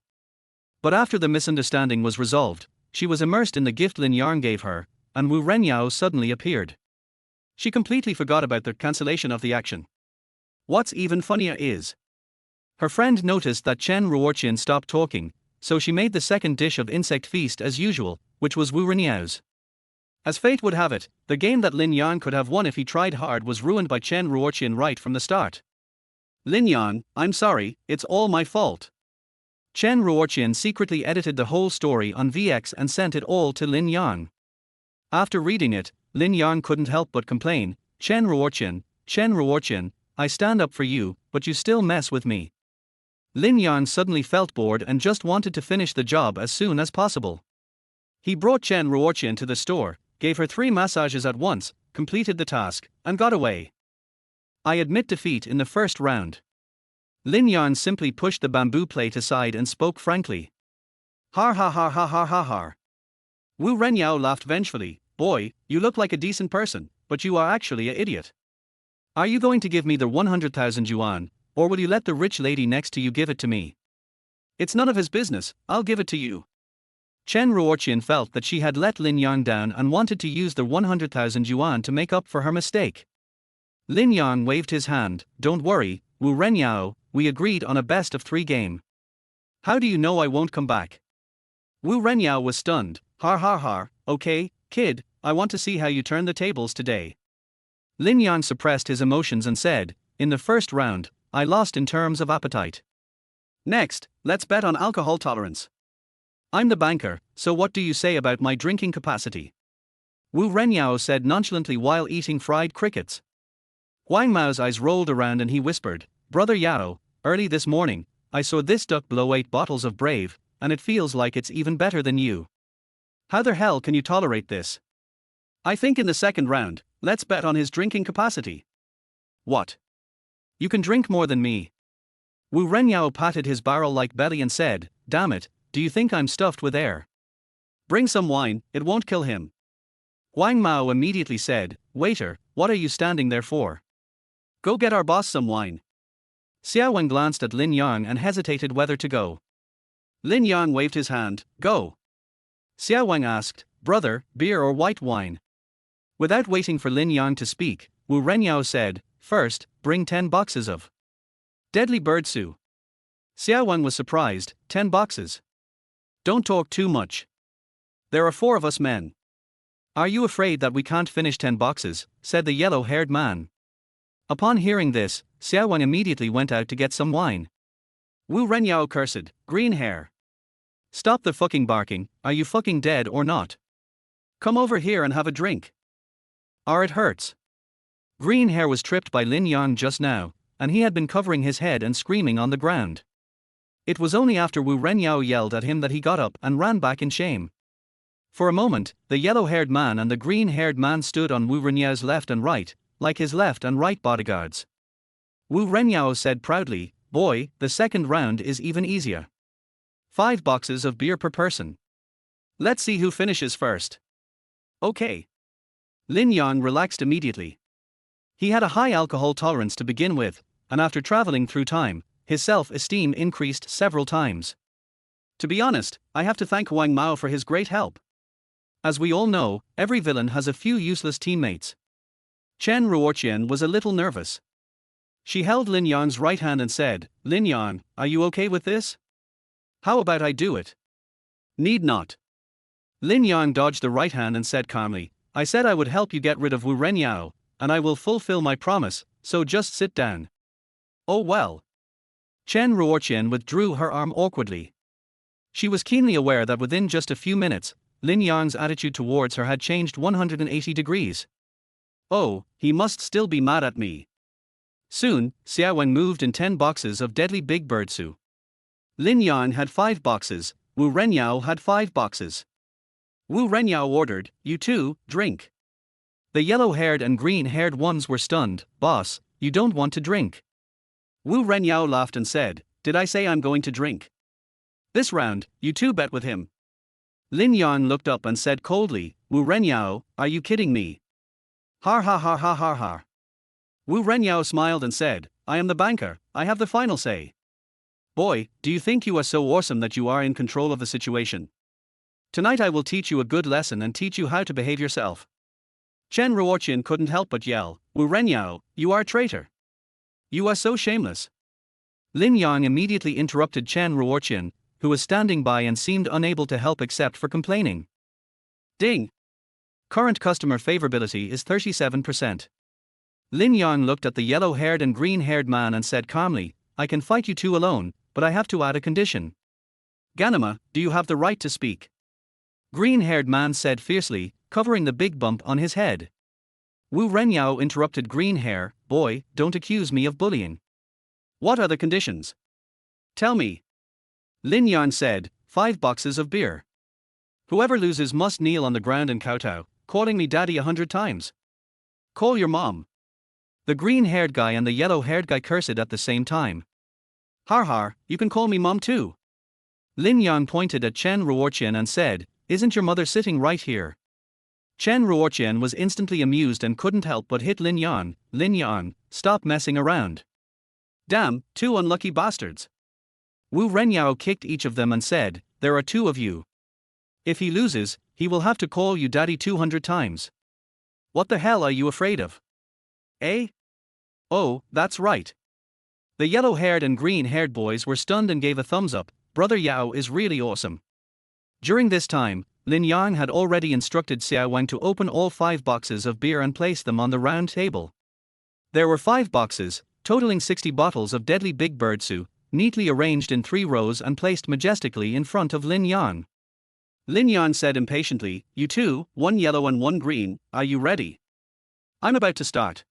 But after the misunderstanding was resolved, she was immersed in the gift Lin Yang gave her, and Wu Renyao suddenly appeared. She completely forgot about the cancellation of the action. What's even funnier is, her friend noticed that Chen Ruoqian stopped talking, so she made the second dish of insect feast as usual, which was Wu Renyao's. As fate would have it, the game that Lin Yang could have won if he tried hard was ruined by Chen Ruoqian right from the start. "Lin Yang, I'm sorry, it's all my fault." Chen Ruoqian secretly edited the whole story on VX and sent it all to Lin Yang. After reading it, Lin Yang couldn't help but complain, Chen Ruoqian, I stand up for you, but you still mess with me." Lin Yang suddenly felt bored and just wanted to finish the job as soon as possible. He brought Chen Ruoqian to the store, gave her 3 massages at once, completed the task, and got away. "I admit defeat in the first round." Lin Yang simply pushed the bamboo plate aside and spoke frankly. Har ha ha ha ha ha ha. Wu Renyao laughed vengefully, "Boy, you look like a decent person, but you are actually an idiot. Are you going to give me the 100,000 yuan, or will you let the rich lady next to you give it to me?" "It's none of his business, I'll give it to you." Chen Ruoqian felt that she had let Lin Yang down and wanted to use the 100,000 yuan to make up for her mistake. Lin Yang waved his hand, "Don't worry, Wu Renyao, we agreed on a best-of-3 game. How do you know I won't come back? Wu Renyao was stunned. Har har har, okay, kid, I want to see how you turn the tables today. Lin Yang suppressed his emotions and said, in the first round, I lost in terms of appetite. Next, let's bet on alcohol tolerance. I'm the banker, so what do you say about my drinking capacity? Wu Renyao said nonchalantly while eating fried crickets. Huang Mao's eyes rolled around and he whispered, Brother Yao, early this morning, I saw this duck blow 8 bottles of Brave, and it feels like it's even better than you. How the hell can you tolerate this? I think in the second round, let's bet on his drinking capacity. What? You can drink more than me. Wu Renyao patted his barrel-like belly and said, damn it, do you think I'm stuffed with air? Bring some wine, it won't kill him. Huang Mao immediately said, waiter, what are you standing there for? Go get our boss some wine. Xiao Wen glanced at Lin Yang and hesitated whether to go. Lin Yang waved his hand, go. Xiao Wen asked, brother, beer or white wine? Without waiting for Lin Yang to speak, Wu Renyao said, first, bring 10 boxes of deadly birdsu. Xiao Wen was surprised, 10 boxes. Don't talk too much. There are 4 of us men. Are you afraid that we can't finish 10 boxes, said the yellow-haired man. Upon hearing this, Xiao Wen immediately went out to get some wine. Wu Renyao cursed, green hair. Stop the fucking barking, are you fucking dead or not? Come over here and have a drink. It hurts. Green hair was tripped by Lin Yang just now, and he had been covering his head and screaming on the ground. It was only after Wu Renyao yelled at him that he got up and ran back in shame. For a moment, the yellow-haired man and the green-haired man stood on Wu Renyao's left and right, like his left and right bodyguards. Wu Renyao said proudly, boy, the second round is even easier. 5 boxes of beer per person. Let's see who finishes first. Okay. Lin Yang relaxed immediately. He had a high alcohol tolerance to begin with, and after traveling through time, his self-esteem increased several times. To be honest, I have to thank Huang Mao for his great help. As we all know, every villain has a few useless teammates. Chen Ruoqian was a little nervous. She held Lin Yang's right hand and said, Lin Yang, are you okay with this? How about I do it? Need not. Lin Yang dodged the right hand and said calmly, I said I would help you get rid of Wu Renyao, and I will fulfill my promise, so just sit down. Oh well. Chen Ruoqian withdrew her arm awkwardly. She was keenly aware that within just a few minutes, Lin Yang's attitude towards her had changed 180 degrees. Oh, he must still be mad at me. Soon, Xiao Wen moved in 10 boxes of deadly big birdsu. Lin Yang had 5 boxes, Wu Renyao had 5 boxes. Wu Renyao ordered, you two, drink. The yellow-haired and green-haired ones were stunned, boss, you don't want to drink. Wu Renyao laughed and said, did I say I'm going to drink? This round, you two bet with him. Lin Yang looked up and said coldly, Wu Renyao, are you kidding me? Har har har har har har. Wu Renyao smiled and said, I am the banker, I have the final say. Boy, do you think you are so awesome that you are in control of the situation? Tonight I will teach you a good lesson and teach you how to behave yourself. Chen Ruoqian couldn't help but yell, Wu Renyao, you are a traitor. You are so shameless. Lin Yang immediately interrupted Chen Ruoqian, who was standing by and seemed unable to help except for complaining. Ding! Current customer favorability is 37%. Lin Yang looked at the yellow-haired and green-haired man and said calmly, I can fight you two alone, but I have to add a condition. Ganima, do you have the right to speak? Green-haired man said fiercely, covering the big bump on his head. Wu Renyao interrupted green hair, boy, don't accuse me of bullying. What are the conditions? Tell me. Lin Yang said, 5 boxes of beer. Whoever loses must kneel on the ground and kowtow, calling me daddy 100 times. Call your mom. The green-haired guy and the yellow-haired guy cursed at the same time. Har har, you can call me mom too. Lin Yang pointed at Chen Ruoqian and said, isn't your mother sitting right here? Chen Ruoqian was instantly amused and couldn't help but hit Lin Yang, stop messing around. Damn, 2 unlucky bastards. Wu Renyao kicked each of them and said, there are 2 of you. If he loses, he will have to call you daddy 200 times. What the hell are you afraid of? Eh? Oh, that's right. The yellow-haired and green-haired boys were stunned and gave a thumbs up. Brother Yao is really awesome. During this time, Lin Yang had already instructed Xiao Wang to open all 5 boxes of beer and place them on the round table. There were 5 boxes, totaling 60 bottles of deadly big birdsu, neatly arranged in 3 rows and placed majestically in front of Lin Yang. Lin Yang said impatiently, "You two, 1 yellow and 1 green, are you ready? I'm about to start."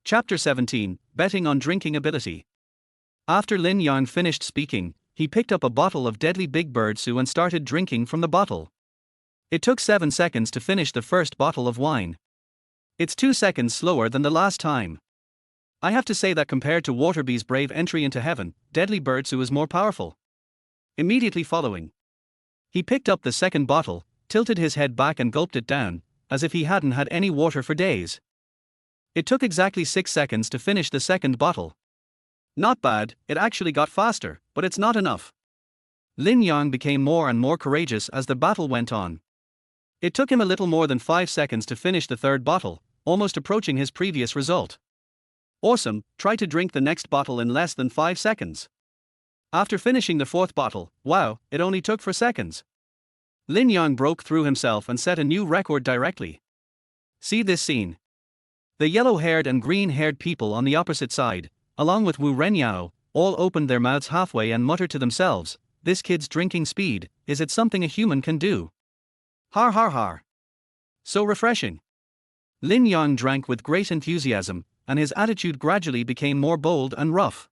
Chapter 17, Betting on Drinking Ability. After Lin Yang finished speaking, he picked up a bottle of deadly big birdsu and started drinking from the bottle. It took 7 seconds to finish the first bottle of wine. It's 2 seconds slower than the last time. I have to say that compared to Waterbee's brave entry into heaven, deadly birdsu is more powerful. Immediately following, he picked up the second bottle, tilted his head back and gulped it down, as if he hadn't had any water for days. It took exactly 6 seconds to finish the second bottle. Not bad, it actually got faster, but it's not enough. Lin Yang became more and more courageous as the battle went on. It took him a little more than 5 seconds to finish the third bottle, almost approaching his previous result. Awesome, try to drink the next bottle in less than 5 seconds. After finishing the fourth bottle, wow, it only took 4 seconds. Lin Yang broke through himself and set a new record directly. See this scene. The yellow-haired and green-haired people on the opposite side, along with Wu Renyao, all opened their mouths halfway and muttered to themselves, "This kid's drinking speed, is it something a human can do? Har har har. So refreshing." Lin Yang drank with great enthusiasm, and his attitude gradually became more bold and rough.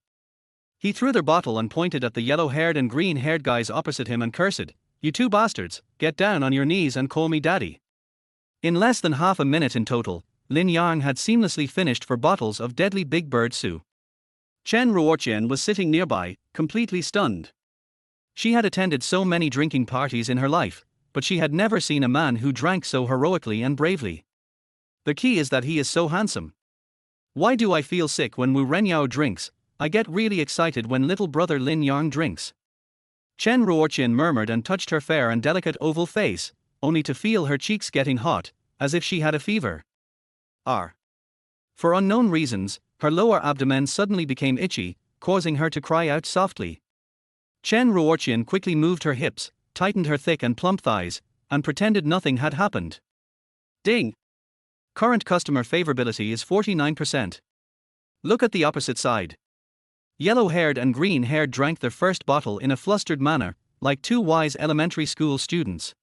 He threw their bottle and pointed at the yellow-haired and green-haired guys opposite him and cursed, "You two bastards, get down on your knees and call me daddy." In less than half a minute in total, Lin Yang had seamlessly finished 4 bottles of deadly big birdsu. Chen Ruoqian was sitting nearby, completely stunned. She had attended so many drinking parties in her life, but she had never seen a man who drank so heroically and bravely. The key is that he is so handsome. Why do I feel sick when Wu Renyao drinks? I get really excited when little brother Lin Yang drinks. Chen Ruoqian murmured and touched her fair and delicate oval face, only to feel her cheeks getting hot, as if she had a fever. For unknown reasons, her lower abdomen suddenly became itchy, causing her to cry out softly. Chen Ruoqian quickly moved her hips, tightened her thick and plump thighs, and pretended nothing had happened. Ding! Current customer favorability is 49%. Look at the opposite side. Yellow-haired and green-haired drank their first bottle in a flustered manner, like 2 wise elementary school students.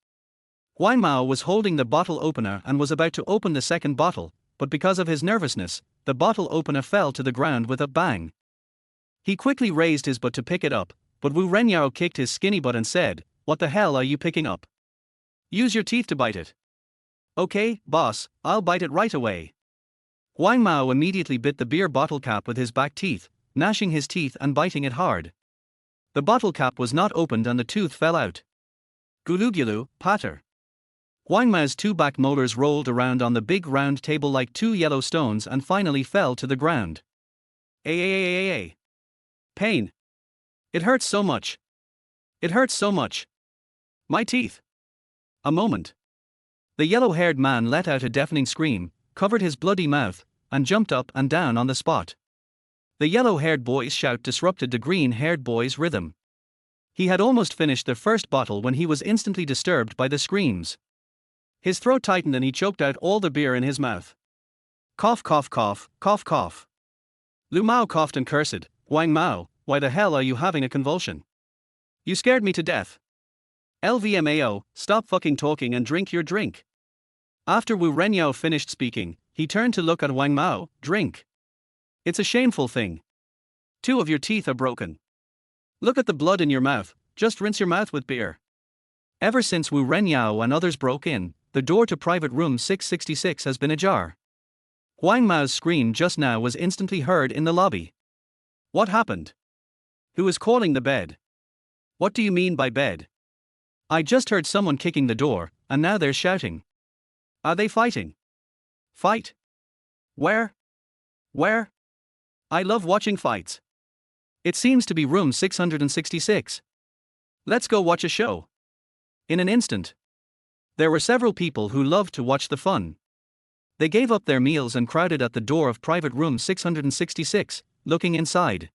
Huang Mao was holding the bottle opener and was about to open the second bottle, but because of his nervousness, the bottle opener fell to the ground with a bang. He quickly raised his butt to pick it up, but Wu Renyao kicked his skinny butt and said, "What the hell are you picking up? Use your teeth to bite it." "Okay, boss, I'll bite it right away." Huang Mao immediately bit the beer bottle cap with his back teeth, gnashing his teeth and biting it hard. The bottle cap was not opened and the tooth fell out. Gulu-gulu, patter. Huang Mao's 2 back molars rolled around on the big round table like 2 yellow stones and finally fell to the ground. Ay. Pain. It hurts so much. It hurts so much. My teeth. A moment. The yellow-haired man let out a deafening scream, covered his bloody mouth, and jumped up and down on the spot. The yellow-haired boy's shout disrupted the green-haired boy's rhythm. He had almost finished the first bottle when he was instantly disturbed by the screams. His throat tightened and he choked out all the beer in his mouth. Cough cough cough, cough cough. Lu Mao coughed and cursed, "Huang Mao, why the hell are you having a convulsion? You scared me to death. LVMAO, stop fucking talking and drink your drink." After Wu Renyao finished speaking, he turned to look at Huang Mao, "Drink. It's a shameful thing. 2 of your teeth are broken. Look at the blood in your mouth, just rinse your mouth with beer." Ever since Wu Renyao and others broke in, the door to private room 666 has been ajar. Huang Mao's scream just now was instantly heard in the lobby. What happened? Who is calling the bed? What do you mean by bed? I just heard someone kicking the door, and now they're shouting. Are they fighting? Fight? Where? Where? I love watching fights. It seems to be room 666. Let's go watch a show. In an instant, there were several people who loved to watch the fun. They gave up their meals and crowded at the door of private room 666, looking inside.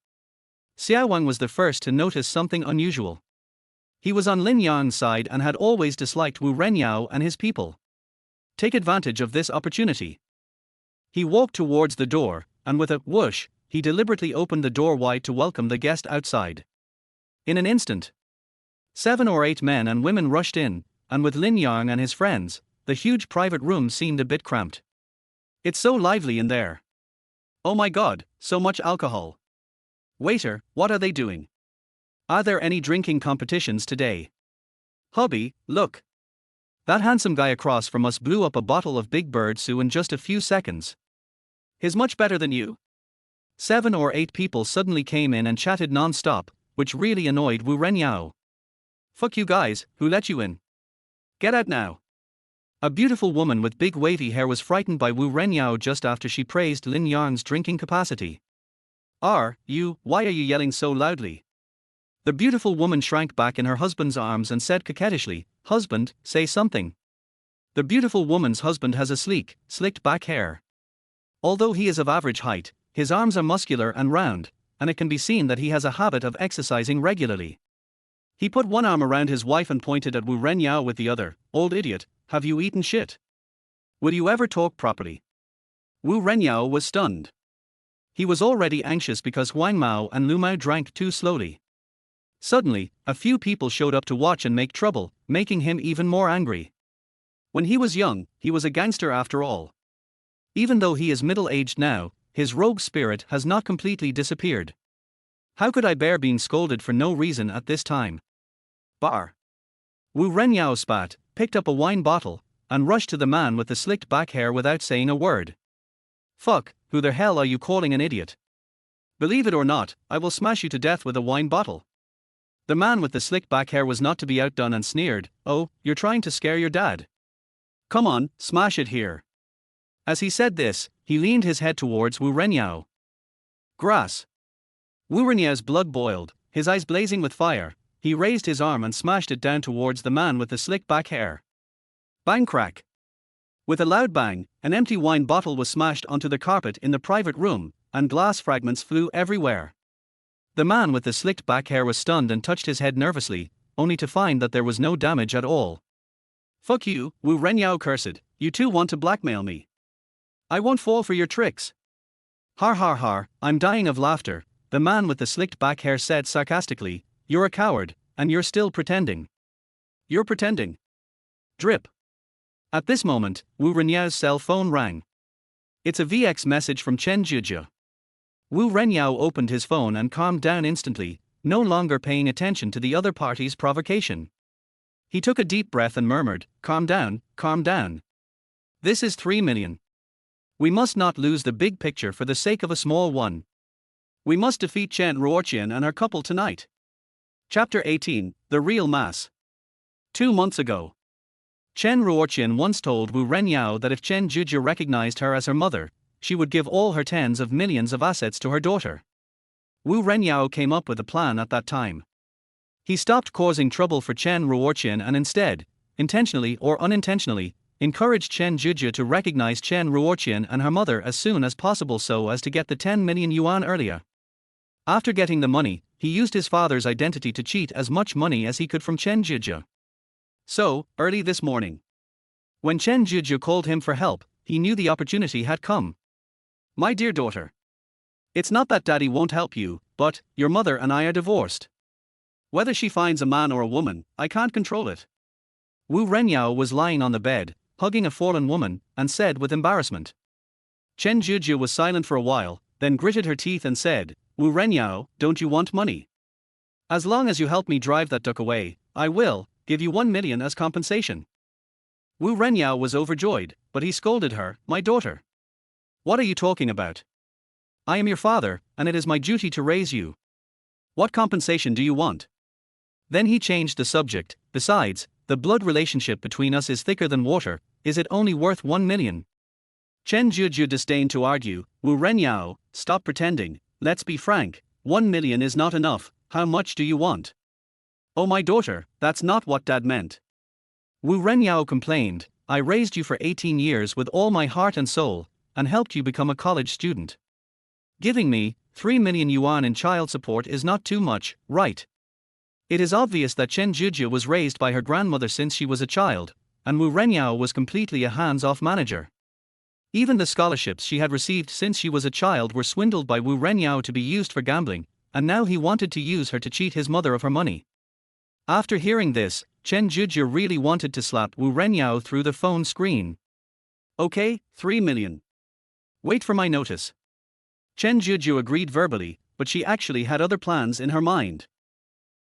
Xiao Wang was the first to notice something unusual. He was on Lin Yang's side and had always disliked Wu Renyao and his people. Take advantage of this opportunity. He walked towards the door, and with a whoosh, he deliberately opened the door wide to welcome the guest outside. In an instant, 7 or 8 men and women rushed in, and with Lin Yang and his friends, the huge private room seemed a bit cramped. It's so lively in there. Oh my god, so much alcohol. Waiter, what are they doing? Are there any drinking competitions today? Hubby, look. That handsome guy across from us blew up a bottle of Big Bird Sue in just a few seconds. He's much better than you. 7 or 8 people suddenly came in and chatted non-stop, which really annoyed Wu Renyao. Fuck you guys, who let you in? Get out now. A beautiful woman with big wavy hair was frightened by Wu Renyao just after she praised Lin Yang's drinking capacity. Why are you yelling so loudly? The beautiful woman shrank back in her husband's arms and said coquettishly, Husband, say something. The beautiful woman's husband has a sleek, slicked back hair. Although he is of average height, his arms are muscular and round, and it can be seen that he has a habit of exercising regularly. He put one arm around his wife and pointed at Wu Renyao with the other. Old idiot, have you eaten shit? Will you ever talk properly? Wu Renyao was stunned. He was already anxious because Huang Mao and Lu Mao drank too slowly. Suddenly, a few people showed up to watch and make trouble, making him even more angry. When he was young, he was a gangster after all. Even though he is middle-aged now, his rogue spirit has not completely disappeared. How could I bear being scolded for no reason at this time? Bar. Wu Renyao spat, picked up a wine bottle, and rushed to the man with the slicked back hair without saying a word. Fuck, who the hell are you calling an idiot? Believe it or not, I will smash you to death with a wine bottle. The man with the slicked back hair was not to be outdone and sneered, Oh, you're trying to scare your dad? Come on, smash it here. As he said this, he leaned his head towards Wu Renyao. Grass. Wu Renyao's blood boiled, his eyes blazing with fire. He raised his arm and smashed it down towards the man with the slick back hair. Bang crack. With a loud bang, an empty wine bottle was smashed onto the carpet in the private room, and glass fragments flew everywhere. The man with the slicked back hair was stunned and touched his head nervously, only to find that there was no damage at all. Fuck you, Wu Renyao cursed, you two want to blackmail me. I won't fall for your tricks. Har har har, I'm dying of laughter, the man with the slicked back hair said sarcastically, You're a coward, and you're still pretending. You're pretending. Drip. At this moment, Wu Renyao's cell phone rang. It's a VX message from Chen Jujia. Wu Renyao opened his phone and calmed down instantly, no longer paying attention to the other party's provocation. He took a deep breath and murmured, Calm down, calm down. This is 3 million. We must not lose the big picture for the sake of a small one. We must defeat Chen Ruoqian and her couple tonight. Chapter 18, The Real Mass. 2 months ago. Chen Ruoqian once told Wu Renyao that if Chen Jujia recognized her as her mother, she would give all her tens of millions of assets to her daughter. Wu Renyao came up with a plan at that time. He stopped causing trouble for Chen Ruoqian and instead, intentionally or unintentionally, encouraged Chen Jujia to recognize Chen Ruoqian and her mother as soon as possible so as to get the 10 million yuan earlier. After getting the money, he used his father's identity to cheat as much money as he could from Chen Jujia. So, early this morning, when Chen Jujia called him for help, he knew the opportunity had come. My dear daughter. It's not that daddy won't help you, but your mother and I are divorced. Whether she finds a man or a woman, I can't control it. Wu Renyao was lying on the bed, hugging a fallen woman, and said with embarrassment. Chen Jujia was silent for a while, then gritted her teeth and said, Wu Renyao, don't you want money? As long as you help me drive that duck away, I will give you 1 million as compensation. Wu Renyao was overjoyed, but he scolded her, My daughter. What are you talking about? I am your father, and it is my duty to raise you. What compensation do you want? Then he changed the subject. Besides, the blood relationship between us is thicker than water. Is it only worth 1 million? Chen Jujia disdained to argue. Wu Renyao, stop pretending. Let's be frank. 1 million is not enough. How much do you want? Oh my daughter, that's not what dad meant. Wu Renyao complained. I raised you for 18 years with all my heart and soul, and helped you become a college student. Giving me 3 million yuan in child support is not too much, right? It is obvious that Chen Zhijie was raised by her grandmother since she was a child, and Wu Renyao was completely a hands-off manager. Even the scholarships she had received since she was a child were swindled by Wu Renyao to be used for gambling, and now he wanted to use her to cheat his mother of her money. After hearing this, Chen Zhijie really wanted to slap Wu Renyao through the phone screen. Okay, 3 million. Wait for my notice. Chen Zhijie agreed verbally, but she actually had other plans in her mind.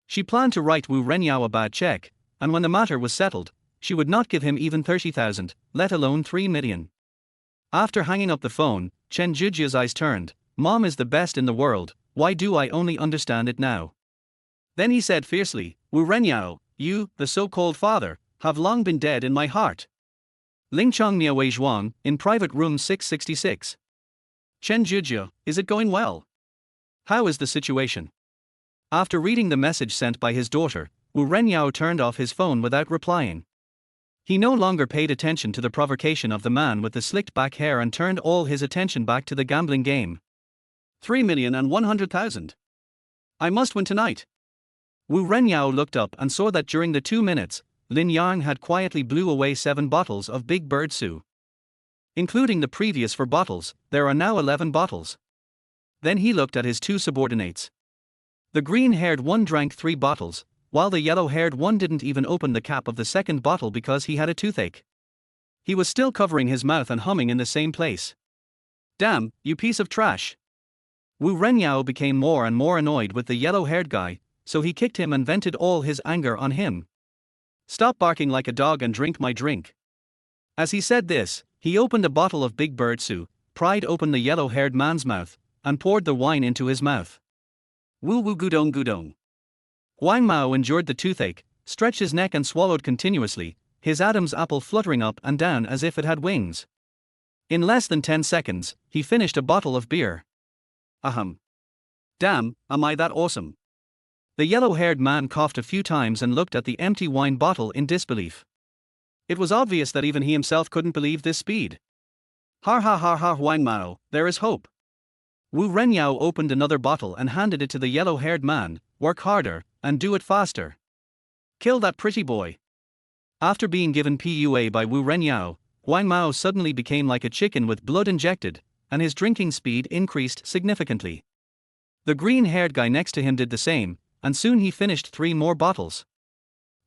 She planned to write Wu Renyao a bad check, and when the matter was settled, she would not give him even 30,000, let alone 3 million. After hanging up the phone, Chen Zhijie's eyes turned. Mom is the best in the world, why do I only understand it now? Then he said fiercely, Wu Renyao, you, the so-called father, have long been dead in my heart. Lingchong Niawei Zhuang, in private room 666. Chen Zhijie, is it going well? How is the situation? After reading the message sent by his daughter, Wu Renyao turned off his phone without replying. He no longer paid attention to the provocation of the man with the slicked back hair and turned all his attention back to the gambling game. 3,100,000. I must win tonight. Wu Renyao looked up and saw that during the 2 minutes, Lin Yang had quietly blew away 7 bottles of Big Bird Su. Including the previous 4 bottles, there are now 11 bottles. Then he looked at his 2 subordinates. The green-haired one drank 3 bottles, while the yellow-haired one didn't even open the cap of the second bottle because he had a toothache. He was still covering his mouth and humming in the same place. Damn, you piece of trash. Wu Renyao became more and more annoyed with the yellow-haired guy, so he kicked him and vented all his anger on him. Stop barking like a dog and drink my drink. As he said this, he opened a bottle of Big Bird Su, pried open the yellow-haired man's mouth, and poured the wine into his mouth. Wu wu gudong gudong. Huang Mao endured the toothache, stretched his neck and swallowed continuously, his Adam's apple fluttering up and down as if it had wings. In less than 10 seconds, he finished a bottle of beer. Ahem. Damn, am I that awesome? The yellow-haired man coughed a few times and looked at the empty wine bottle in disbelief. It was obvious that even he himself couldn't believe this speed. Har ha har har Huang Mao, there is hope. Wu Renyao opened another bottle and handed it to the yellow-haired man. Work harder, and do it faster. Kill that pretty boy. After being given PUA by Wu Renyao, Huang Mao suddenly became like a chicken with blood injected, and his drinking speed increased significantly. The green-haired guy next to him did the same, and soon he finished 3 more bottles.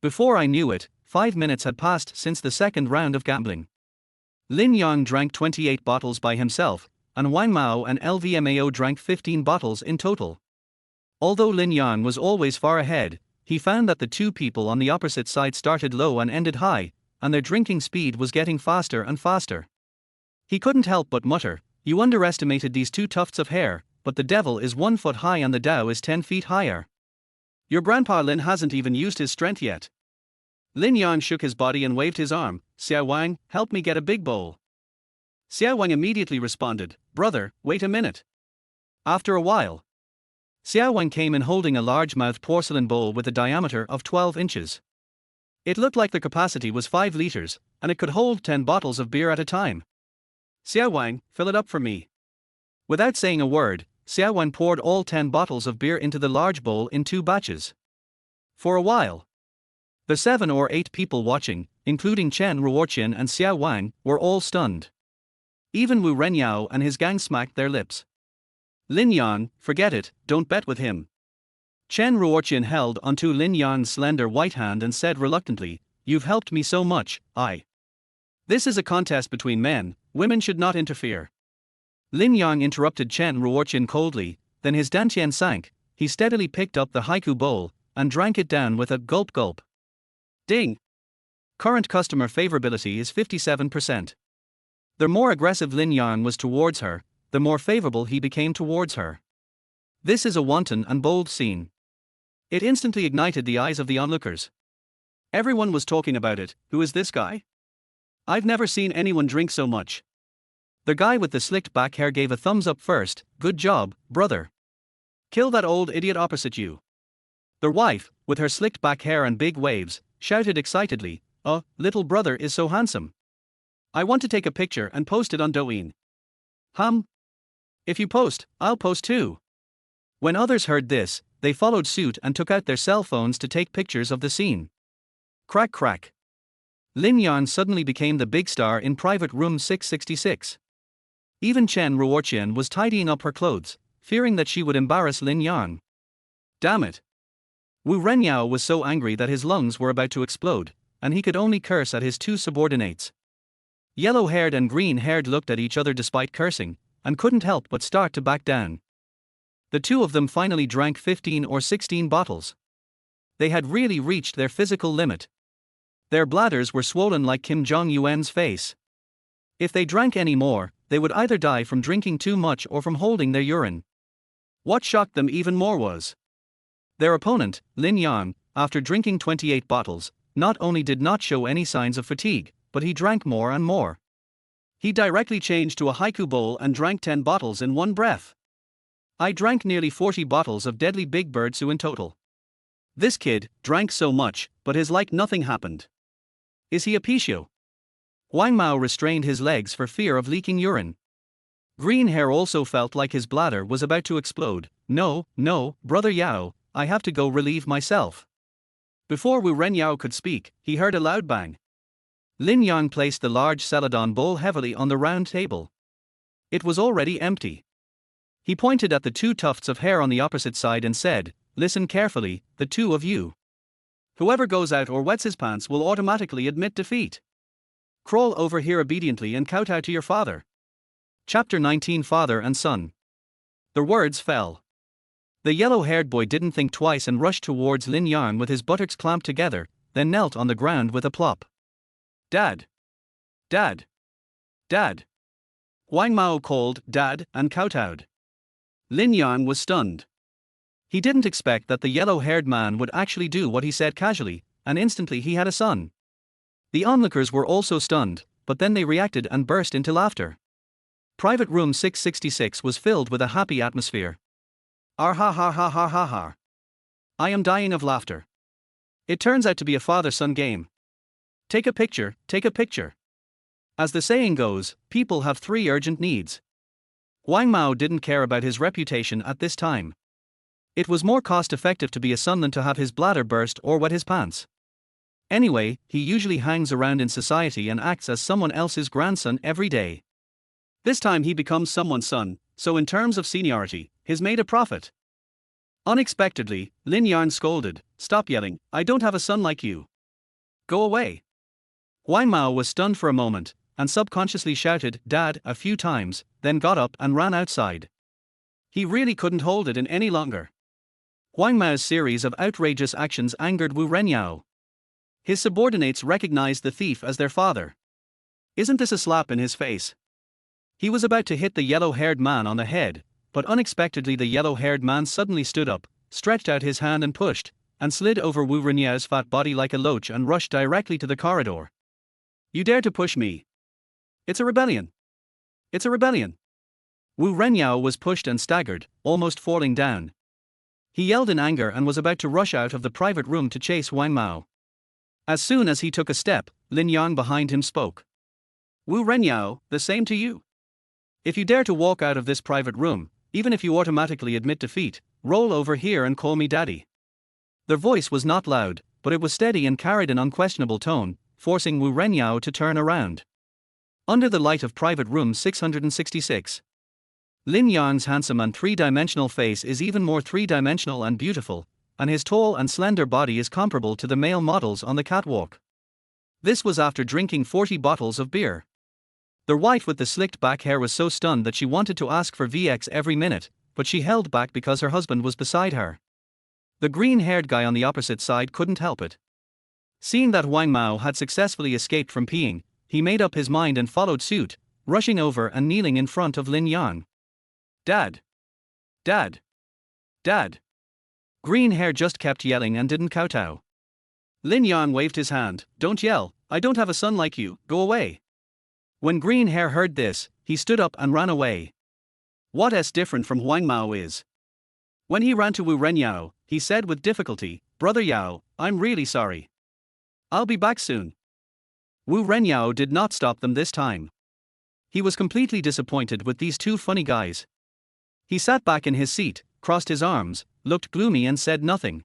Before I knew it, 5 minutes had passed since the second round of gambling. Lin Yang drank 28 bottles by himself, and Huang Mao and LVMAO drank 15 bottles in total. Although Lin Yang was always far ahead, he found that the 2 people on the opposite side started low and ended high, and their drinking speed was getting faster and faster. He couldn't help but mutter, you underestimated these 2 tufts of hair, but the devil is 1 foot high and the Tao is 10 feet higher. Your grandpa Lin hasn't even used his strength yet. Lin Yang shook his body and waved his arm, Xiao Wang, help me get a big bowl. Xiao Wang immediately responded, brother, wait a minute. After a while, Xiao Wang came in holding a large-mouthed porcelain bowl with a diameter of 12 inches. It looked like the capacity was 5 liters, and it could hold 10 bottles of beer at a time. Xiao Wang, fill it up for me. Without saying a word, Xiao Wang poured all 10 bottles of beer into the large bowl in 2 batches. For a while, the 7 or 8 people watching, including Chen, Ruoqian and Xiao Wang, were all stunned. Even Wu Renyao and his gang smacked their lips. Lin Yang, forget it, don't bet with him. Chen Ruoqian held onto Lin Yang's slender white hand and said reluctantly, you've helped me so much, This is a contest between men, women should not interfere. Lin Yang interrupted Chen Ruoqian coldly, then his dantian sank, he steadily picked up the haiku bowl, and drank it down with a gulp. Ding! Current customer favorability is 57%. The more aggressive Lin Yang was towards her, the more favorable he became towards her. This is a wanton and bold scene. It instantly ignited the eyes of the onlookers. Everyone was talking about it. Who is this guy? I've never seen anyone drink so much. The guy with the slicked back hair gave a thumbs up first, good job, brother. Kill that old idiot opposite you. The wife, with her slicked back hair and big waves, shouted excitedly, oh, little brother is so handsome. I want to take a picture and post it on Douyin. If you post, I'll post too. When others heard this, they followed suit and took out their cell phones to take pictures of the scene. Crack crack. Lin Yang suddenly became the big star in private room 666. Even Chen Ruoqian was tidying up her clothes, fearing that she would embarrass Lin Yang. Damn it. Wu Renyao was so angry that his lungs were about to explode, and he could only curse at his two subordinates. Yellow-haired and green-haired looked at each other despite cursing, and couldn't help but start to back down. The two of them finally drank 15 or 16 bottles. They had really reached their physical limit. Their bladders were swollen like Kim Jong-un's face. If they drank any more, they would either die from drinking too much or from holding their urine. What shocked them even more was their opponent, Lin Yang, after drinking 28 bottles, not only did not show any signs of fatigue, but he drank more and more. He directly changed to a haiku bowl and drank 10 bottles in one breath. I drank nearly 40 bottles of deadly Big Bird Su in total. This kid drank so much, but his like nothing happened. Is he a Pisho? Wang Mao restrained his legs for fear of leaking urine. Green Hair also felt like his bladder was about to explode. No, brother Yao, I have to go relieve myself. Before Wu Renyao could speak, he heard a loud bang. Lin Yang placed the large celadon bowl heavily on the round table. It was already empty. He pointed at the two tufts of hair on the opposite side and said, "Listen carefully, the two of you. Whoever goes out or wets his pants will automatically admit defeat. Crawl over here obediently and kowtow to your father." Chapter 19 Father and Son. The words fell. The yellow-haired boy didn't think twice and rushed towards Lin Yang with his buttocks clamped together, then knelt on the ground with a plop. "Dad! Dad! Dad!" Wang Mao called, "Dad," and kowtowed. Lin Yang was stunned. He didn't expect that the yellow-haired man would actually do what he said casually, and instantly he had a son. The onlookers were also stunned, but then they reacted and burst into laughter. Private room 666 was filled with a happy atmosphere. Ha ha ha ha ha ha ha. I am dying of laughter. It turns out to be a father-son game. Take a picture, take a picture. As the saying goes, people have 3 urgent needs. Wang Mao didn't care about his reputation at this time. It was more cost-effective to be a son than to have his bladder burst or wet his pants. Anyway, he usually hangs around in society and acts as someone else's grandson every day. This time he becomes someone's son, so in terms of seniority, he's made a profit. Unexpectedly, Lin Yang scolded, "Stop yelling, I don't have a son like you. Go away." Wang Mao was stunned for a moment, and subconsciously shouted, "Dad," a few times, then got up and ran outside. He really couldn't hold it in any longer. Wang Mao's series of outrageous actions angered Wu Renyao. His subordinates recognized the thief as their father. Isn't this a slap in his face? He was about to hit the yellow-haired man on the head, but unexpectedly the yellow-haired man suddenly stood up, stretched out his hand and pushed, and slid over Wu Renyao's fat body like a loach and rushed directly to the corridor. "You dare to push me? It's a rebellion. It's a rebellion." Wu Renyao was pushed and staggered, almost falling down. He yelled in anger and was about to rush out of the private room to chase Wang Mao. As soon as he took a step, Lin Yang behind him spoke. "Wu Renyao, the same to you. If you dare to walk out of this private room, even if you automatically admit defeat, roll over here and call me daddy." Their voice was not loud, but it was steady and carried an unquestionable tone, forcing Wu Renyao to turn around. Under the light of private room 666. Lin Yang's handsome and three-dimensional face is even more three-dimensional and beautiful, and his tall and slender body is comparable to the male models on the catwalk. This was after drinking 40 bottles of beer. The wife with the slicked back hair was so stunned that she wanted to ask for VX every minute, but she held back because her husband was beside her. The green-haired guy on the opposite side couldn't help it. Seeing that Wang Mao had successfully escaped from peeing, he made up his mind and followed suit, rushing over and kneeling in front of Lin Yang. "Dad! Dad! Dad!" Green Hair just kept yelling and didn't kowtow. Lin Yang waved his hand, "Don't yell, I don't have a son like you, go away." When Green Hair heard this, he stood up and ran away. What's different from Wang Mao is, when he ran to Wu Renyao, he said with difficulty, "Brother Yao, I'm really sorry. I'll be back soon." Wu Renyao did not stop them this time. He was completely disappointed with these two funny guys. He sat back in his seat, crossed his arms, looked gloomy and said nothing.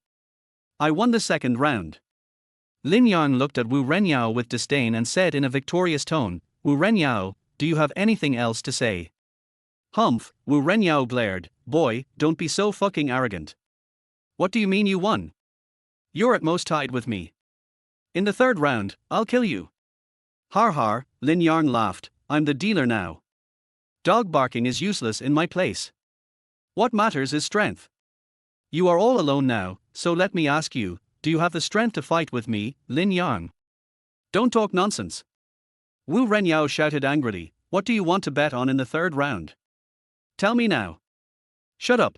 I won the second round. Lin Yang looked at Wu Renyao with disdain and said in a victorious tone, Wu Renyao, do you have anything else to say? Humph, Wu Renyao glared, boy, don't be so fucking arrogant. What do you mean you won? You're at most tied with me. In the third round, I'll kill you. Har har, Lin Yang laughed, I'm the dealer now. Dog barking is useless in my place. What matters is strength. You are all alone now, so let me ask you, do you have the strength to fight with me, Lin Yang? Don't talk nonsense. Wu Renyao shouted angrily, what do you want to bet on in the third round? Tell me now. Shut up.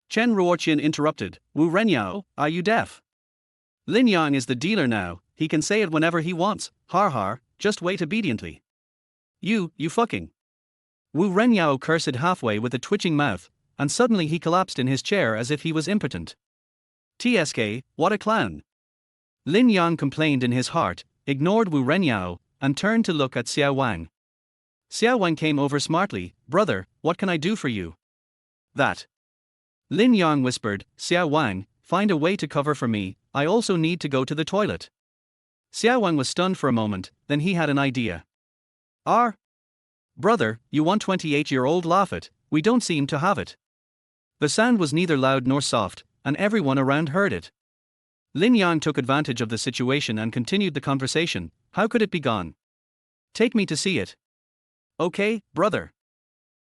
Chen Ruoqian interrupted, Wu Renyao, are you deaf? Lin Yang is the dealer now, he can say it whenever he wants, har har, just wait obediently. You fucking. Wu Renyao cursed halfway with a twitching mouth, and suddenly he collapsed in his chair as if he was impotent. TSK, what a clown. Lin Yang complained in his heart, ignored Wu Renyao, and turned to look at Xiao Wang. Xiao Wang came over smartly, brother, what can I do for you? That. Lin Yang whispered, Xiao Wang, find a way to cover for me, I also need to go to the toilet. Xiao Wang was stunned for a moment, then he had an idea. Brother, you 128-year-old laugh it, we don't seem to have it. The sound was neither loud nor soft, and everyone around heard it. Lin Yang took advantage of the situation and continued the conversation, how could it be gone? Take me to see it. Okay, brother.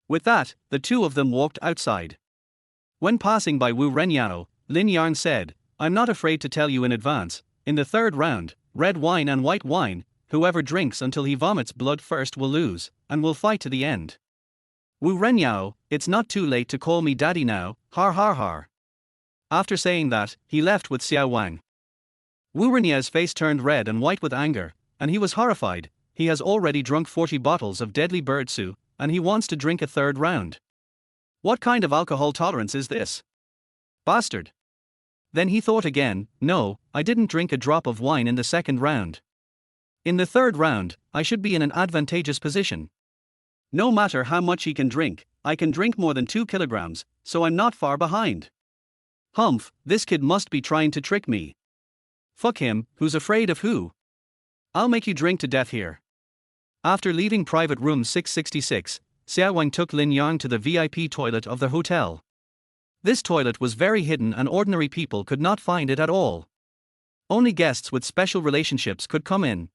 With that, the two of them walked outside. When passing by Wu Renyao, Lin Yang said, I'm not afraid to tell you in advance, in the third round, red wine and white wine, whoever drinks until he vomits blood first will lose, and will fight to the end. Wu Renyao, it's not too late to call me daddy now, har har har. After saying that, he left with Xiao Wang. Wu Renyao's face turned red and white with anger, and he was horrified, he has already drunk 40 bottles of deadly birdsu, and he wants to drink a third round. What kind of alcohol tolerance is this? Bastard. Then he thought again, no, I didn't drink a drop of wine in the second round. In the third round, I should be in an advantageous position. No matter how much he can drink, I can drink more than 2 kilograms, so I'm not far behind. Humph, this kid must be trying to trick me. Fuck him, who's afraid of who? I'll make you drink to death here. After leaving private room 666, Xiao Wang took Lin Yang to the VIP toilet of the hotel. This toilet was very hidden and ordinary people could not find it at all. Only guests with special relationships could come in.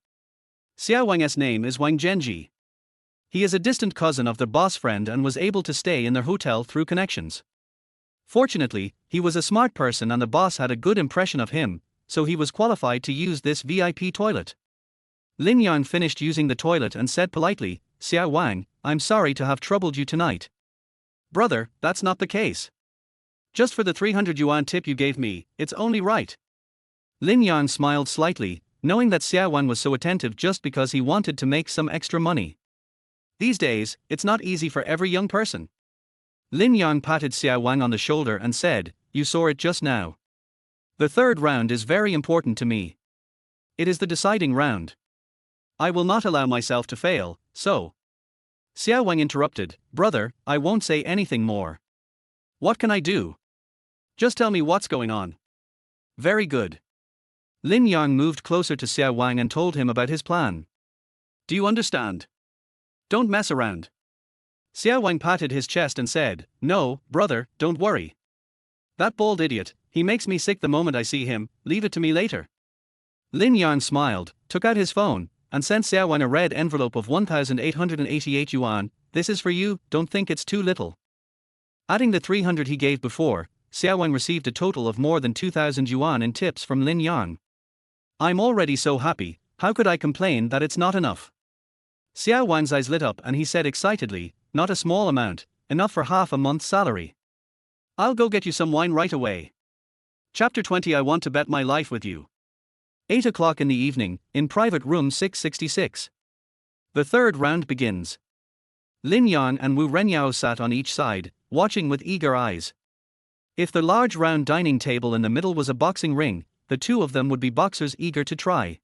Xiao Wang's name is Wang Zhenji. He is a distant cousin of the boss friend and was able to stay in their hotel through connections. Fortunately, he was a smart person and the boss had a good impression of him, so he was qualified to use this VIP toilet. Lin Yang finished using the toilet and said politely, Xiao Wang, I'm sorry to have troubled you tonight. Brother, that's not the case. Just for the 300 yuan tip you gave me, it's only right. Lin Yang smiled slightly, knowing that Xiao Wang was so attentive just because he wanted to make some extra money. These days, it's not easy for every young person. Lin Yang patted Xiao Wang on the shoulder and said, you saw it just now. The third round is very important to me. It is the deciding round. I will not allow myself to fail, so. Xiao Wang interrupted, brother, I won't say anything more. What can I do? Just tell me what's going on. Very good. Lin Yang moved closer to Xiao Wang and told him about his plan. Do you understand? Don't mess around. Xiao Wang patted his chest and said, no, brother, don't worry. That bald idiot, he makes me sick the moment I see him, leave it to me later. Lin Yang smiled, took out his phone, and sent Xiao Wang a red envelope of 1,888 yuan, this is for you, don't think it's too little. Adding the 300 he gave before, Xiao Wang received a total of more than 2,000 yuan in tips from Lin Yang. I'm already so happy, how could I complain that it's not enough? Xiao Wang's eyes lit up and he said excitedly, not a small amount, enough for half a month's salary. I'll go get you some wine right away. Chapter 20 I want to bet my life with you. 8 o'clock in the evening, in private room 666. The third round begins. Lin Yang and Wu Renyao sat on each side, watching with eager eyes. If the large round dining table in the middle was a boxing ring, the two of them would be boxers eager to try.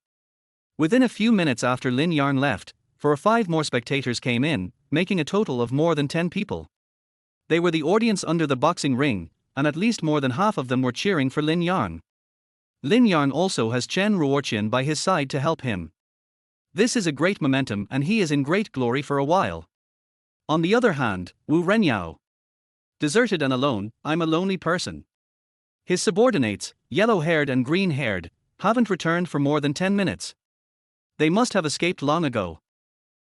Within a few minutes after Lin Yang left, 4 or 5 more spectators came in, making a total of more than 10 people. They were the audience under the boxing ring, and at least more than half of them were cheering for Lin Yang. Lin Yang also has Chen Ruoqian by his side to help him. This is a great momentum and he is in great glory for a while. On the other hand, Wu Renyao. Deserted and alone, I'm a lonely person. His subordinates, yellow-haired and green-haired, haven't returned for more than 10 minutes. They must have escaped long ago.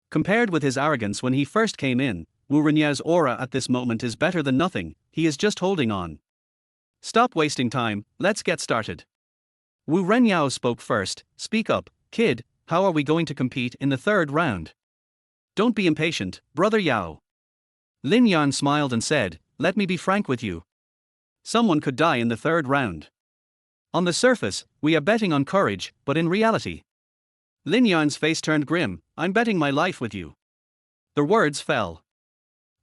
Compared with his arrogance when he first came in, Wu Renyao's aura at this moment is better than nothing, he is just holding on. Stop wasting time, let's get started. Wu Renyao spoke first. Speak up, kid, how are we going to compete in the third round? Don't be impatient, brother Yao. Lin Yang smiled and said, let me be frank with you. Someone could die in the third round. On the surface, we are betting on courage, but in reality. Lin Yang's face turned grim. I'm betting my life with you. The words fell.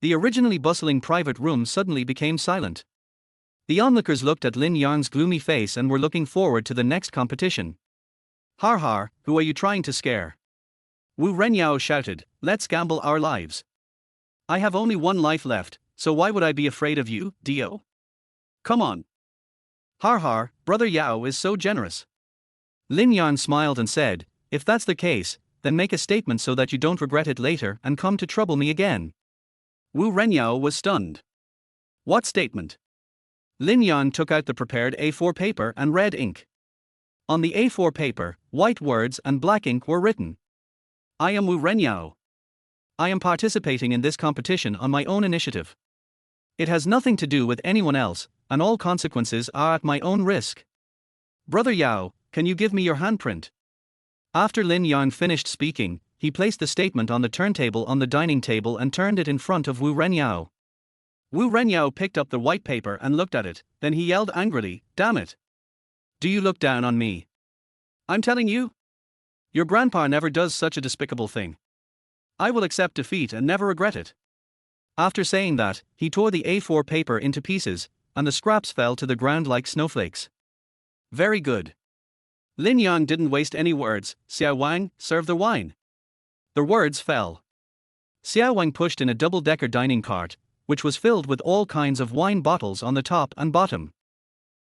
The originally bustling private room suddenly became silent. The onlookers looked at Lin Yang's gloomy face and were looking forward to the next competition. Har har, who are you trying to scare? Wu Renyao shouted, let's gamble our lives. I have only one life left, so why would I be afraid of you, Dio? Come on. Har har, brother Yao is so generous. Lin Yang smiled and said, if that's the case, then make a statement so that you don't regret it later and come to trouble me again. Wu Renyao was stunned. What statement? Lin Yang took out the prepared A4 paper and red ink. On the A4 paper, white words and black ink were written. I am Wu Renyao. I am participating in this competition on my own initiative. It has nothing to do with anyone else, and all consequences are at my own risk. Brother Yao, can you give me your handprint? After Lin Yang finished speaking, he placed the statement on the turntable on the dining table and turned it in front of Wu Renyao. Wu Renyao picked up the white paper and looked at it, then he yelled angrily, damn it. Do you look down on me? I'm telling you. Your grandpa never does such a despicable thing. I will accept defeat and never regret it. After saying that, he tore the A4 paper into pieces, and the scraps fell to the ground like snowflakes. Very good. Lin Yang didn't waste any words. Xiao Wang, serve the wine. The words fell. Xiao Wang pushed in a double-decker dining cart, which was filled with all kinds of wine bottles on the top and bottom.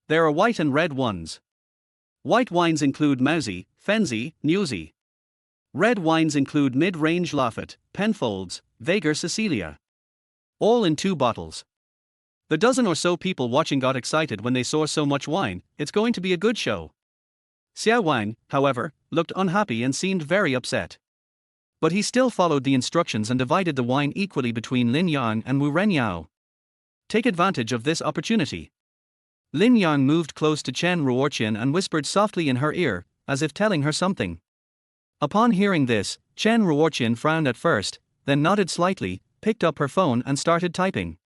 There are white and red ones. White wines include Mauzy, Fenzi, Newsy. Red wines include mid-range Lafite, Penfolds, Vager Cecilia. All in 2 bottles. The dozen or so people watching got excited when they saw so much wine. It's going to be a good show. Xiao Wang, however, looked unhappy and seemed very upset. But he still followed the instructions and divided the wine equally between Lin Yang and Wu Renyao. Take advantage of this opportunity. Lin Yang moved close to Chen Ruoqian and whispered softly in her ear, as if telling her something. Upon hearing this, Chen Ruoqian frowned at first, then nodded slightly, picked up her phone and started typing.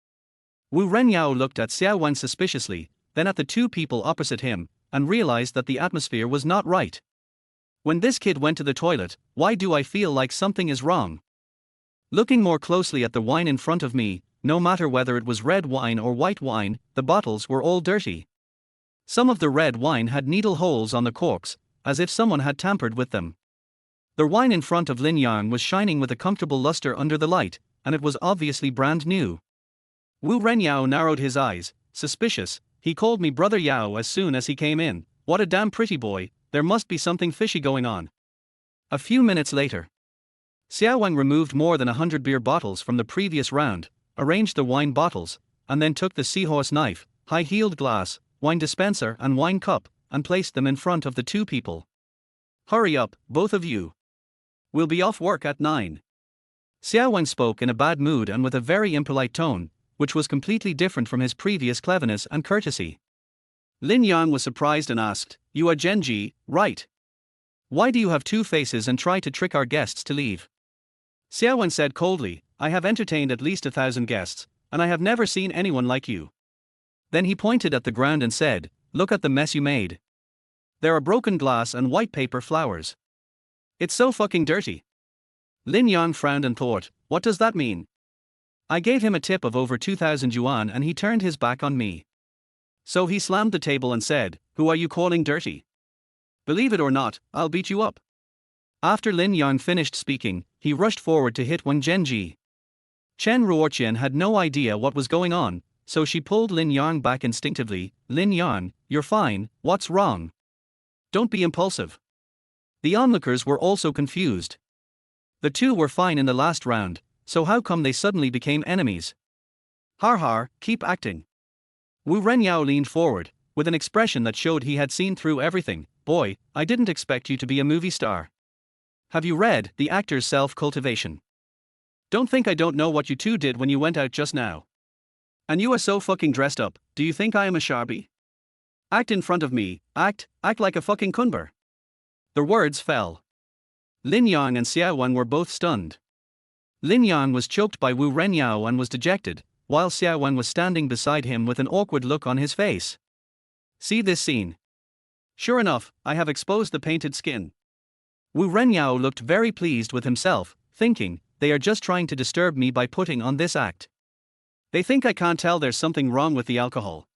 Wu Renyao looked at Xiao Wang suspiciously, then at the 2 people opposite him, and realized that the atmosphere was not right. When this kid went to the toilet, why do I feel like something is wrong? Looking more closely at the wine in front of me, no matter whether it was red wine or white wine, the bottles were all dirty. Some of the red wine had needle holes on the corks, as if someone had tampered with them. The wine in front of Lin Yang was shining with a comfortable luster under the light, and it was obviously brand new. Wu Renyao narrowed his eyes, suspicious. He called me brother Yao as soon as he came in. What a damn pretty boy, there must be something fishy going on. A few minutes later, Xiao Wang removed more than 100 beer bottles from the previous round, arranged the wine bottles, and then took the seahorse knife, high-heeled glass, wine dispenser and wine cup, and placed them in front of the 2 people. Hurry up, both of you. We'll be off work at 9. Xiao Wang spoke in a bad mood and with a very impolite tone, which was completely different from his previous cleverness and courtesy. Lin Yang was surprised and asked, you are Genji, right? Why do you have 2 faces and try to trick our guests to leave? Xiao Wang said coldly, I have entertained at least 1,000 guests, and I have never seen anyone like you. Then he pointed at the ground and said, look at the mess you made. There are broken glass and white paper flowers. It's so fucking dirty. Lin Yang frowned and thought, what does that mean? I gave him a tip of over 2,000 yuan and he turned his back on me. So he slammed the table and said, who are you calling dirty? Believe it or not, I'll beat you up. After Lin Yang finished speaking, he rushed forward to hit Wang Genji. Chen Ruoqian had no idea what was going on, so she pulled Lin Yang back instinctively. Lin Yang, you're fine, what's wrong? Don't be impulsive. The onlookers were also confused. The two were fine in the last round, so how come they suddenly became enemies? Har har, keep acting. Wu Renyao leaned forward, with an expression that showed he had seen through everything. Boy, I didn't expect you to be a movie star. Have you read The Actor's Self-Cultivation? Don't think I don't know what you two did when you went out just now. And you are so fucking dressed up, do you think I am a sharpie? Act in front of me, act like a fucking kunber. The words fell. Lin Yang and Xiao Wang were both stunned. Lin Yang was choked by Wu Renyao and was dejected, while Xiao Wang was standing beside him with an awkward look on his face. See this scene. Sure enough, I have exposed the painted skin. Wu Renyao looked very pleased with himself, thinking, they are just trying to disturb me by putting on this act. They think I can't tell there's something wrong with the alcohol.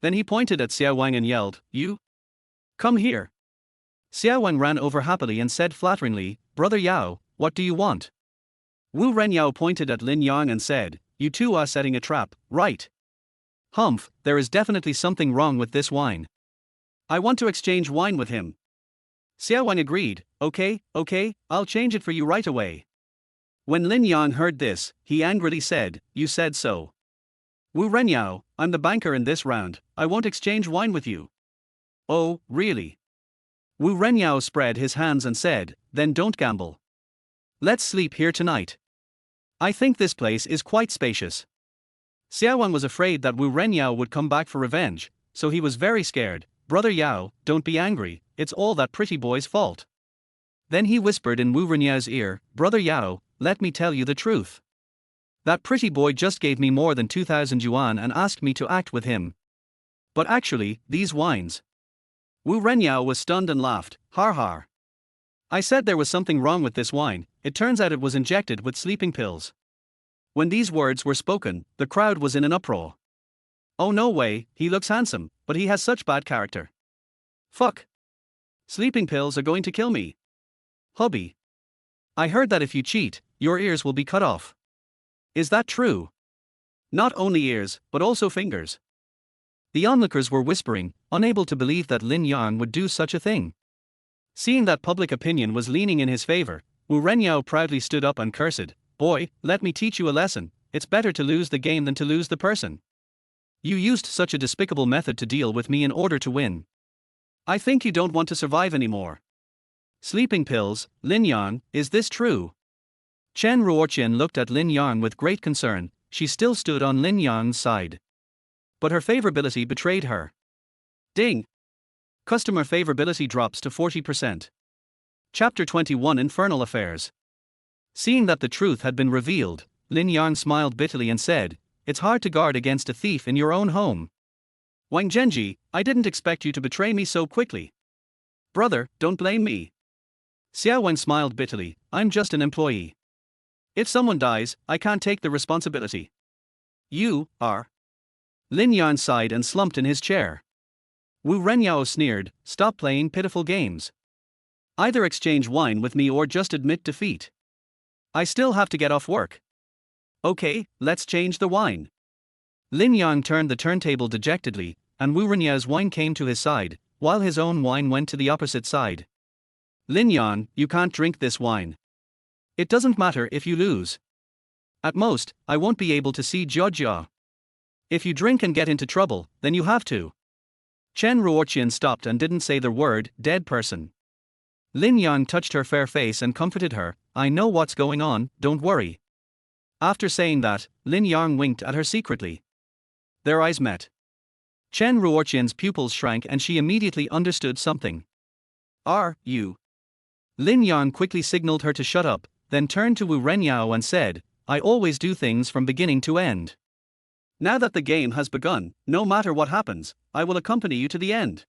Then he pointed at Xiao Wang and yelled, You? Come here. Xiao Wang ran over happily and said flatteringly, Brother Yao, what do you want? Wu Renyao pointed at Lin Yang and said, You two are setting a trap, right? Humph, there is definitely something wrong with this wine. I want to exchange wine with him. Xiao Wang agreed, okay, I'll change it for you right away. When Lin Yang heard this, he angrily said, You said so. Wu Renyao, I'm the banker in this round, I won't exchange wine with you. Oh, really? Wu Renyao spread his hands and said, Then don't gamble. Let's sleep here tonight. I think this place is quite spacious. Xiao Wang was afraid that Wu Renyao would come back for revenge, so he was very scared. Brother Yao, don't be angry, it's all that pretty boy's fault. Then he whispered in Wu Renyao's ear, Brother Yao, let me tell you the truth. That pretty boy just gave me more than 2,000 yuan and asked me to act with him. But actually, these wines. Wu Renyao was stunned and laughed, har har. I said there was something wrong with this wine, it turns out it was injected with sleeping pills. When these words were spoken, the crowd was in an uproar. Oh no way, he looks handsome, but he has such bad character. Fuck. Sleeping pills are going to kill me. Hubby. I heard that if you cheat, your ears will be cut off. Is that true? Not only ears, but also fingers. The onlookers were whispering, unable to believe that Lin Yang would do such a thing. Seeing that public opinion was leaning in his favor, Wu Renyao proudly stood up and cursed, Boy, let me teach you a lesson, it's better to lose the game than to lose the person. You used such a despicable method to deal with me in order to win. I think you don't want to survive anymore. Sleeping pills, Lin Yang, is this true? Chen Ruoqian looked at Lin Yang with great concern, she still stood on Lin Yang's side. But her favorability betrayed her. Ding! Customer favorability drops to 40%. Chapter 21 Infernal Affairs. Seeing that the truth had been revealed, Lin Yang smiled bitterly and said, It's hard to guard against a thief in your own home. Wang Zhenji, I didn't expect you to betray me so quickly. Brother, don't blame me. Xiao Wang smiled bitterly, I'm just an employee. If someone dies, I can't take the responsibility. You are. Lin Yang sighed and slumped in his chair. Wu Renyao sneered, Stop playing pitiful games. Either exchange wine with me or just admit defeat. I still have to get off work. Okay, let's change the wine. Lin Yang turned the turntable dejectedly, and Wu Renyao's wine came to his side, while his own wine went to the opposite side. Lin Yang, you can't drink this wine. It doesn't matter if you lose. At most, I won't be able to see Jia. If you drink and get into trouble, then you have to. Chen Ruoqian stopped and didn't say the word, dead person. Lin Yang touched her fair face and comforted her, I know what's going on, don't worry. After saying that, Lin Yang winked at her secretly. Their eyes met. Chen Ruoqian's pupils shrank and she immediately understood something. Are you? Lin Yang quickly signaled her to shut up, then turned to Wu Renyao and said, I always do things from beginning to end. Now that the game has begun, no matter what happens, I will accompany you to the end.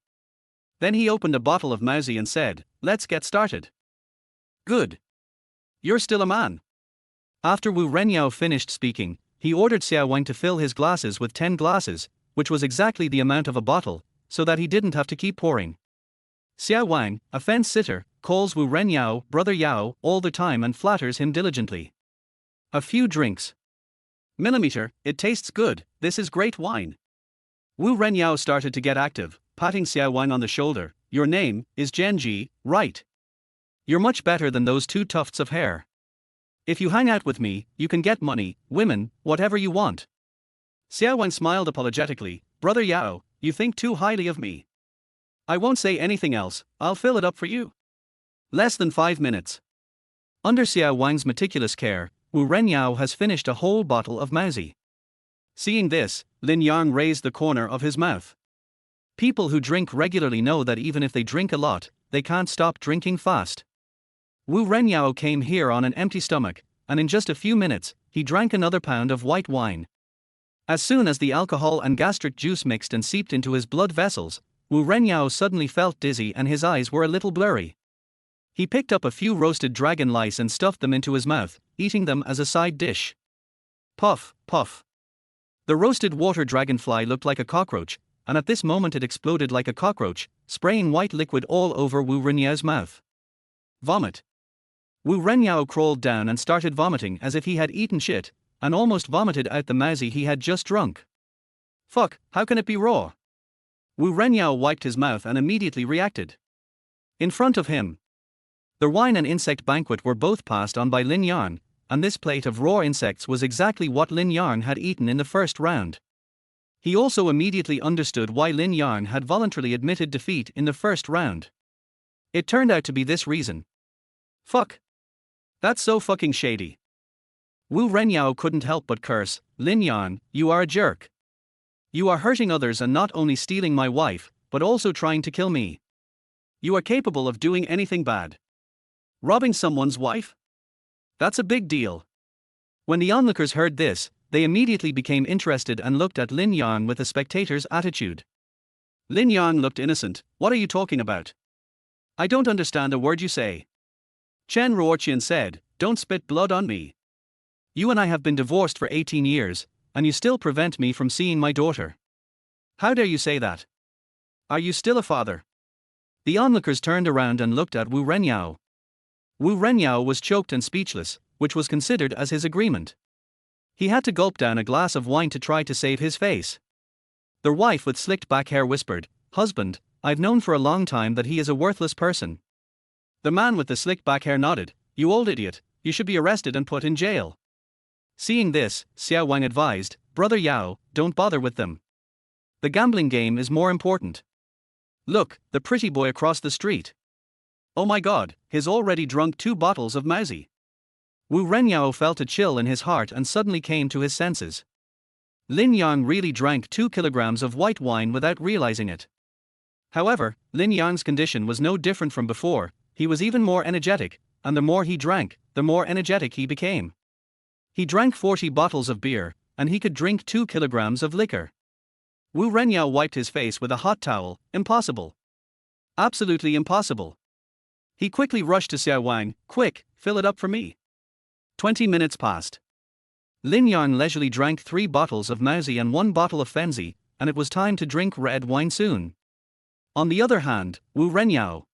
Then he opened a bottle of Mauzy and said, Let's get started. Good. You're still a man. After Wu Renyao finished speaking, he ordered Xiao Wang to fill his glasses with 10 glasses, which was exactly the amount of a bottle, so that he didn't have to keep pouring. Xiao Wang, a fence-sitter, calls Wu Renyao Brother Yao all the time and flatters him diligently. A few drinks. Millimeter, it tastes good, this is great wine. Wu Renyao started to get active, patting Xiao Wang on the shoulder. Your name is Genji, right? You're much better than those two tufts of hair. If you hang out with me, you can get money, women, whatever you want. Xiao Wang smiled apologetically. Brother Yao, you think too highly of me. I won't say anything else, I'll fill it up for you. Less than 5 minutes. Under Xiao Wang's meticulous care, Wu Renyao has finished a whole bottle of Mauzi. Seeing this, Lin Yang raised the corner of his mouth. People who drink regularly know that even if they drink a lot, they can't stop drinking fast. Wu Renyao came here on an empty stomach, and in just a few minutes, he drank another pound of white wine. As soon as the alcohol and gastric juice mixed and seeped into his blood vessels, Wu Renyao suddenly felt dizzy and his eyes were a little blurry. He picked up a few roasted dragon lice and stuffed them into his mouth, eating them as a side dish. Puff, puff. The roasted water dragonfly looked like a cockroach, and at this moment it exploded like a cockroach, spraying white liquid all over Wu Renyao's mouth. Vomit. Wu Renyao crawled down and started vomiting as if he had eaten shit, and almost vomited out the Mauzi he had just drunk. Fuck, how can it be raw? Wu Renyao wiped his mouth and immediately reacted. In front of him, the wine and insect banquet were both passed on by Lin Yang, and this plate of raw insects was exactly what Lin Yang had eaten in the first round. He also immediately understood why Lin Yang had voluntarily admitted defeat in the first round. It turned out to be this reason. Fuck. That's so fucking shady. Wu Renyao couldn't help but curse. Lin Yang, you are a jerk. You are hurting others and not only stealing my wife, but also trying to kill me. You are capable of doing anything bad. Robbing someone's wife? That's a big deal. When the onlookers heard this, they immediately became interested and looked at Lin Yang with a spectator's attitude. Lin Yang looked innocent. What are you talking about? I don't understand a word you say. Chen Ruoqian said, don't spit blood on me. You and I have been divorced for 18 years, and you still prevent me from seeing my daughter. How dare you say that? Are you still a father? The onlookers turned around and looked at Wu Renyao. Wu Renyao was choked and speechless, which was considered as his agreement. He had to gulp down a glass of wine to try to save his face. The wife with slicked back hair whispered, Husband, I've known for a long time that he is a worthless person. The man with the slicked back hair nodded, You old idiot, you should be arrested and put in jail. Seeing this, Xiao Wang advised, Brother Yao, don't bother with them. The gambling game is more important. Look, the pretty boy across the street. Oh my god, he's already drunk 2 bottles of Mauzi. Wu Renyao felt a chill in his heart and suddenly came to his senses. Lin Yang really drank 2 kilograms of white wine without realizing it. However, Lin Yang's condition was no different from before, he was even more energetic, and the more he drank, the more energetic he became. He drank 40 bottles of beer, and he could drink 2 kilograms of liquor. Wu Renyao wiped his face with a hot towel. Impossible. Absolutely impossible. He quickly rushed to Xiao Wang, Quick, fill it up for me. 20 minutes passed. Lin Yang leisurely drank 3 bottles of Mauzi and 1 bottle of Fenzi, and it was time to drink red wine soon. On the other hand, Wu Renyao.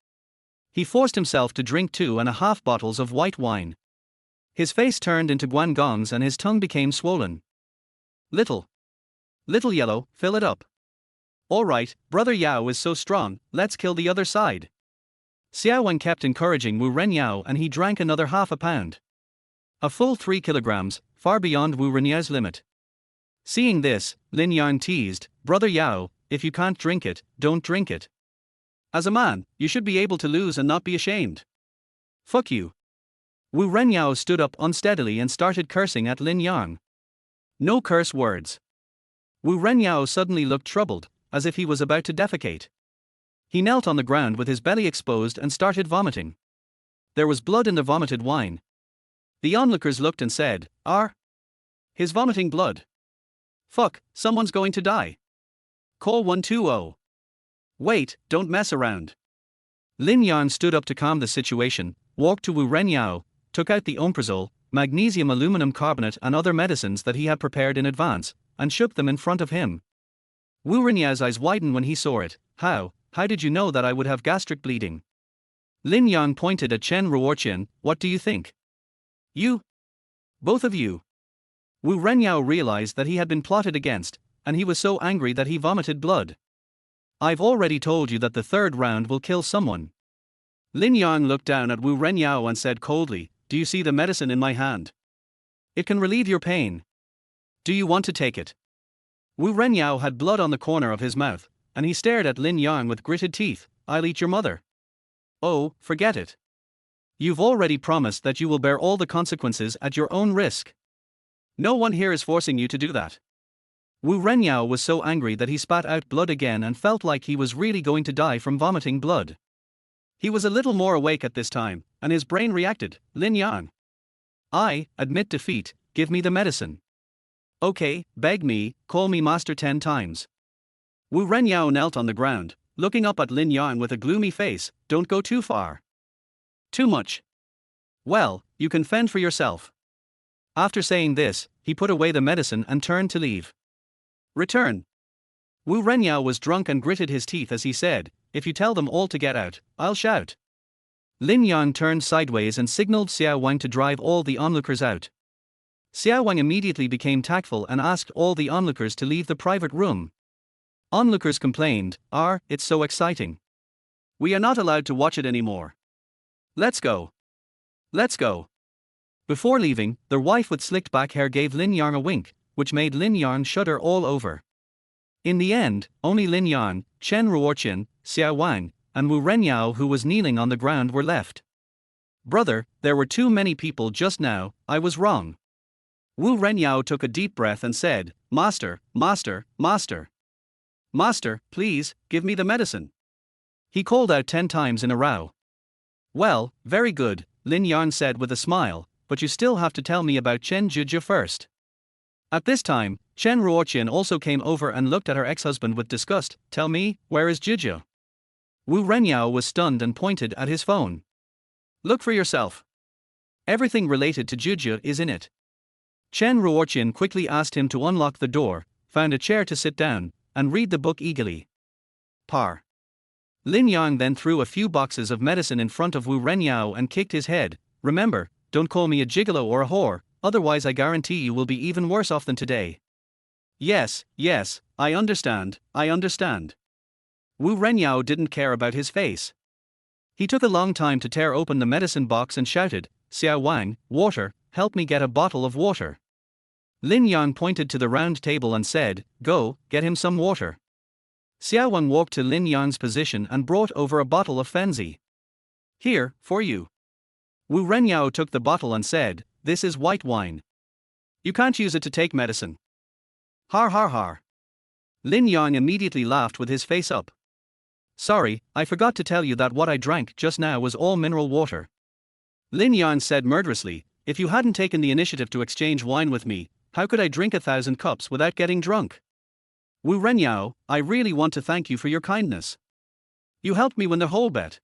He forced himself to drink 2.5 bottles of white wine. His face turned into guangongs and his tongue became swollen. Little yellow, fill it up. Alright, Brother Yao is so strong, let's kill the other side. Xiao Wang kept encouraging Wu Renyao and he drank another half a pound. A full 3 kilograms, far beyond Wu Renyao's limit. Seeing this, Lin Yang teased, Brother Yao, if you can't drink it, don't drink it. As a man, you should be able to lose and not be ashamed. Fuck you. Wu Renyao stood up unsteadily and started cursing at Lin Yang. No curse words. Wu Renyao suddenly looked troubled, as if he was about to defecate. He knelt on the ground with his belly exposed and started vomiting. There was blood in the vomited wine. The onlookers looked and said, He's vomiting blood. Fuck, someone's going to die. Call 120. Wait, don't mess around. Lin Yang stood up to calm the situation, walked to Wu Renyao, took out the omeprazole, magnesium aluminum carbonate and other medicines that he had prepared in advance, and shook them in front of him. Wu Renyao's eyes widened when he saw it. How did you know that I would have gastric bleeding? Lin Yang pointed at Chen Ruoqian, what do you think? You? Both of you. Wu Renyao realized that he had been plotted against, and he was so angry that he vomited blood. I've already told you that the third round will kill someone. Lin Yang looked down at Wu Renyao and said coldly, do you see the medicine in my hand? It can relieve your pain. Do you want to take it? Wu Renyao had blood on the corner of his mouth, and he stared at Lin Yang with gritted teeth. I'll eat your mother. Oh, forget it. You've already promised that you will bear all the consequences at your own risk. No one here is forcing you to do that. Wu Renyao was so angry that he spat out blood again and felt like he was really going to die from vomiting blood. He was a little more awake at this time, and his brain reacted. Lin Yang. I admit defeat, give me the medicine. Okay, beg me, call me master 10 times. Wu Renyao knelt on the ground, looking up at Lin Yang with a gloomy face. Don't go too far. Too much. Well, you can fend for yourself. After saying this, he put away the medicine and turned to leave. Return. Wu Renyao was drunk and gritted his teeth as he said, if you tell them all to get out, I'll shout. Lin Yang turned sideways and signaled Xiao Wang to drive all the onlookers out. Xiao Wang immediately became tactful and asked all the onlookers to leave the private room. Onlookers complained, it's so exciting. We are not allowed to watch it anymore. Let's go. Let's go. Before leaving, their wife with slicked back hair gave Lin Yang a wink, which made Lin Yang shudder all over. In the end, only Lin Yang, Chen Ruoqian, Xiao Wang, and Wu Renyao who was kneeling on the ground were left. Brother, there were too many people just now, I was wrong. Wu Renyao took a deep breath and said, Master, Master, Master. Master, please, give me the medicine. He called out 10 times in a row. Well, very good, Lin Yang said with a smile, but you still have to tell me about Chen Zhizhi first. At this time, Chen Ruoqian also came over and looked at her ex-husband with disgust. Tell me, where is Zhizhi? Wu Renyao was stunned and pointed at his phone. Look for yourself. Everything related to Zhizhi is in it. Chen Ruoqian quickly asked him to unlock the door, found a chair to sit down, and read the book eagerly. Par. Lin Yang then threw a few boxes of medicine in front of Wu Renyao and kicked his head. Remember, don't call me a gigolo or a whore, otherwise I guarantee you will be even worse off than today. Yes, I understand. Wu Renyao didn't care about his face. He took a long time to tear open the medicine box and shouted, Xiao Wang, water, help me get a bottle of water. Lin Yang pointed to the round table and said, go, get him some water. Xiao Wang walked to Lin Yang's position and brought over a bottle of Fenzi. Here, for you. Wu Renyao took the bottle and said, this is white wine. You can't use it to take medicine. Har har har. Lin Yang immediately laughed with his face up. Sorry, I forgot to tell you that what I drank just now was all mineral water. Lin Yang said murderously, if you hadn't taken the initiative to exchange wine with me, how could I drink 1,000 cups without getting drunk? Wu Renyao, I really want to thank you for your kindness. You helped me win the whole bet.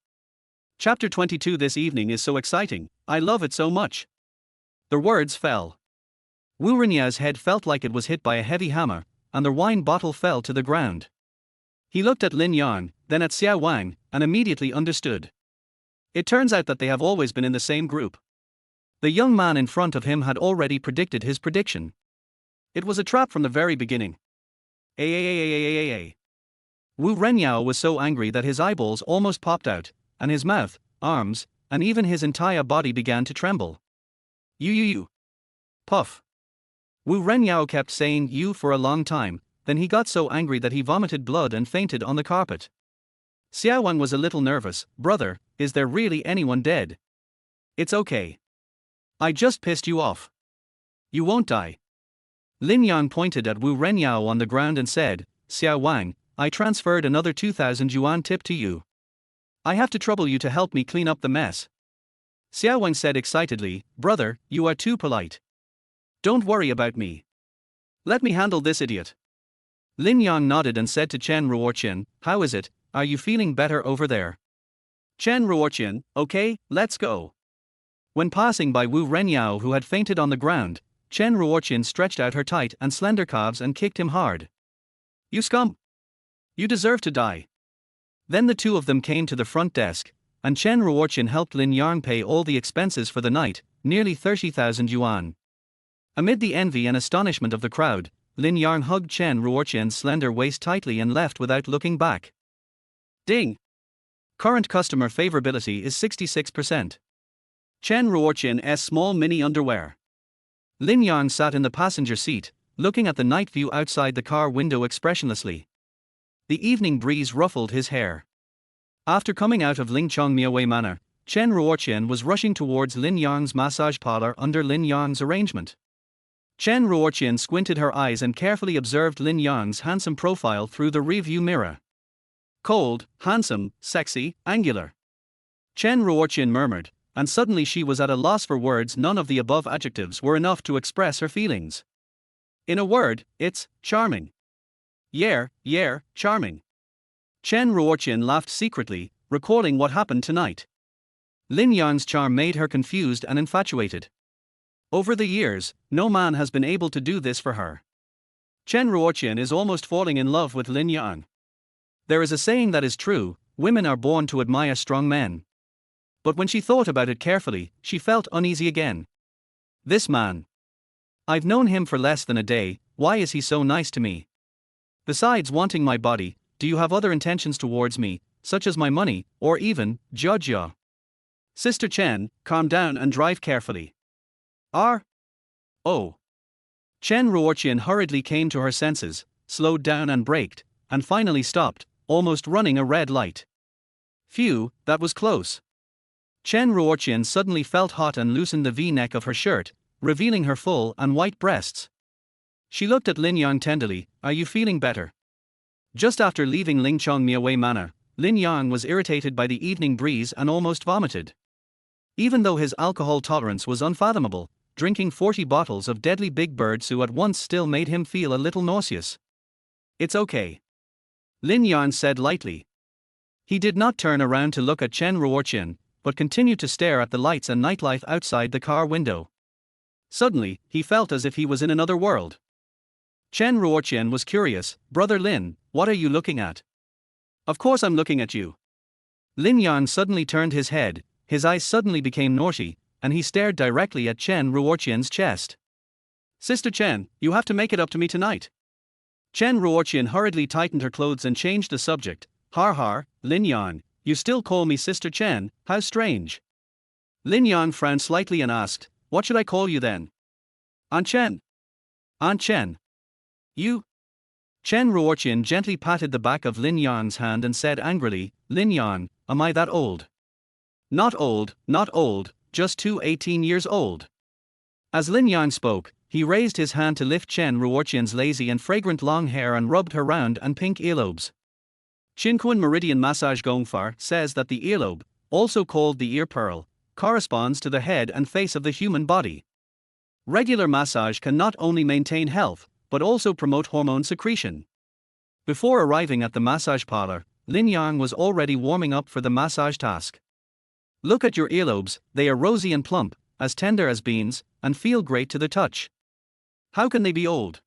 Chapter 22 this evening is so exciting, I love it so much. The words fell. Wu Renyao's head felt like it was hit by a heavy hammer, and the wine bottle fell to the ground. He looked at Lin Yang, then at Xiao Wang, and immediately understood. It turns out that they have always been in the same group. The young man in front of him had already predicted his prediction. It was a trap from the very beginning. Wu Renyao was so angry that his eyeballs almost popped out, and his mouth, arms, and even his entire body began to tremble. You. Puff. Wu Renyao kept saying you for a long time, then he got so angry that he vomited blood and fainted on the carpet. Xiao Wang was a little nervous. Brother, is there really anyone dead? It's okay. I just pissed you off. You won't die. Lin Yang pointed at Wu Renyao on the ground and said, Xiao Wang, I transferred another 2,000 yuan tip to you. I have to trouble you to help me clean up the mess. Xiao Wang said excitedly, brother, you are too polite. Don't worry about me. Let me handle this idiot. Lin Yang nodded and said to Chen Ruoqian, how is it, are you feeling better over there? Chen Ruoqian, okay, let's go. When passing by Wu Renyao who had fainted on the ground, Chen Ruoqian stretched out her tight and slender calves and kicked him hard. You scum! You deserve to die. Then the two of them came to the front desk, and Chen Ruoqian helped Lin Yang pay all the expenses for the night, nearly 30,000 yuan. Amid the envy and astonishment of the crowd, Lin Yang hugged Chen Ruoqian's slender waist tightly and left without looking back. Ding! Current customer favorability is 66%. Chen Ruoqian's small mini underwear. Lin Yang sat in the passenger seat, looking at the night view outside the car window expressionlessly. The evening breeze ruffled his hair. After coming out of Lingchong Miaowei Manor, Chen Ruoqian was rushing towards Lin Yang's massage parlor under Lin Yang's arrangement. Chen Ruoqian squinted her eyes and carefully observed Lin Yang's handsome profile through the rearview mirror. Cold, handsome, sexy, angular. Chen Ruoqian murmured, and suddenly she was at a loss for words. None of the above adjectives were enough to express her feelings. In a word, it's charming. Yeah, charming. Chen Ruoqian laughed secretly, recalling what happened tonight. Lin Yang's charm made her confused and infatuated. Over the years, no man has been able to do this for her. Chen Ruoqian is almost falling in love with Lin Yang. There is a saying that is true: women are born to admire strong men. But when she thought about it carefully, she felt uneasy again. This man. I've known him for less than a day, why is he so nice to me? Besides wanting my body, do you have other intentions towards me, such as my money, or even, Jia? Sister Chen, calm down and drive carefully. Oh. Chen Ruoqian hurriedly came to her senses, slowed down and braked, and finally stopped, almost running a red light. Phew, that was close. Chen Ruoqian suddenly felt hot and loosened the V-neck of her shirt, revealing her full and white breasts. She looked at Lin Yang tenderly. Are you feeling better? Just after leaving Lingchong Miaowei Manor, Lin Yang was irritated by the evening breeze and almost vomited. Even though his alcohol tolerance was unfathomable, drinking 40 bottles of deadly Big Bird Sue at once still made him feel a little nauseous. It's okay. Lin Yang said lightly. He did not turn around to look at Chen Ruoqian, but continued to stare at the lights and nightlife outside the car window. Suddenly, he felt as if he was in another world. Chen Ruoqian was curious. Brother Lin, what are you looking at? Of course I'm looking at you. Lin Yang suddenly turned his head, his eyes suddenly became naughty, and he stared directly at Chen Ruoqian's chest. Sister Chen, you have to make it up to me tonight. Chen Ruoqian hurriedly tightened her clothes and changed the subject. Har, Lin Yang, you still call me Sister Chen, how strange. Lin Yang frowned slightly and asked, what should I call you then? Aunt Chen. Aunt Chen. You? Chen Ruoqian gently patted the back of Lin Yang's hand and said angrily, Lin Yang, am I that old? Not old, just 18 years old. As Lin Yang spoke, he raised his hand to lift Chen Ruoqian's lazy and fragrant long hair and rubbed her round and pink earlobes. Xinquan Meridian Massage Gongfar says that the earlobe, also called the ear pearl, corresponds to the head and face of the human body. Regular massage can not only maintain health, but also promote hormone secretion. Before arriving at the massage parlor, Lin Yang was already warming up for the massage task. Look at your earlobes, they are rosy and plump, as tender as beans, and feel great to the touch. How can they be old?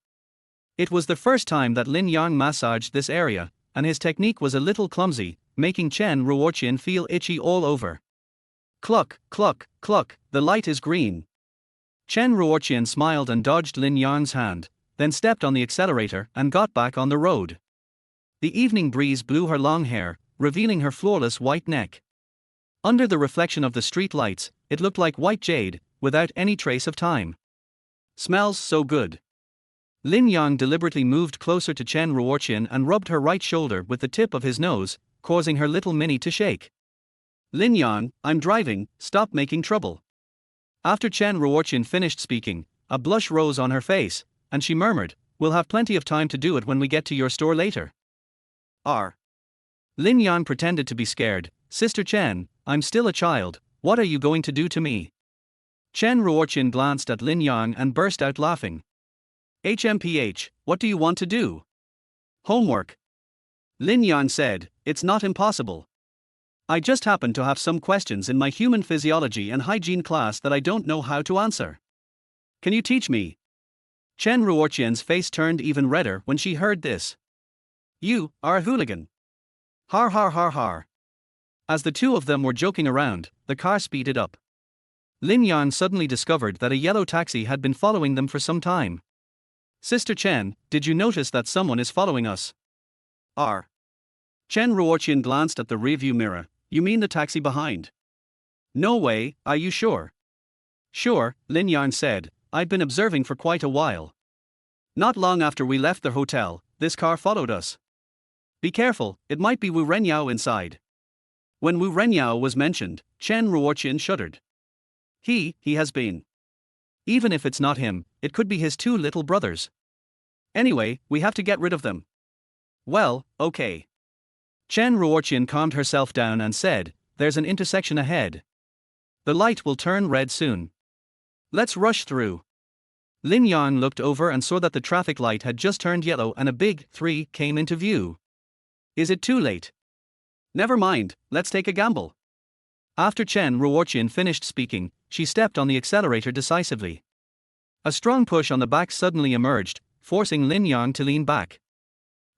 It was the first time that Lin Yang massaged this area, and his technique was a little clumsy, making Chen Ruoqian feel itchy all over. Cluck, the light is green. Chen Ruoqian smiled and dodged Lin Yang's hand, then stepped on the accelerator and got back on the road. The evening breeze blew her long hair, revealing her flawless white neck. Under the reflection of the street lights, it looked like white jade, without any trace of time. Smells so good. Lin Yang deliberately moved closer to Chen Ruoqian and rubbed her right shoulder with the tip of his nose, causing her little mini to shake. Lin Yang, I'm driving, stop making trouble. After Chen Ruoqian finished speaking, a blush rose on her face, and she murmured, we'll have plenty of time to do it when we get to your store later. Lin Yang pretended to be scared. Sister Chen, I'm still a child, what are you going to do to me? Chen Ruoqian glanced at Lin Yang and burst out laughing. HMPH, what do you want to do? Homework. Lin Yang said, it's not impossible. I just happen to have some questions in my human physiology and hygiene class that I don't know how to answer. Can you teach me? Chen Ruoqian's face turned even redder when she heard this. You are a hooligan. Har. As the two of them were joking around, the car speeded up. Lin Yang suddenly discovered that a yellow taxi had been following them for some time. Sister Chen, did you notice that someone is following us? R. Chen Ruoqian glanced at the rearview mirror. You mean the taxi behind? No way, are you sure? Sure, Lin Yang said. I'd been observing for quite a while. Not long after we left the hotel, this car followed us. Be careful, it might be Wu Renyao inside. When Wu Renyao was mentioned, Chen Ruoqian shuddered. He has been. Even if it's not him, it could be his two little brothers. Anyway, we have to get rid of them. Well, okay. Chen Ruoqian calmed herself down and said, there's an intersection ahead. The light will turn red soon. Let's rush through. Lin Yang looked over and saw that the traffic light had just turned yellow and a big 3 came into view. Is it too late? Never mind, let's take a gamble. After Chen Ruoqian finished speaking, she stepped on the accelerator decisively. A strong push on the back suddenly emerged, forcing Lin Yang to lean back.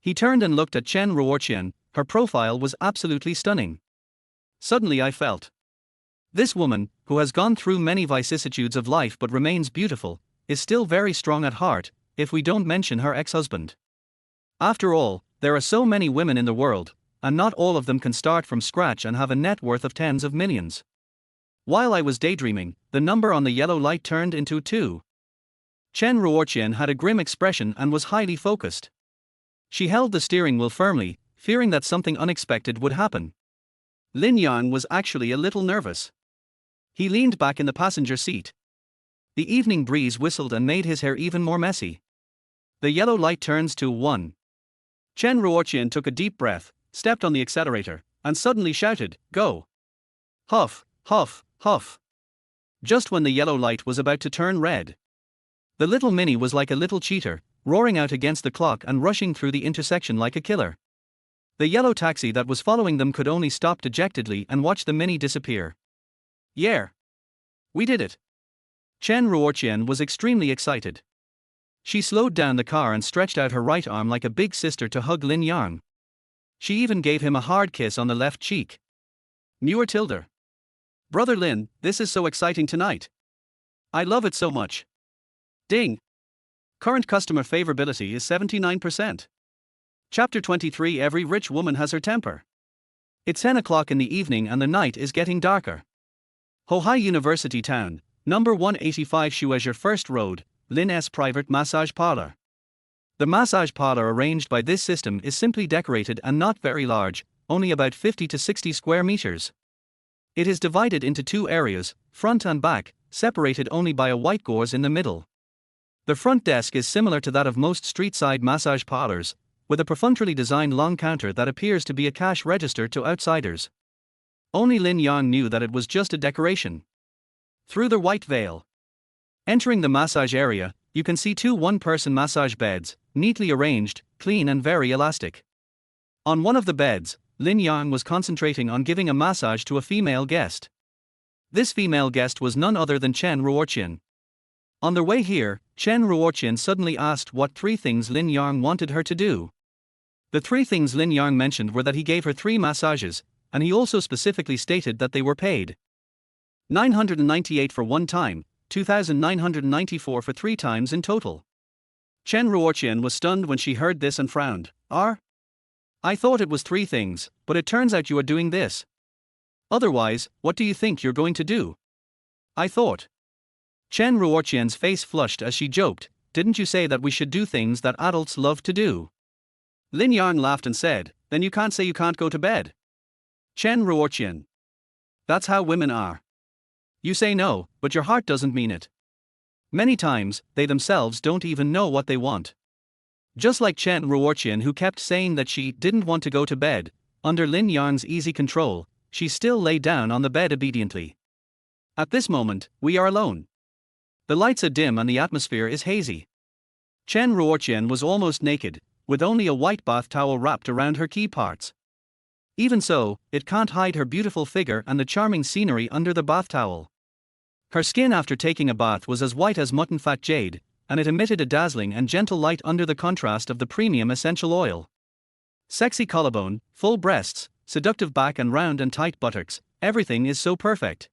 He turned and looked at Chen Ruoqian. Her profile was absolutely stunning. Suddenly I felt. This woman, who has gone through many vicissitudes of life but remains beautiful, is still very strong at heart, if we don't mention her ex-husband. After all, there are so many women in the world, and not all of them can start from scratch and have a net worth of tens of millions. While I was daydreaming, the number on the yellow light turned into 2. Chen Ruoqian had a grim expression and was highly focused. She held the steering wheel firmly, fearing that something unexpected would happen. Lin Yang was actually a little nervous. He leaned back in the passenger seat. The evening breeze whistled and made his hair even more messy. The yellow light turns to 1. Chen Ruoqian took a deep breath, stepped on the accelerator, and suddenly shouted, "Go!" Huff, huff, huff. Just when the yellow light was about to turn red. The little Mini was like a little cheater, roaring out against the clock and rushing through the intersection like a killer. The yellow taxi that was following them could only stop dejectedly and watch the Mini disappear. Yeah! We did it! Chen Ruoqian was extremely excited. She slowed down the car and stretched out her right arm like a big sister to hug Lin Yang. She even gave him a hard kiss on the left cheek. Newer Tilder. Brother Lin, this is so exciting tonight. I love it so much. Ding! Current customer favorability is 79%. Chapter 23. Every rich woman has her temper. It's 10 o'clock in the evening and the night is getting darker. Hohai University Town, number 185 Shuezher First Road, Lin's private massage parlor. The massage parlor arranged by this system is simply decorated and not very large, only about 50 to 60 square meters. It is divided into 2 areas, front and back, separated only by a white gauze in the middle. The front desk is similar to that of most street-side massage parlors, with a perfunctorily designed long counter that appears to be a cash register to outsiders. Only Lin Yang knew that it was just a decoration. Through the white veil. Entering the massage area, you can see 2 one-person massage beds, neatly arranged, clean and very elastic. On one of the beds, Lin Yang was concentrating on giving a massage to a female guest. This female guest was none other than Chen Ruoqian. On their way here, Chen Ruoqian suddenly asked what 3 things Lin Yang wanted her to do. The 3 things Lin Yang mentioned were that he gave her 3 massages, and he also specifically stated that they were paid. 998 for 1 time, 2,994 for 3 times in total. Chen Ruoqian was stunned when she heard this and frowned. I thought it was 3 things, but it turns out you are doing this. Otherwise, what do you think you're going to do? I thought. Chen Ruoqian's face flushed as she joked, didn't you say that we should do things that adults love to do? Lin Yang laughed and said, then you can't say you can't go to bed. Chen Ruoqian. That's how women are. You say no, but your heart doesn't mean it. Many times, they themselves don't even know what they want. Just like Chen Ruoqian, who kept saying that she didn't want to go to bed, under Lin Yang's easy control, she still lay down on the bed obediently. At this moment, we are alone. The lights are dim and the atmosphere is hazy. Chen Ruoqian was almost naked, with only a white bath towel wrapped around her key parts. Even so, it can't hide her beautiful figure and the charming scenery under the bath towel. Her skin after taking a bath was as white as mutton fat jade, and it emitted a dazzling and gentle light under the contrast of the premium essential oil. Sexy collarbone, full breasts, seductive back and round and tight buttocks, everything is so perfect.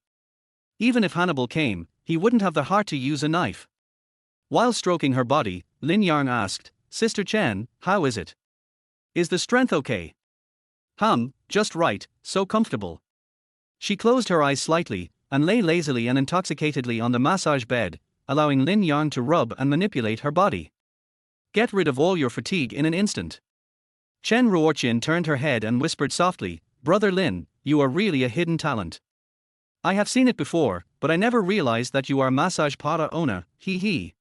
Even if Hannibal came, he wouldn't have the heart to use a knife. While stroking her body, Lin Yang asked, "Sister Chen, how is it? Is the strength okay?" Just right, so comfortable." She closed her eyes slightly, and lay lazily and intoxicatedly on the massage bed, allowing Lin Yang to rub and manipulate her body. "Get rid of all your fatigue in an instant." Chen Ruoqian turned her head and whispered softly, "Brother Lin, you are really a hidden talent. I have seen it before, but I never realized that you are a massage parlor owner, hee.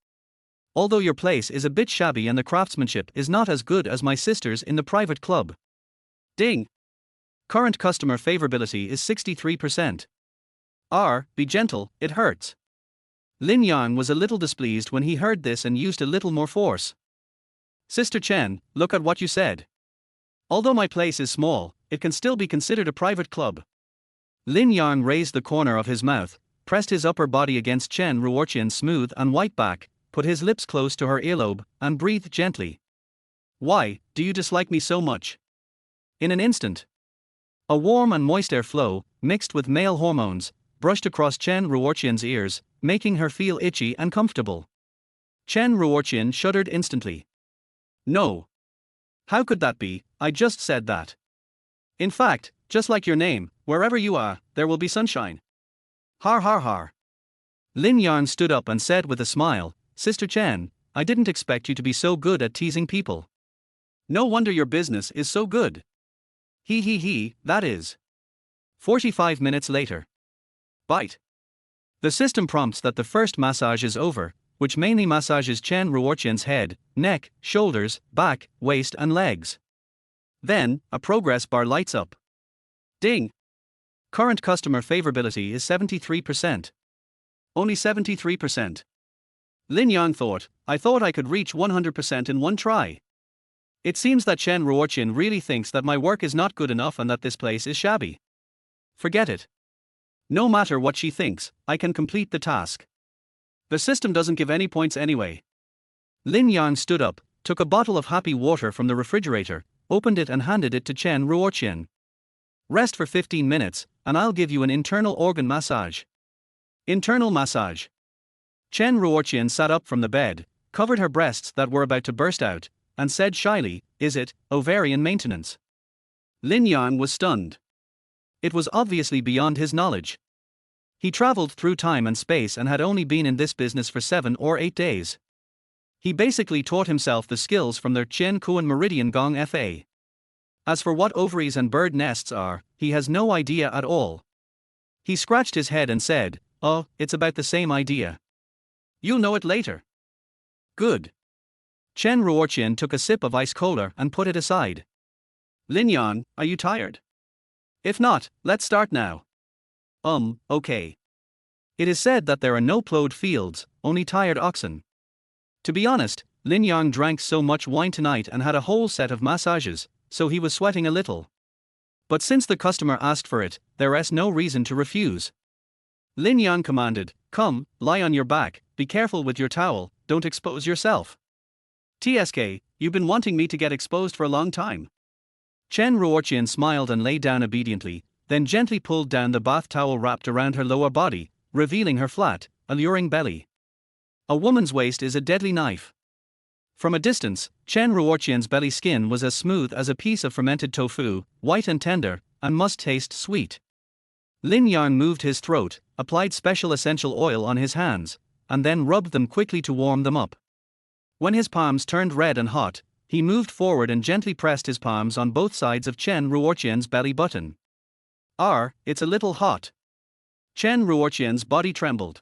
Although your place is a bit shabby and the craftsmanship is not as good as my sister's in the private club. Ding! Current customer favorability is 63%. Be gentle, it hurts." Lin Yang was a little displeased when he heard this and used a little more force. "Sister Chen, look at what you said. Although my place is small, it can still be considered a private club." Lin Yang raised the corner of his mouth, pressed his upper body against Chen Ruoqian's smooth and white back, put his lips close to her earlobe, and breathed gently. "Why, do you dislike me so much?" In an instant, a warm and moist air flow, mixed with male hormones, brushed across Chen Ruoqian's ears, making her feel itchy and comfortable. Chen Ruoqian shuddered instantly. "No. How could that be? I just said that. In fact, just like your name, wherever you are, there will be sunshine." Har har har. Lin Yang stood up and said with a smile, "Sister Chen, I didn't expect you to be so good at teasing people. No wonder your business is so good. He, that is." 45 minutes later. Bite. The system prompts that the first massage is over, which mainly massages Chen Ruoqian's head, neck, shoulders, back, waist and legs. Then, a progress bar lights up. Ding! Current customer favorability is 73%. Only 73%. Lin Yang thought, "I thought I could reach 100% in one try. It seems that Chen Ruoqian really thinks that my work is not good enough and that this place is shabby. Forget it. No matter what she thinks, I can complete the task. The system doesn't give any points anyway." Lin Yang stood up, took a bottle of happy water from the refrigerator, opened it and handed it to Chen Ruoqian. "Rest for 15 minutes, and I'll give you an internal organ massage." Internal massage. Chen Ruoqian sat up from the bed, covered her breasts that were about to burst out, and said shyly, "Is it ovarian maintenance?" Lin Yang was stunned. It was obviously beyond his knowledge. He traveled through time and space and had only been in this business for 7 or 8 days. He basically taught himself the skills from their Chen Kuan Meridian Gong Fa. As for what ovaries and bird nests are, he has no idea at all. He scratched his head and said, "Oh, it's about the same idea. You'll know it later." Good. Chen Ruoqian took a sip of ice cola and put it aside. "Lin Yang, are you tired? If not, let's start now." Okay. It is said that there are no plowed fields, only tired oxen. To be honest, Lin Yang drank so much wine tonight and had a whole set of massages, so he was sweating a little. But since the customer asked for it, there is no reason to refuse. Lin Yang commanded, "Come, lie on your back, be careful with your towel, don't expose yourself." "TSK, you've been wanting me to get exposed for a long time." Chen Ruoqian smiled and lay down obediently, then gently pulled down the bath towel wrapped around her lower body, revealing her flat, alluring belly. A woman's waist is a deadly knife. From a distance, Chen Ruoqian's belly skin was as smooth as a piece of fermented tofu, white and tender, and must taste sweet. Lin Yang moved his throat, applied special essential oil on his hands, and then rubbed them quickly to warm them up. When his palms turned red and hot, he moved forward and gently pressed his palms on both sides of Chen Ruoqian's belly button. It's a little hot." Chen Ruoqian's body trembled.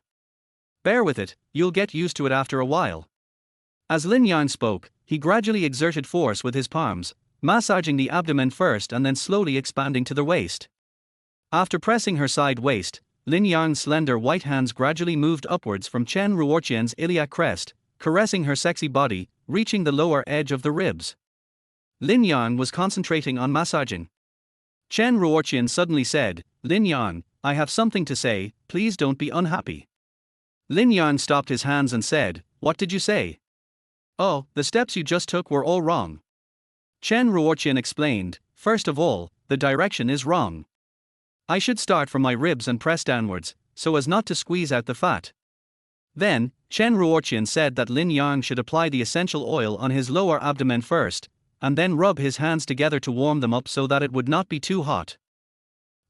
"Bear with it, you'll get used to it after a while." As Lin Yang spoke, he gradually exerted force with his palms, massaging the abdomen first and then slowly expanding to the waist. After pressing her side waist, Lin Yang's slender white hands gradually moved upwards from Chen Ruoqian's iliac crest, caressing her sexy body, reaching the lower edge of the ribs. Lin Yang was concentrating on massaging. Chen Ruoqian suddenly said, "Lin Yang, I have something to say, please don't be unhappy." Lin Yang stopped his hands and said, "What did you say?" "Oh, the steps you just took were all wrong." Chen Ruoqian explained, "First of all, the direction is wrong. I should start from my ribs and press downwards, so as not to squeeze out the fat. Then, Chen Ruoqian said that Lin Yang should apply the essential oil on his lower abdomen first, and then rub his hands together to warm them up so that it would not be too hot.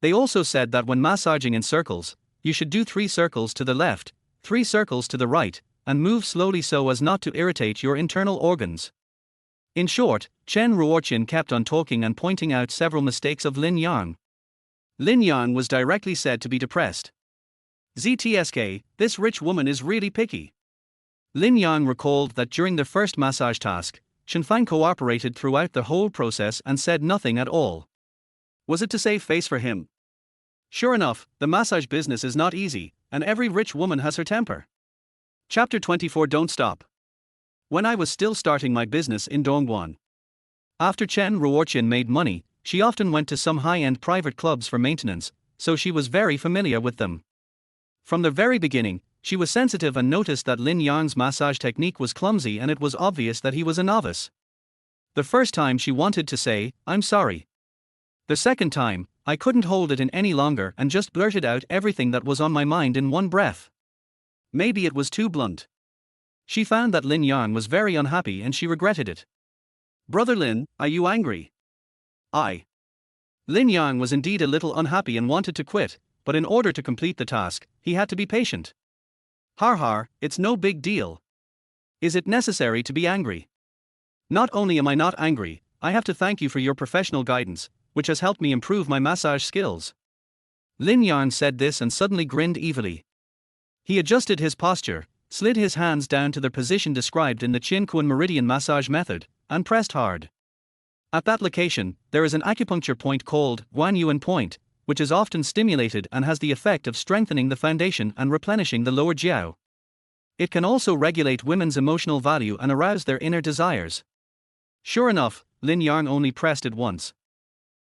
They also said that when massaging in circles, you should do 3 circles to the left, 3 circles to the right, and move slowly so as not to irritate your internal organs. In short, Chen Ruoqian kept on talking and pointing out several mistakes of Lin Yang. Lin Yang was directly said to be depressed. ZTSK, this rich woman is really picky. Lin Yang recalled that during the first massage task, Chen cooperated throughout the whole process and said nothing at all. Was it to save face for him? Sure enough, the massage business is not easy, and every rich woman has her temper. Chapter 24. Don't Stop. When I was still starting my business in Dongguan. After Chen Ruoqian made money, she often went to some high-end private clubs for maintenance, so she was very familiar with them. From the very beginning, she was sensitive and noticed that Lin Yang's massage technique was clumsy and it was obvious that he was a novice. The first time she wanted to say, "I'm sorry." The second time, I couldn't hold it in any longer and just blurted out everything that was on my mind in one breath. Maybe it was too blunt. She found that Lin Yang was very unhappy and she regretted it. "Brother Lin, are you angry?" Lin Yang was indeed a little unhappy and wanted to quit, but in order to complete the task, he had to be patient. Har, it's no big deal. Is it necessary to be angry? Not only am I not angry, I have to thank you for your professional guidance, which has helped me improve my massage skills. Lin Yang said this and suddenly grinned evilly. He adjusted his posture, slid his hands down to the position described in the Qin meridian massage method, and pressed hard. At that location, there is an acupuncture point called Guanyuan point, which is often stimulated and has the effect of strengthening the foundation and replenishing the lower jiao. It can also regulate women's emotional value and arouse their inner desires. Sure enough, Lin Yang only pressed it once.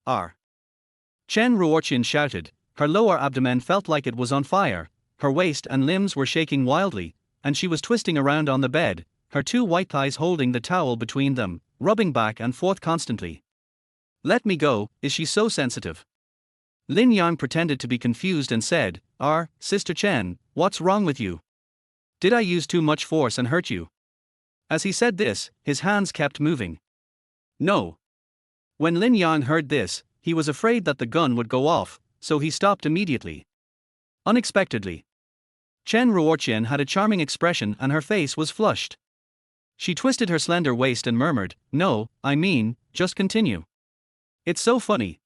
Chen Ruoqian shouted. Her lower abdomen felt like it was on fire, her waist and limbs were shaking wildly, and she was twisting around on the bed, her 2 white thighs holding the towel between them, rubbing back and forth constantly. "Let me go, is she so sensitive?" Lin Yang pretended to be confused and said, Sister Chen, what's wrong with you? Did I use too much force and hurt you?" As he said this, his hands kept moving. No. When Lin Yang heard this, he was afraid that the gun would go off, so he stopped immediately. Unexpectedly. Chen Ruoqian had a charming expression and her face was flushed. She twisted her slender waist and murmured, "No, I mean, just continue. It's so funny."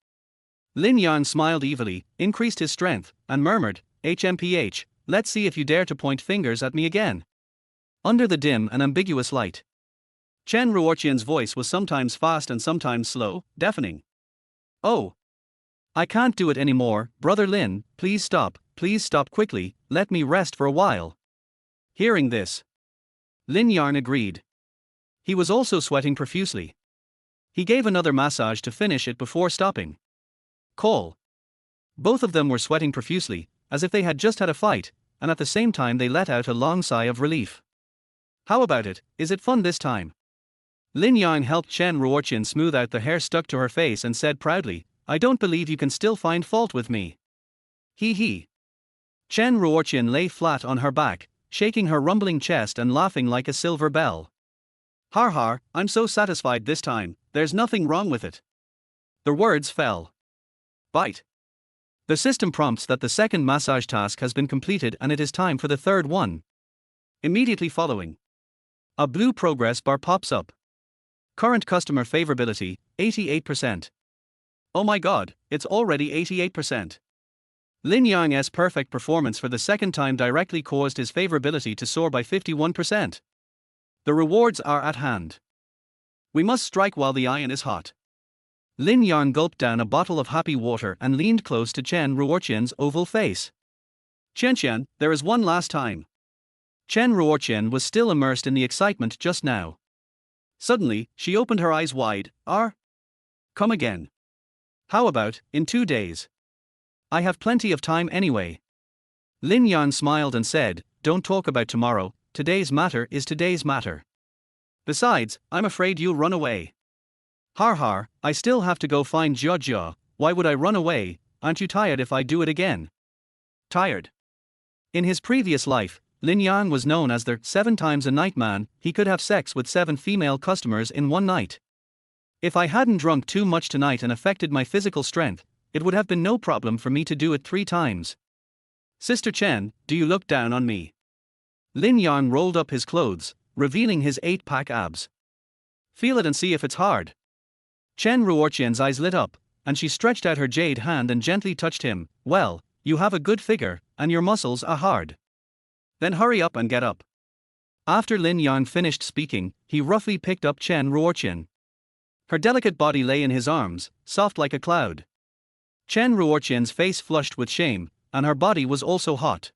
Lin Yang smiled evilly, increased his strength, and murmured, "HMPH, let's see if you dare to point fingers at me again." Under the dim and ambiguous light, Chen Ruoqian's voice was sometimes fast and sometimes slow, deafening. "Oh. I can't do it anymore, Brother Lin, please stop quickly, let me rest for a while." Hearing this, Lin Yang agreed. He was also sweating profusely. He gave another massage to finish it before stopping. Call. Both of them were sweating profusely, as if they had just had a fight, and at the same time they let out a long sigh of relief. "How about it, is it fun this time?" Lin Yang helped Chen Ruoqian smooth out the hair stuck to her face and said proudly, "I don't believe you can still find fault with me." He. Chen Ruoqian lay flat on her back, shaking her rumbling chest and laughing like a silver bell. Har, I'm so satisfied this time, there's nothing wrong with it." The words fell. Bite. The system prompts that the second massage task has been completed and it is time for the third one. Immediately following, a blue progress bar pops up. Current customer favorability, 88%. Oh my god, it's already 88%. Lin Yang's perfect performance for the second time directly caused his favorability to soar by 51%. The rewards are at hand. We must strike while the iron is hot. Lin Yang gulped down a bottle of happy water and leaned close to Chen Ruoqian's oval face. "Chen, there is one last time." Chen Ruoqian was still immersed in the excitement just now. Suddenly, she opened her eyes wide. Come again. How about, in 2 days? I have plenty of time anyway." Lin Yang smiled and said, "Don't talk about tomorrow, today's matter is today's matter. Besides, I'm afraid you'll run away." Har, I still have to go find Jia. Why would I run away? Aren't you tired if I do it again?" "Tired? In his previous life, Lin Yang was known as the 7 times a night man. He could have sex with 7 female customers in one night. If I hadn't drunk too much tonight and affected my physical strength, it would have been no problem for me to do it 3 times. Sister Chen, do you look down on me? Lin Yang rolled up his clothes, revealing his 8-pack abs. Feel it and see if it's hard. Chen Ruoqian's eyes lit up, and she stretched out her jade hand and gently touched him. Well, you have a good figure, and your muscles are hard. Then hurry up and get up. After Lin Yang finished speaking, he roughly picked up Chen Ruoqian. Her delicate body lay in his arms, soft like a cloud. Chen Ruoqian's face flushed with shame, and her body was also hot.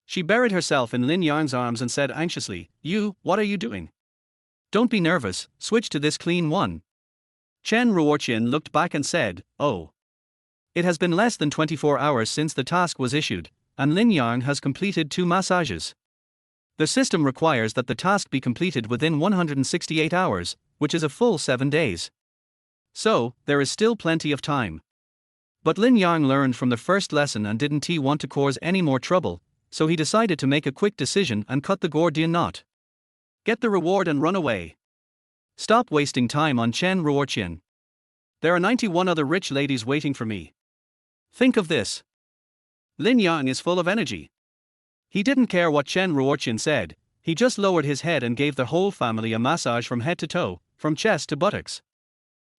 She buried herself in Lin Yang's arms and said anxiously, what are you doing? Don't be nervous, switch to this clean one. Chen Ruoqian looked back and said, oh. It has been less than 24 hours since the task was issued, and Lin Yang has completed 2 massages. The system requires that the task be completed within 168 hours, which is a full 7 days. So, there is still plenty of time. But Lin Yang learned from the first lesson and didn't want to cause any more trouble, so he decided to make a quick decision and cut the Gordian knot. Get the reward and run away. Stop wasting time on Chen Ruoqian. There are 91 other rich ladies waiting for me. Think of this. Lin Yang is full of energy. He didn't care what Chen Ruoqian said, he just lowered his head and gave the whole family a massage from head to toe, from chest to buttocks.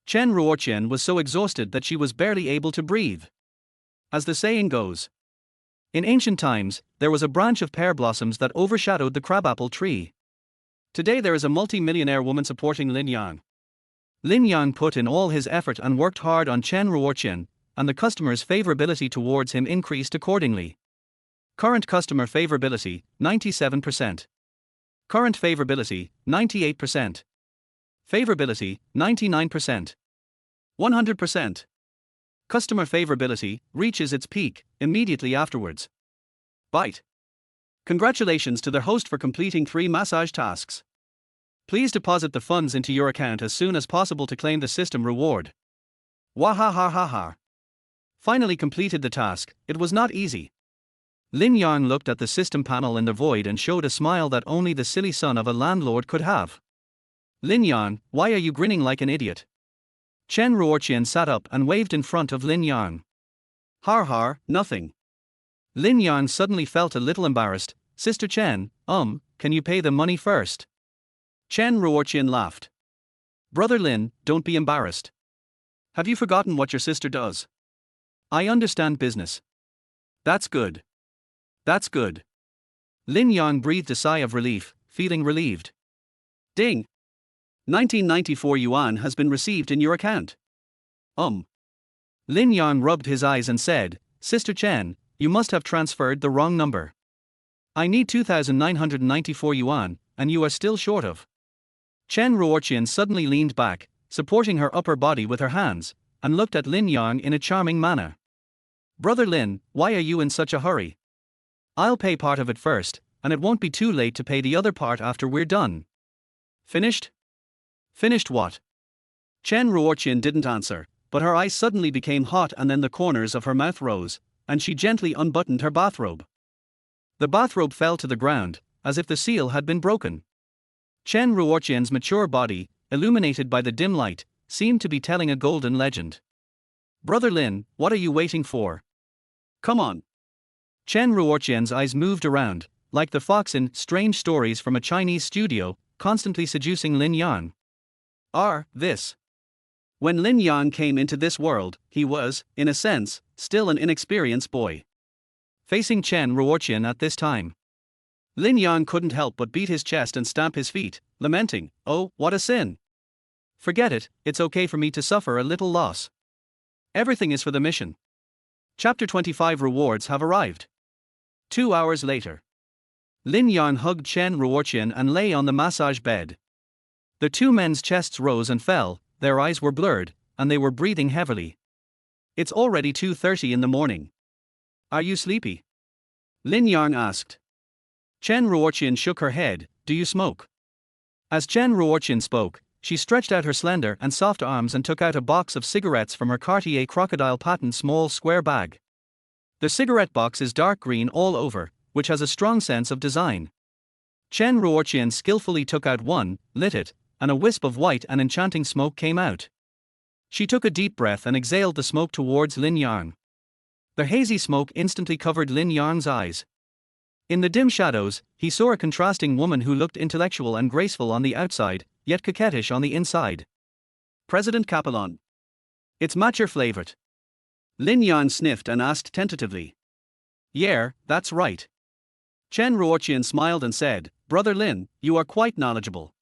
Chen Ruoqian was so exhausted that she was barely able to breathe. As the saying goes, in ancient times, there was a branch of pear blossoms that overshadowed the crabapple tree. Today there is a multi-millionaire woman supporting Lin Yang. Lin Yang put in all his effort and worked hard on Chen Ruoqian, and the customer's favorability towards him increased accordingly. Current customer favorability, 97%. Current favorability, 98%. Favorability, 99%. 100%. Customer favorability reaches its peak immediately afterwards. Bite. Congratulations to the host for completing 3 massage tasks. Please deposit the funds into your account as soon as possible to claim the system reward. Wahahahaha. Finally completed the task, it was not easy. Lin Yang looked at the system panel in the void and showed a smile that only the silly son of a landlord could have. Lin Yang, why are you grinning like an idiot? Chen Ruoqian sat up and waved in front of Lin Yang. Har, nothing. Lin Yang suddenly felt a little embarrassed. Sister Chen, can you pay the money first? Chen Ruoqian laughed. Brother Lin, don't be embarrassed. Have you forgotten what your sister does? I understand business. That's good. That's good. Lin Yang breathed a sigh of relief, feeling relieved. Ding! 1994 yuan has been received in your account. Lin Yang rubbed his eyes and said, Sister Chen, you must have transferred the wrong number. I need 2,994 yuan, and you are still short of. Chen Ruoqian suddenly leaned back, supporting her upper body with her hands, and looked at Lin Yang in a charming manner. Brother Lin, why are you in such a hurry? I'll pay part of it first, and it won't be too late to pay the other part after we're done. Finished? Finished what? Chen Ruoqian didn't answer, but her eyes suddenly became hot and then the corners of her mouth rose, and she gently unbuttoned her bathrobe. The bathrobe fell to the ground, as if the seal had been broken. Chen Ruoqian's mature body, illuminated by the dim light, seemed to be telling a golden legend. Brother Lin, what are you waiting for? Come on. Chen Ruoqian's eyes moved around, like the fox in Strange Stories from a Chinese studio, constantly seducing Lin Yang. This. When Lin Yang came into this world, he was, in a sense, still an inexperienced boy. Facing Chen Ruoqian at this time, Lin Yang couldn't help but beat his chest and stamp his feet, lamenting, oh, what a sin. Forget it, it's okay for me to suffer a little loss. Everything is for the mission. Chapter 25 Rewards have arrived. 2 hours later. Lin Yang hugged Chen Ruoqian and lay on the massage bed. The 2 men's chests rose and fell, their eyes were blurred, and they were breathing heavily. It's already 2:30 in the morning. Are you sleepy? Lin Yang asked. Chen Ruoqian shook her head, do you smoke? As Chen Ruoqian spoke, she stretched out her slender and soft arms and took out a box of cigarettes from her Cartier crocodile patent small square bag. The cigarette box is dark green all over, which has a strong sense of design. Chen Ruoqian skillfully took out one, lit it, and a wisp of white and enchanting smoke came out. She took a deep breath and exhaled the smoke towards Lin Yang. The hazy smoke instantly covered Lin Yang's eyes. In the dim shadows, he saw a contrasting woman who looked intellectual and graceful on the outside, yet coquettish on the inside. President Capelon. It's matcha flavored. Lin Yang sniffed and asked tentatively. Yeah, that's right. Chen Ruoqian smiled and said, Brother Lin, you are quite knowledgeable.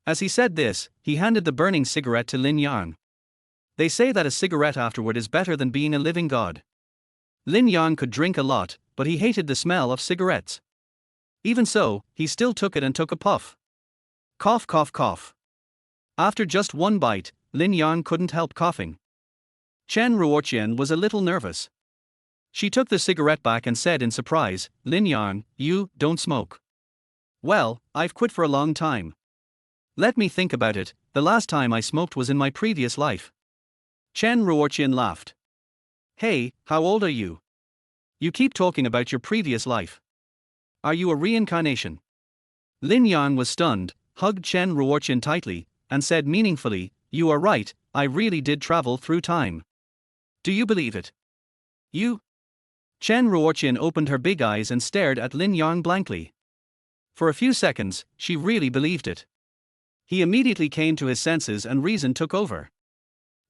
As he said this, he handed the burning cigarette to Lin Yang. They say that a cigarette afterward is better than being a living god. Lin Yang could drink a lot, but he hated the smell of cigarettes. Even so, he still took it and took a puff. Cough, cough, cough. After just one bite, Lin Yang couldn't help coughing. Chen Ruoqian was a little nervous. She took the cigarette back and said in surprise, Lin Yang, you don't smoke. Well, I've quit for a long time. Let me think about it, the last time I smoked was in my previous life. Chen Ruoqian laughed. Hey, how old are you? You keep talking about your previous life. Are you a reincarnation? Lin Yang was stunned, hugged Chen Ruoqian tightly, and said meaningfully, You are right, I really did travel through time. Do you believe it? You? Chen Ruoqian opened her big eyes and stared at Lin Yang blankly. For a few seconds, she really believed it. He immediately came to his senses and reason took over.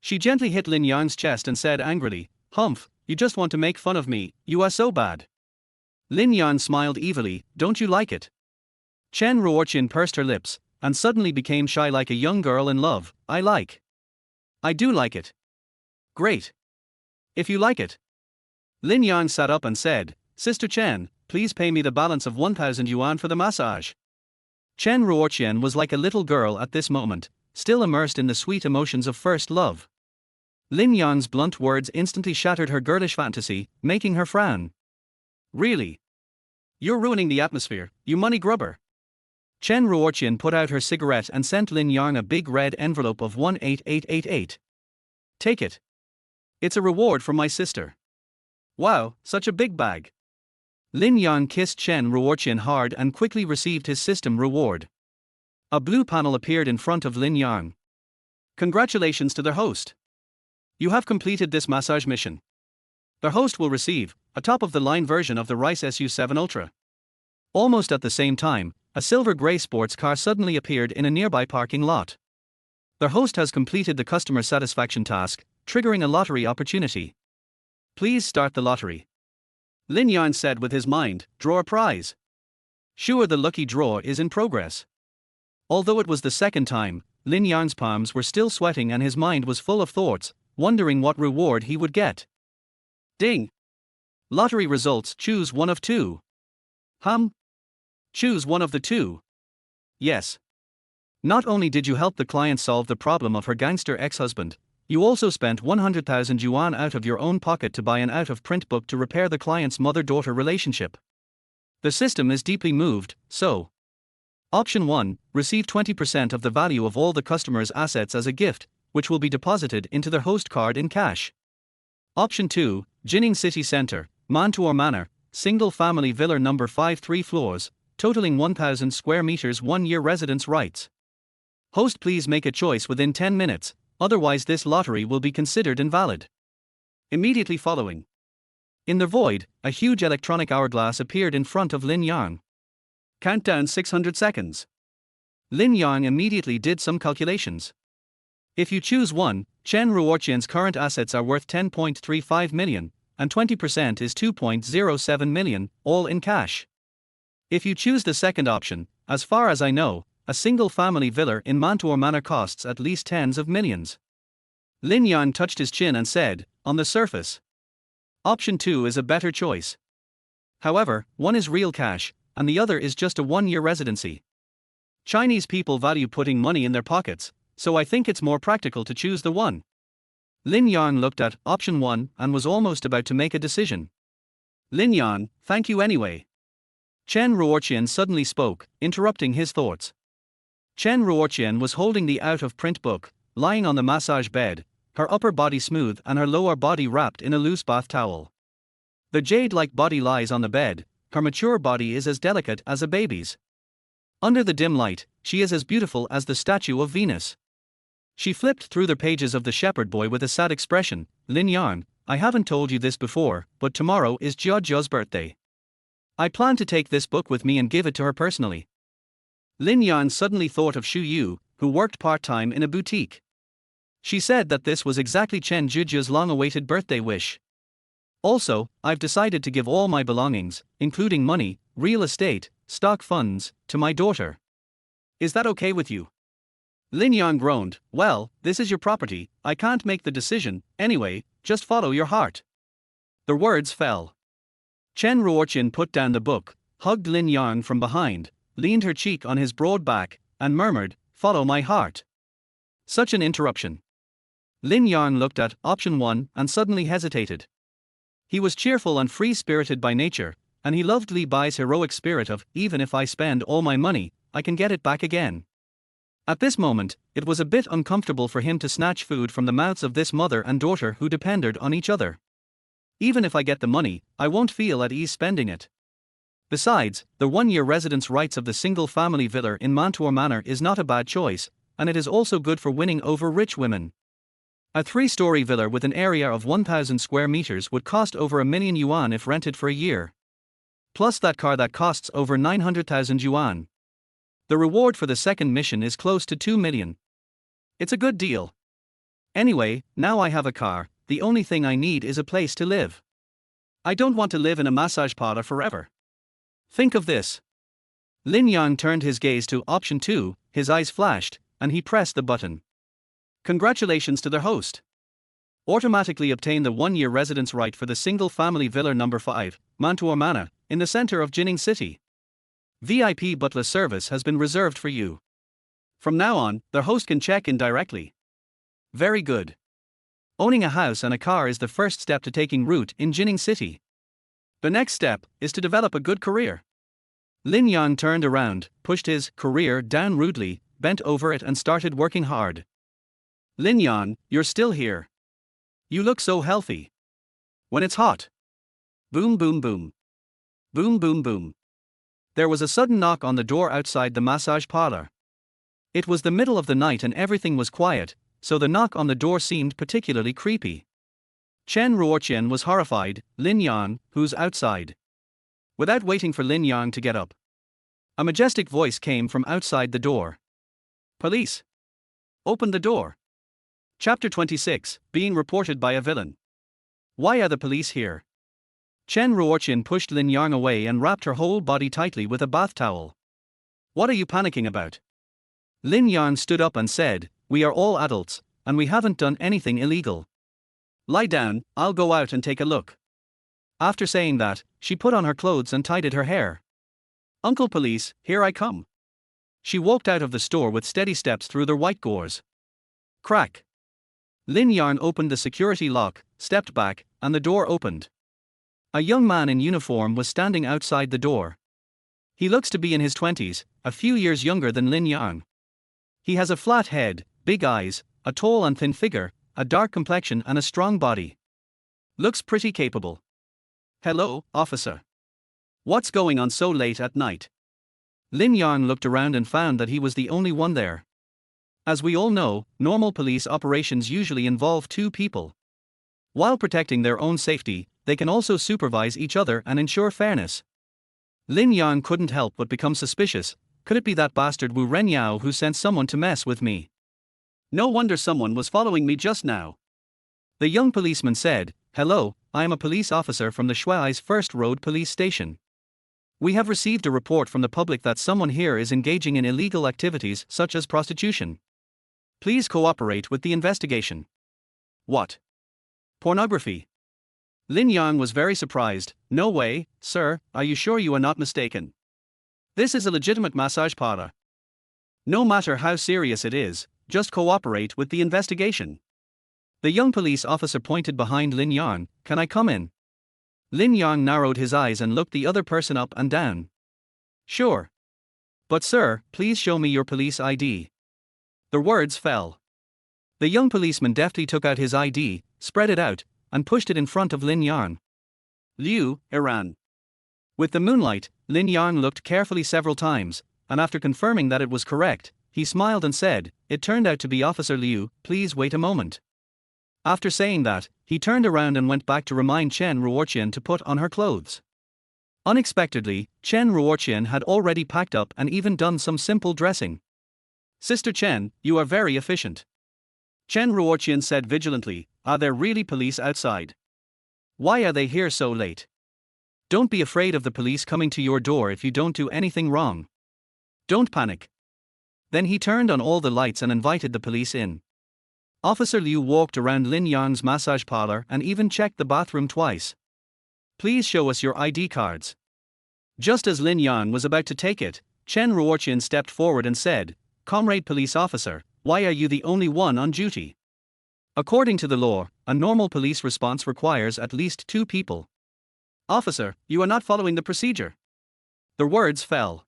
She gently hit Lin Yang's chest and said angrily, Humph, you just want to make fun of me, you are so bad. Lin Yang smiled evilly, don't you like it? Chen Ruoqian pursed her lips, and suddenly became shy like a young girl in love, I do like it. Great. If you like it. Lin Yang sat up and said, Sister Chen, please pay me the balance of 1,000 yuan for the massage. Chen Ruoqian was like a little girl at this moment, still immersed in the sweet emotions of first love. Lin Yang's blunt words instantly shattered her girlish fantasy, making her frown. Really? You're ruining the atmosphere, you money grubber. Chen Ruoqian put out her cigarette and sent Lin Yang a big red envelope of 18888. Take it. It's a reward from my sister. Wow, such a big bag. Lin Yang kissed Chen Ruoqian hard and quickly received his system reward. A blue panel appeared in front of Lin Yang. Congratulations to the host. You have completed this massage mission. The host will receive a top-of-the-line version of the Rice SU7 Ultra. Almost at the same time, a silver grey sports car suddenly appeared in a nearby parking lot. The host has completed the customer satisfaction task, triggering a lottery opportunity. Please start the lottery. Lin Yang said with his mind, draw a prize. Sure, the lucky draw is in progress. Although it was the second time, Lin Yang's palms were still sweating and his mind was full of thoughts, wondering what reward he would get. Ding! Lottery results, choose one of two. Choose one of the two. Yes. Not only did you help the client solve the problem of her gangster ex-husband, you also spent 100,000 yuan out of your own pocket to buy an out-of-print book to repair the client's mother-daughter relationship. The system is deeply moved, so. Option 1, receive 20% of the value of all the customer's assets as a gift, which will be deposited into the host card in cash. Option 2, Jin Ning City Center, Mantua Manor, single-family villa number 5 3 floors, totaling 1,000 square meters 1-year residence rights. Host, please make a choice within 10 minutes, otherwise this lottery will be considered invalid. Immediately following. In the void, a huge electronic hourglass appeared in front of Lin Yang. Countdown 600 seconds. Lin Yang immediately did some calculations. If you choose one, Chen Ruoqian's current assets are worth 10.35 million, and 20% is 2.07 million, all in cash. If you choose the second option, as far as I know, a single-family villa in Mantua Manor costs at least tens of millions. Lin Yang touched his chin and said, on the surface, option 2 is a better choice. However, one is real cash, and the other is just a 1-year residency. Chinese people value putting money in their pockets, so I think it's more practical to choose the one. Lin Yang looked at option 1 and was almost about to make a decision. Lin Yang, thank you anyway. Chen Ruoqian suddenly spoke, interrupting his thoughts. Chen Ruoqian was holding the out-of-print book, lying on the massage bed, her upper body smooth and her lower body wrapped in a loose bath towel. The jade-like body lies on the bed, her mature body is as delicate as a baby's. Under the dim light, she is as beautiful as the statue of Venus. She flipped through the pages of The Shepherd Boy with a sad expression. Lin Yang, I haven't told you this before, but tomorrow is Jia birthday. I plan to take this book with me and give it to her personally. Lin Yang suddenly thought of Shu Yu, who worked part-time in a boutique. She said that this was exactly Chen Jujia's long-awaited birthday wish. Also, I've decided to give all my belongings, including money, real estate, stock funds, to my daughter. Is that okay with you? Lin Yang groaned. Well, this is your property, I can't make the decision, anyway, just follow your heart. The words fell. Chen Ruoqian put down the book, hugged Lin Yang from behind, leaned her cheek on his broad back, and murmured, follow my heart. Such an interruption. Lin Yang looked at option 1 and suddenly hesitated. He was cheerful and free-spirited by nature, and he loved Li Bai's heroic spirit of, even if I spend all my money, I can get it back again. At this moment, it was a bit uncomfortable for him to snatch food from the mouths of this mother and daughter who depended on each other. Even if I get the money, I won't feel at ease spending it. Besides, the one-year residence rights of the single-family villa in Mantua Manor is not a bad choice, and it is also good for winning over rich women. A 3-story villa with an area of 1,000 square meters would cost over $1,000,000 if rented for a year. Plus that car that costs over 900,000 yuan. The reward for the second mission is close to 2 million. It's a good deal. Anyway, now I have a car, the only thing I need is a place to live. I don't want to live in a massage parlor forever. Think of this. Lin Yang turned his gaze to option 2, his eyes flashed, and he pressed the button. Congratulations to the host. Automatically obtain the 1-year residence right for the single-family villa number 5, Mantua Manor, in the center of Jin Ning City. VIP butler service has been reserved for you. From now on, the host can check in directly. Very good. Owning a house and a car is the first step to taking root in Jin Ning City. The next step is to develop a good career. Lin Yang turned around, pushed his career down rudely, bent over it and started working hard. Lin Yang, you're still here. You look so healthy. When it's hot. Boom boom boom. Boom boom boom. There was a sudden knock on the door outside the massage parlor. It was the middle of the night and everything was quiet, so the knock on the door seemed particularly creepy. Chen Ruoqian was horrified. Lin Yang, who's outside? Without waiting for Lin Yang to get up, a majestic voice came from outside the door. Police! Open the door. Chapter 26, being reported by a villain. Why are the police here? Chen Ruoqian pushed Lin Yang away and wrapped her whole body tightly with a bath towel. What are you panicking about? Lin Yang stood up and said, we are all adults, and we haven't done anything illegal. Lie down, I'll go out and take a look. After saying that, she put on her clothes and tidied her hair. Uncle Police, here I come. She walked out of the store with steady steps through the white gauze. Crack. Lin Yang opened the security lock, stepped back, and the door opened. A young man in uniform was standing outside the door. He looks to be in his 20s, a few years younger than Lin Yang. He has a flat head, big eyes, a tall and thin figure, a dark complexion and a strong body. Looks pretty capable. Hello, officer. What's going on so late at night? Lin Yang looked around and found that he was the only one there. As we all know, normal police operations usually involve 2 people. While protecting their own safety, they can also supervise each other and ensure fairness. Lin Yang couldn't help but become suspicious. Could it be that bastard Wu Renyao who sent someone to mess with me? No wonder someone was following me just now. The young policeman said, hello, I am a police officer from the Shuai's First Road Police Station. We have received a report from the public that someone here is engaging in illegal activities such as prostitution. Please cooperate with the investigation. What? Pornography? Lin Yang was very surprised. No way, sir, are you sure you are not mistaken? This is a legitimate massage parlor. No matter how serious it is, just cooperate with the investigation. The young police officer pointed behind Lin Yang. Can I come in? Lin Yang narrowed his eyes and looked the other person up and down. Sure. But sir, please show me your police ID. The words fell. The young policeman deftly took out his ID, spread it out, and pushed it in front of Lin Yang. Liu, Iran. With the moonlight, Lin Yang looked carefully several times, and after confirming that it was correct, he smiled and said, "It turned out to be Officer Liu, please wait a moment." After saying that, he turned around and went back to remind Chen Ruoqian to put on her clothes. Unexpectedly, Chen Ruoqian had already packed up and even done some simple dressing. "Sister Chen, you are very efficient," Chen Ruoqian said vigilantly. "Are there really police outside? Why are they here so late? Don't be afraid of the police coming to your door if you don't do anything wrong. Don't panic." Then he turned on all the lights and invited the police in. Officer Liu walked around Lin Yang's massage parlor and even checked the bathroom twice. "Please show us your ID cards." Just as Lin Yang was about to take it, Chen Ruoqian stepped forward and said, "Comrade police officer, why are you the only one on duty? According to the law, a normal police response requires at least 2 people. Officer, you are not following the procedure." The words fell.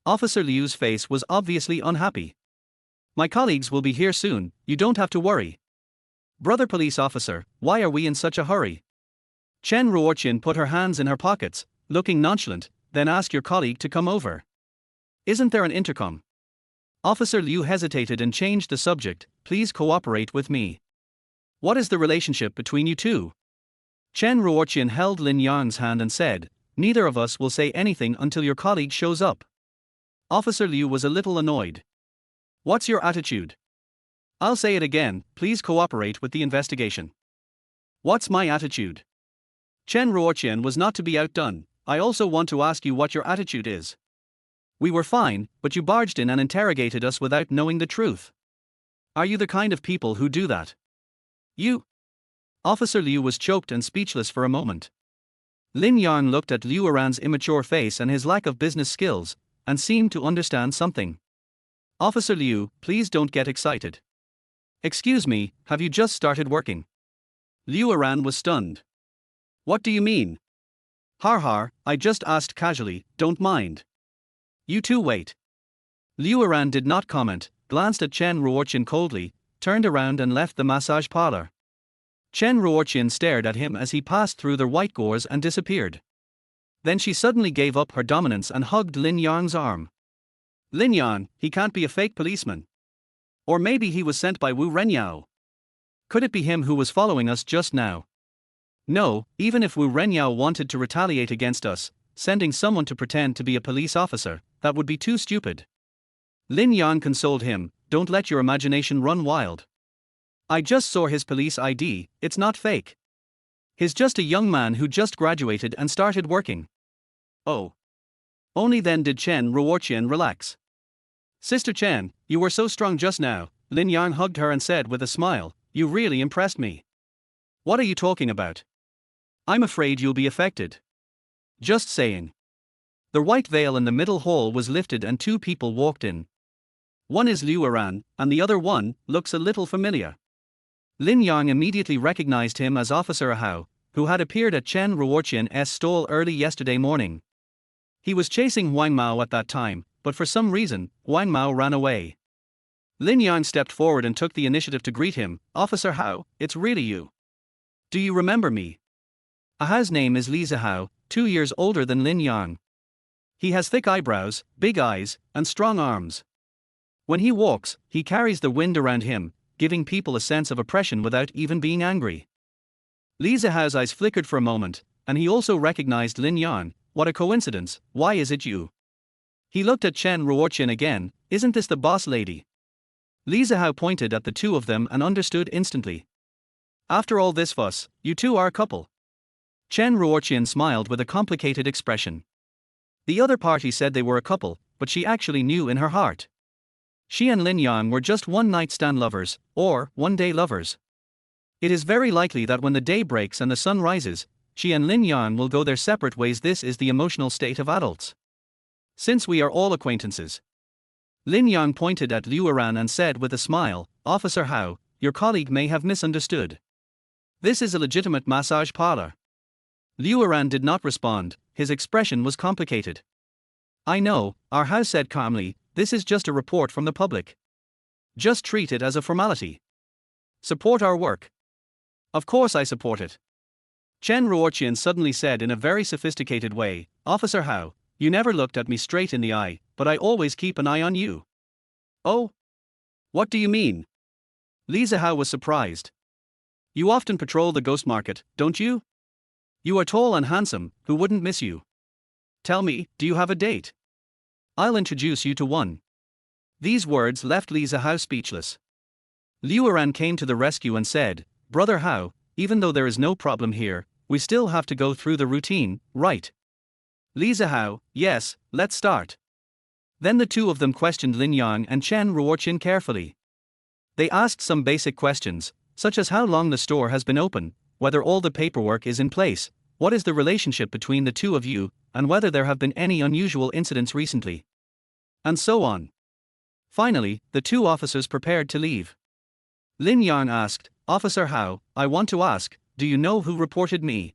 Officer Liu's face was obviously unhappy. "My colleagues will be here soon, you don't have to worry." "Brother police officer, why are we in such a hurry?" Chen Ruoqian put her hands in her pockets, looking nonchalant, "Then ask your colleague to come over. Isn't there an intercom?" Officer Liu hesitated and changed the subject, "Please cooperate with me. What is the relationship between you two?" Chen Ruoqian held Lin Yang's hand and said, "Neither of us will say anything until your colleague shows up." Officer Liu was a little annoyed. "What's your attitude?" "I'll say it again, please cooperate with the investigation." "What's my attitude?" Chen Ruoqian was not to be outdone. "I also want to ask you what your attitude is. We were fine, but you barged in and interrogated us without knowing the truth. Are you the kind of people who do that?" "You?" Officer Liu was choked and speechless for a moment. Lin Yang looked at Liu Eran's immature face and his lack of business skills, and seemed to understand something. "Officer Liu, please don't get excited. Excuse me, have you just started working?" Liu Eran was stunned. "What do you mean?" Har, I just asked casually, don't mind." "You two wait." Liu Eran did not comment, glanced at Chen Ruoqian coldly, turned around and left the massage parlor. Chen Ruoqian stared at him as he passed through their white gauze and disappeared. Then she suddenly gave up her dominance and hugged Lin Yang's arm. "Lin Yang, he can't be a fake policeman. Or maybe he was sent by Wu Renyao. Could it be him who was following us just now? No, even if Wu Renyao wanted to retaliate against us, sending someone to pretend to be a police officer, that would be too stupid." Lin Yang consoled him, "Don't let your imagination run wild. I just saw his police ID, it's not fake. He's just a young man who just graduated and started working." "Oh." Only then did Chen Ruoqian relax. "Sister Chen, you were so strong just now," Lin Yang hugged her and said with a smile, "You really impressed me." "What are you talking about?" "I'm afraid you'll be affected." "Just saying." The white veil in the middle hall was lifted and 2 people walked in. One is Liu Eran, and the other one looks a little familiar. Lin Yang immediately recognized him as Officer Hao, who had appeared at Chen Ruoqian's stall early yesterday morning. He was chasing Wang Mao at that time, but for some reason, Wang Mao ran away. Lin Yang stepped forward and took the initiative to greet him. "Officer Hao, it's really you. Do you remember me?" Hao's name is Li Zihao, 2 years older than Lin Yang. He has thick eyebrows, big eyes, and strong arms. When he walks, he carries the wind around him, giving people a sense of oppression without even being angry. Li Zihao's eyes flickered for a moment, and he also recognized Lin Yang. "What a coincidence, why is it you?" He looked at Chen Ruoqian again. "Isn't this the boss lady?" Li Zihao pointed at the 2 of them and understood instantly. "After all this fuss, you two are a couple." Chen Ruoqian smiled with a complicated expression. The other party said they were a couple, but she actually knew in her heart. She and Lin Yang were just one-night stand lovers, or one-day lovers. It is very likely that when the day breaks and the sun rises, she and Lin Yang will go their separate ways. This is the emotional state of adults. Since we are all acquaintances. Lin Yang pointed at Liu Eran and said with a smile, "Officer Hao, your colleague may have misunderstood. This is a legitimate massage parlor." Liu Eran did not respond, his expression was complicated. "I know," our Hao said calmly, "this is just a report from the public. Just treat it as a formality. Support our work." "Of course I support it." Chen Ruoqian suddenly said in a very sophisticated way, Officer Hao, you never looked at me straight in the eye, but I always keep an eye on you. Oh? What do you mean? Li Zihao was surprised. You often patrol the ghost market, don't you? You are tall and handsome, who wouldn't miss you? Tell me, do you have a date? I'll introduce you to one. These words left Li Zihao speechless. Liu Eran came to the rescue and said, Brother Hao, even though there is no problem here, we still have to go through the routine, right? Li Zihao, yes, let's start. Then the two of them questioned Lin Yang and Chen Ruoqian carefully. They asked some basic questions, such as how long the store has been open, whether all the paperwork is in place, what is the relationship between the two of you, and whether there have been any unusual incidents recently. And so on. Finally, the two officers prepared to leave. Lin Yang asked, Officer Hao, I want to ask, do you know who reported me?